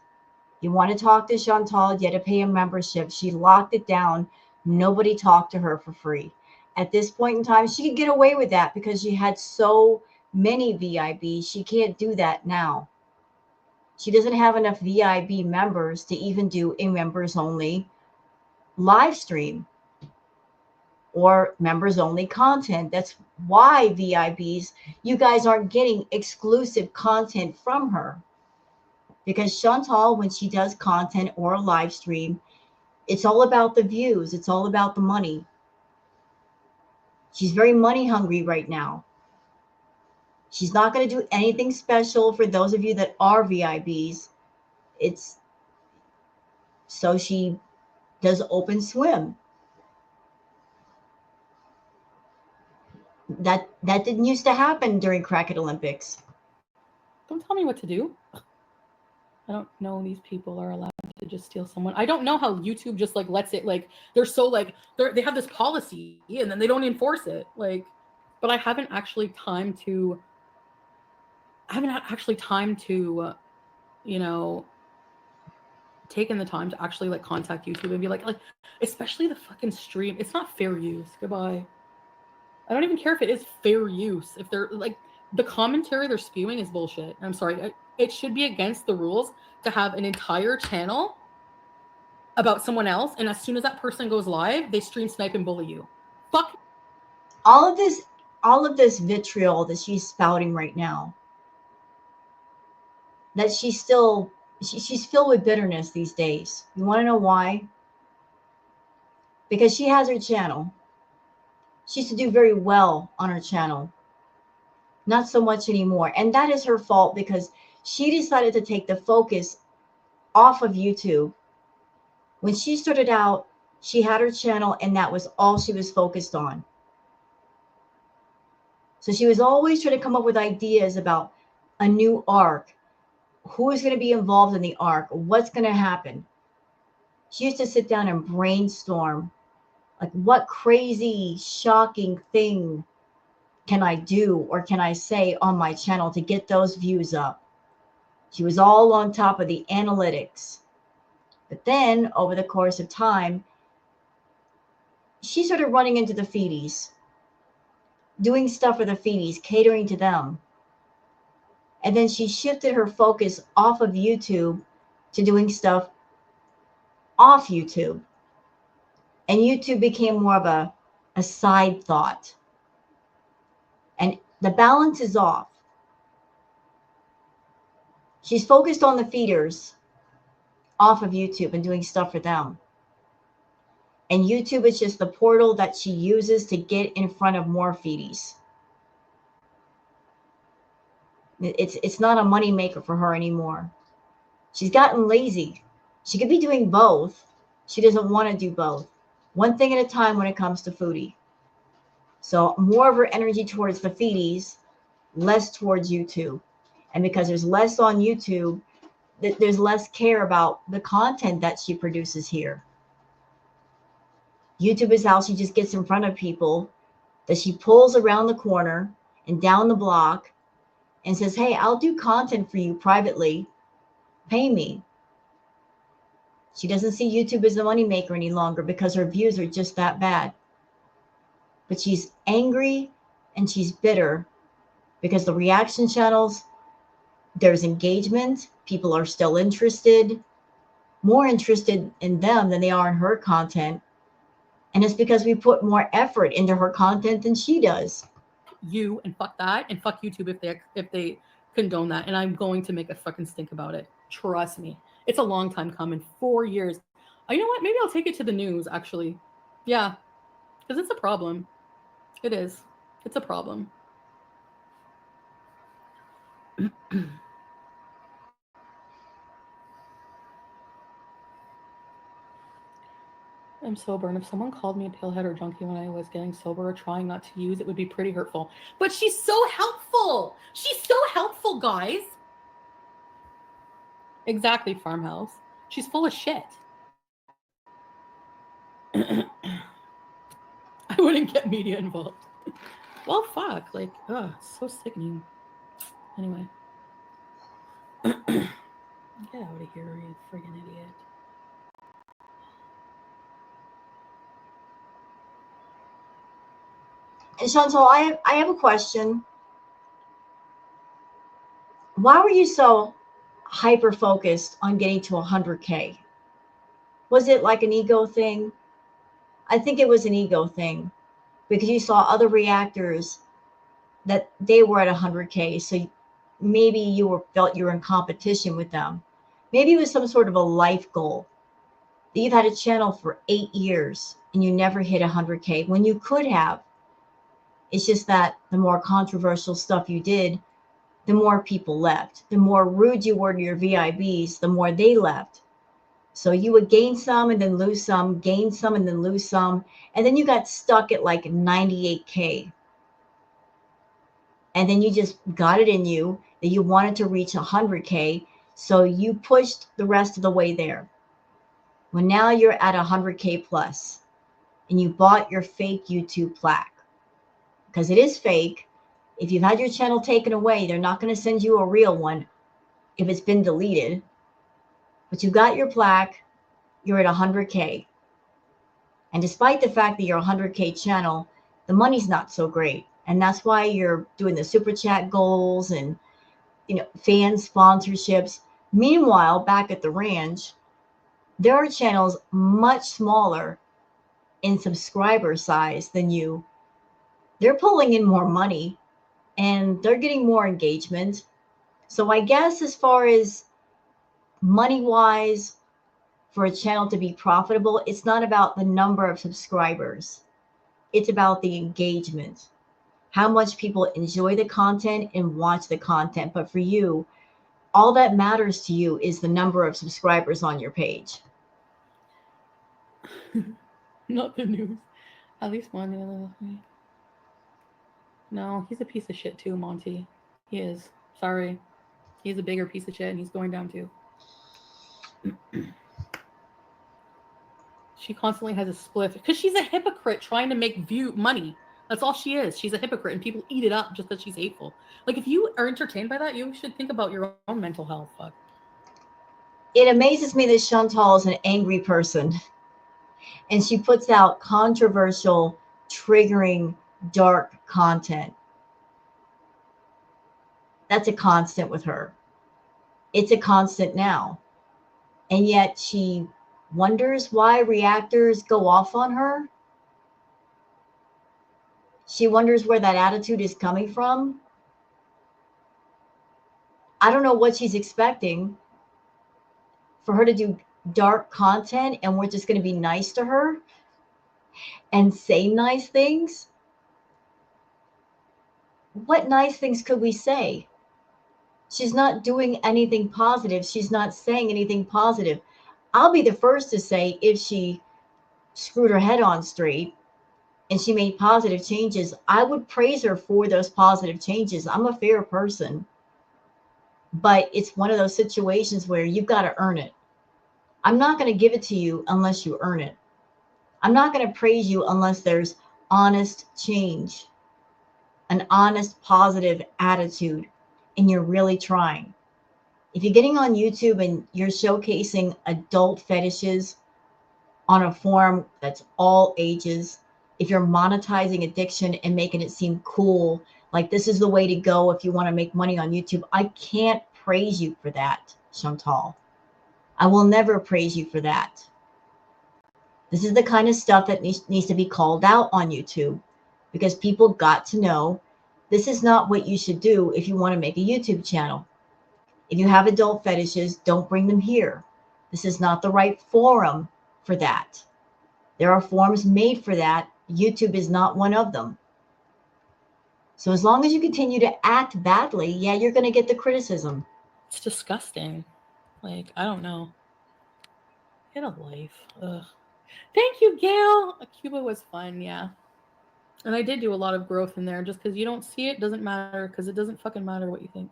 You want to talk to Shantel, you had to pay a membership. She locked it down. Nobody talked to her for free. At this point in time, she could get away with that because she had so many VIBs. She can't do that now. She doesn't have enough VIB members to even do a members only live stream or members only content. That's why VIBs, you guys aren't getting exclusive content from her. Because Shantel, when she does content or a live stream, it's all about the views. It's all about the money. She's very money hungry right now. She's not going to do anything special for those of you that are VIBs. It's so she does open swim. That didn't used to happen during Cracket Olympics. Don't tell me what to do. I don't know these people are allowed to just steal someone. I don't know how YouTube just like lets it, like they're so like they have this policy and then they don't enforce it. Like, but I haven't actually time to you know, taken the time to actually like contact YouTube and be like especially the fucking stream. It's not fair use. Goodbye. I don't even care if it is fair use. If they're like the commentary they're spewing is bullshit. I'm sorry. It should be against the rules to have an entire channel about someone else, and as soon as that person goes live, they stream snipe and bully you. Fuck. All of this vitriol that she's spouting right now, that she's filled with bitterness these days. You want to know why? Because she has her channel. She used to do very well on her channel. Not so much anymore. And that is her fault because she decided to take the focus off of YouTube. When she started out, she had her channel and that was all she was focused on. So she was always trying to come up with ideas about a new arc. Who is going to be involved in the arc? What's going to happen? She used to sit down and brainstorm. Like, what crazy, shocking thing can I do or can I say on my channel to get those views up? She was all on top of the analytics. But then, over the course of time, she started running into the feedies, doing stuff for the feedies, catering to them. And then she shifted her focus off of YouTube to doing stuff off YouTube. And YouTube became more of a side thought. And the balance is off. She's focused on the feeders off of YouTube and doing stuff for them. And YouTube is just the portal that she uses to get in front of more feedies. It's not a money maker for her anymore. She's gotten lazy. She could be doing both. She doesn't want to do both. One thing at a time when it comes to foodie. So more of her energy towards the feedies, less towards YouTube. And because there's less on YouTube, there's less care about the content that she produces here. YouTube is how she just gets in front of people, that she pulls around the corner and down the block and says, hey, I'll do content for you privately. Pay me. She doesn't see YouTube as the moneymaker any longer because her views are just that bad. But she's angry and she's bitter because the reaction channels, there's engagement. People are still interested, more interested in them than they are in her content. And it's because we put more effort into her content than she does. You and fuck that and fuck YouTube if they condone that. And I'm going to make a fucking stink about it. Trust me. It's a long time coming. 4 years. You know what? Maybe I'll take it to the news, actually. Yeah. Because it's a problem. It is. It's a problem. I'm sober, and if someone called me a pillhead or junkie when I was getting sober or trying not to use, it would be pretty hurtful. But she's so helpful. She's so helpful, guys. Exactly, Farmhouse. She's full of shit. I wouldn't get media involved. Well, fuck. Like, ugh, so sickening. Anyway. Get out of here, you friggin' idiot. And Shantel, I have a question. Why were you so hyper focused on getting to 100K? Was it like an ego thing? I think it was an ego thing because you saw other reactors that they were at 100K. So maybe felt you were in competition with them. Maybe it was some sort of a life goal. You've had a channel for 8 years and you never hit 100K when you could have. It's just that the more controversial stuff you did, the more people left. The more rude you were to your VIBs, the more they left. So you would gain some and then lose some, gain some and then lose some. And then you got stuck at like 98K. And then you just got it in you that you wanted to reach 100K. So you pushed the rest of the way there. Well, now you're at 100K plus and you bought your fake YouTube plaque because it is fake. If you've had your channel taken away, they're not going to send you a real one if it's been deleted. But you got your plaque, you're at 100K. And despite the fact that you're a 100K channel, the money's not so great. And that's why you're doing the super chat goals and, fan sponsorships. Meanwhile, back at the ranch, there are channels much smaller in subscriber size than you. They're pulling in more money and they're getting more engagement. So I guess as far as money-wise, for a channel to be profitable, it's not about the number of subscribers. It's about the engagement, how much people enjoy the content and watch the content. But for you, all that matters to you is the number of subscribers on your page. Not the news. At least one. No, he's a piece of shit too, Monty. He is. Sorry. He's a bigger piece of shit and he's going down too. She constantly has a spliff because she's a hypocrite trying to make money. That's all she is. She's a hypocrite and people eat it up just that she's hateful. Like, if you are entertained by that, you should think about your own mental health. Fuck. It amazes me that Shantel is an angry person and she puts out controversial, triggering, dark content. That's a constant with her. It's a constant now. And yet she wonders why reactors go off on her. She wonders where that attitude is coming from. I don't know what she's expecting. For her to do dark content and we're just going to be nice to her and say nice things. What nice things could we say? She's not doing anything positive. She's not saying anything positive. I'll be the first to say if she screwed her head on straight and she made positive changes, I would praise her for those positive changes. I'm a fair person. But it's one of those situations where you've got to earn it. I'm not going to give it to you unless you earn it. I'm not going to praise you unless there's honest change, an honest, positive attitude, and you're really trying. If you're getting on YouTube and you're showcasing adult fetishes on a forum that's all ages, if you're monetizing addiction and making it seem cool, like this is the way to go if you want to make money on YouTube, I can't praise you for that, Shantel. I will never praise you for that. This is the kind of stuff that needs to be called out on YouTube because people got to know this is not what you should do if you want to make a YouTube channel. If you have adult fetishes, don't bring them here. This is not the right forum for that. There are forums made for that. YouTube is not one of them. So as long as you continue to act badly, yeah, you're going to get the criticism. It's disgusting. Like, I don't know. Get a life. Ugh. Thank you, Gail. Cuba was fun, yeah. And I did do a lot of growth in there. Just because you don't see it doesn't matter, because it doesn't fucking matter what you think.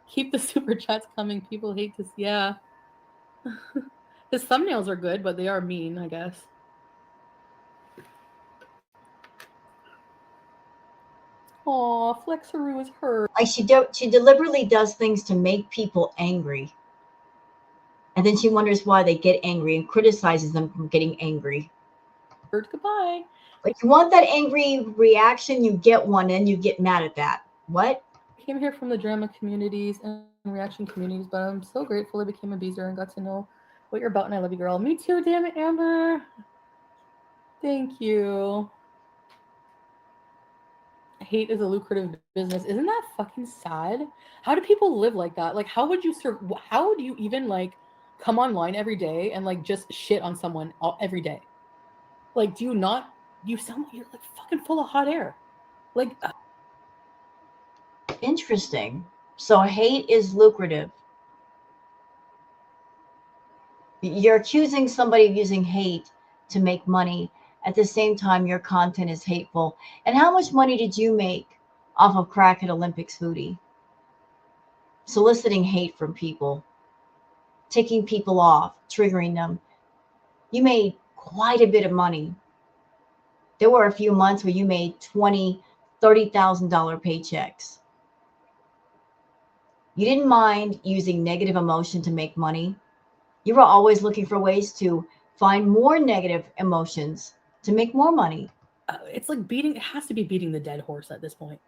Keep the super chats coming. People hate to see. Yeah. His thumbnails are good, but they are mean, I guess. Aw, Flexaroo is hurt. Like she deliberately does things to make people angry. And then she wonders why they get angry and criticizes them for getting angry. Goodbye. Like, you want that angry reaction, you get one, and you get mad at that. What? I came here from the drama communities and reaction communities, but I'm so grateful I became a beezer and got to know what you're about, and I love you, girl. Me too, damn it, Amber. Thank you. Hate is a lucrative business. Isn't that fucking sad? How do people live like that? Like, how would you how would you even like come online every day and like just shit on someone every day? Like, do you not? You sound like you're like fucking full of hot air. Like, Interesting. So hate is lucrative. You're accusing somebody of using hate to make money. At the same time, your content is hateful. And how much money did you make off of Crack at Olympics, Foodie? Soliciting hate from people, ticking people off, triggering them. You made quite a bit of money. There were a few months where you made $20,000, $30,000 paychecks. You didn't mind using negative emotion to make money. You were always looking for ways to find more negative emotions to make more money. It's like it has to be beating the dead horse at this point.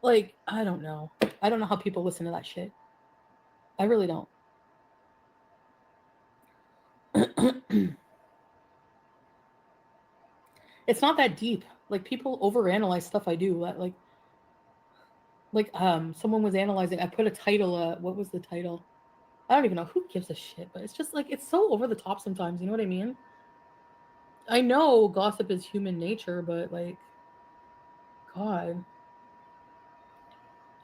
Like, I don't know. I don't know how people listen to that shit. I really don't. It's not that deep. Like, people overanalyze stuff I do. Like someone was analyzing. I put a title. What was the title? I don't even know. Who gives a shit? But it's just like, it's so over the top sometimes. You know what I mean? I know gossip is human nature, but like, God,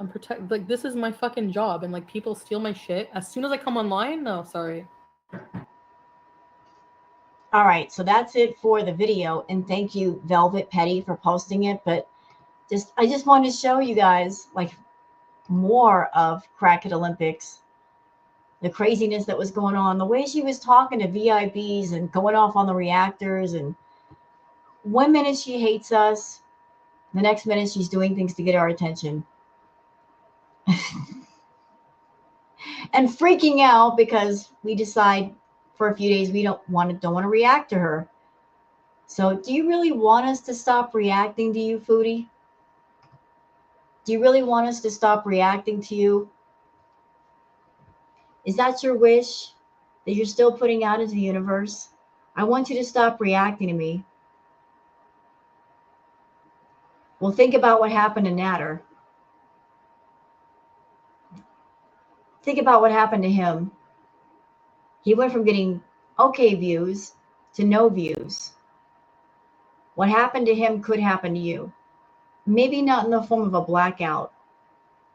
I'm like, this is my fucking job, and like, people steal my shit as soon as I come online. No, sorry. All right, so that's it for the video, and thank you, Velvet Petty, for posting it. But I just wanted to show you guys like more of Crack at Olympics, the craziness that was going on, the way she was talking to VIPs and going off on the reactors. And one minute she hates us, the next minute she's doing things to get our attention. And freaking out because we decide for a few days we don't want to react to her. So do you really want us to stop reacting to you, Foodie? Do you really want us to stop reacting to you? Is that your wish that you're still putting out into the universe? I want you to stop reacting to me. Well, think about what happened to Natter. Think about what happened to him. He went from getting okay views to no views. What happened to him could happen to you. Maybe not in the form of a blackout.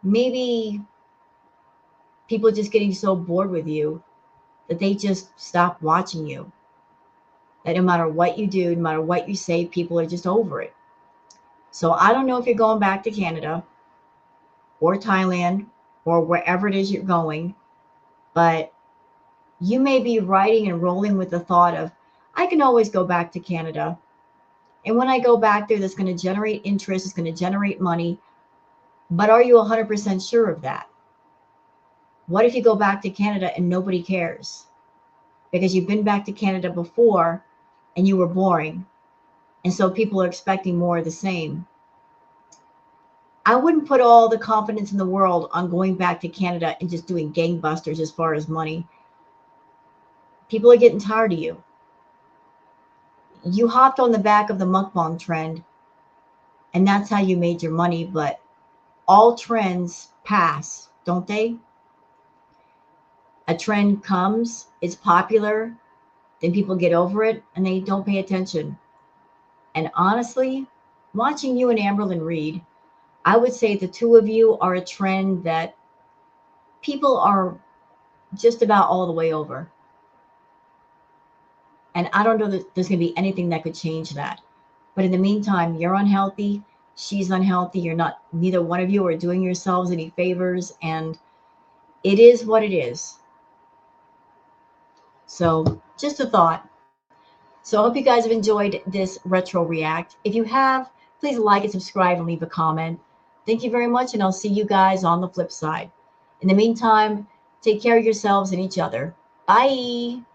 Maybe people just getting so bored with you that they just stop watching you. That no matter what you do, no matter what you say, people are just over it. So I don't know if you're going back to Canada or Thailand or wherever it is you're going, but you may be writing and rolling with the thought of, I can always go back to Canada. And when I go back there, that's going to generate interest, it's going to generate money. But are you 100% sure of that? What if you go back to Canada and nobody cares? Because you've been back to Canada before and you were boring. And so people are expecting more of the same. I wouldn't put all the confidence in the world on going back to Canada and just doing gangbusters as far as money. People are getting tired of you. You hopped on the back of the mukbang trend, and that's how you made your money. But all trends pass, don't they? A trend comes, it's popular, then people get over it, and they don't pay attention. And honestly, watching you and Amberlyn Reed, I would say the two of you are a trend that people are just about all the way over. And I don't know that there's going to be anything that could change that. But in the meantime, you're unhealthy. She's unhealthy. You're not, neither one of you are doing yourselves any favors. And it is what it is. So just a thought. So I hope you guys have enjoyed this retro react. If you have, please like and subscribe and leave a comment. Thank you very much. And I'll see you guys on the flip side. In the meantime, take care of yourselves and each other. Bye.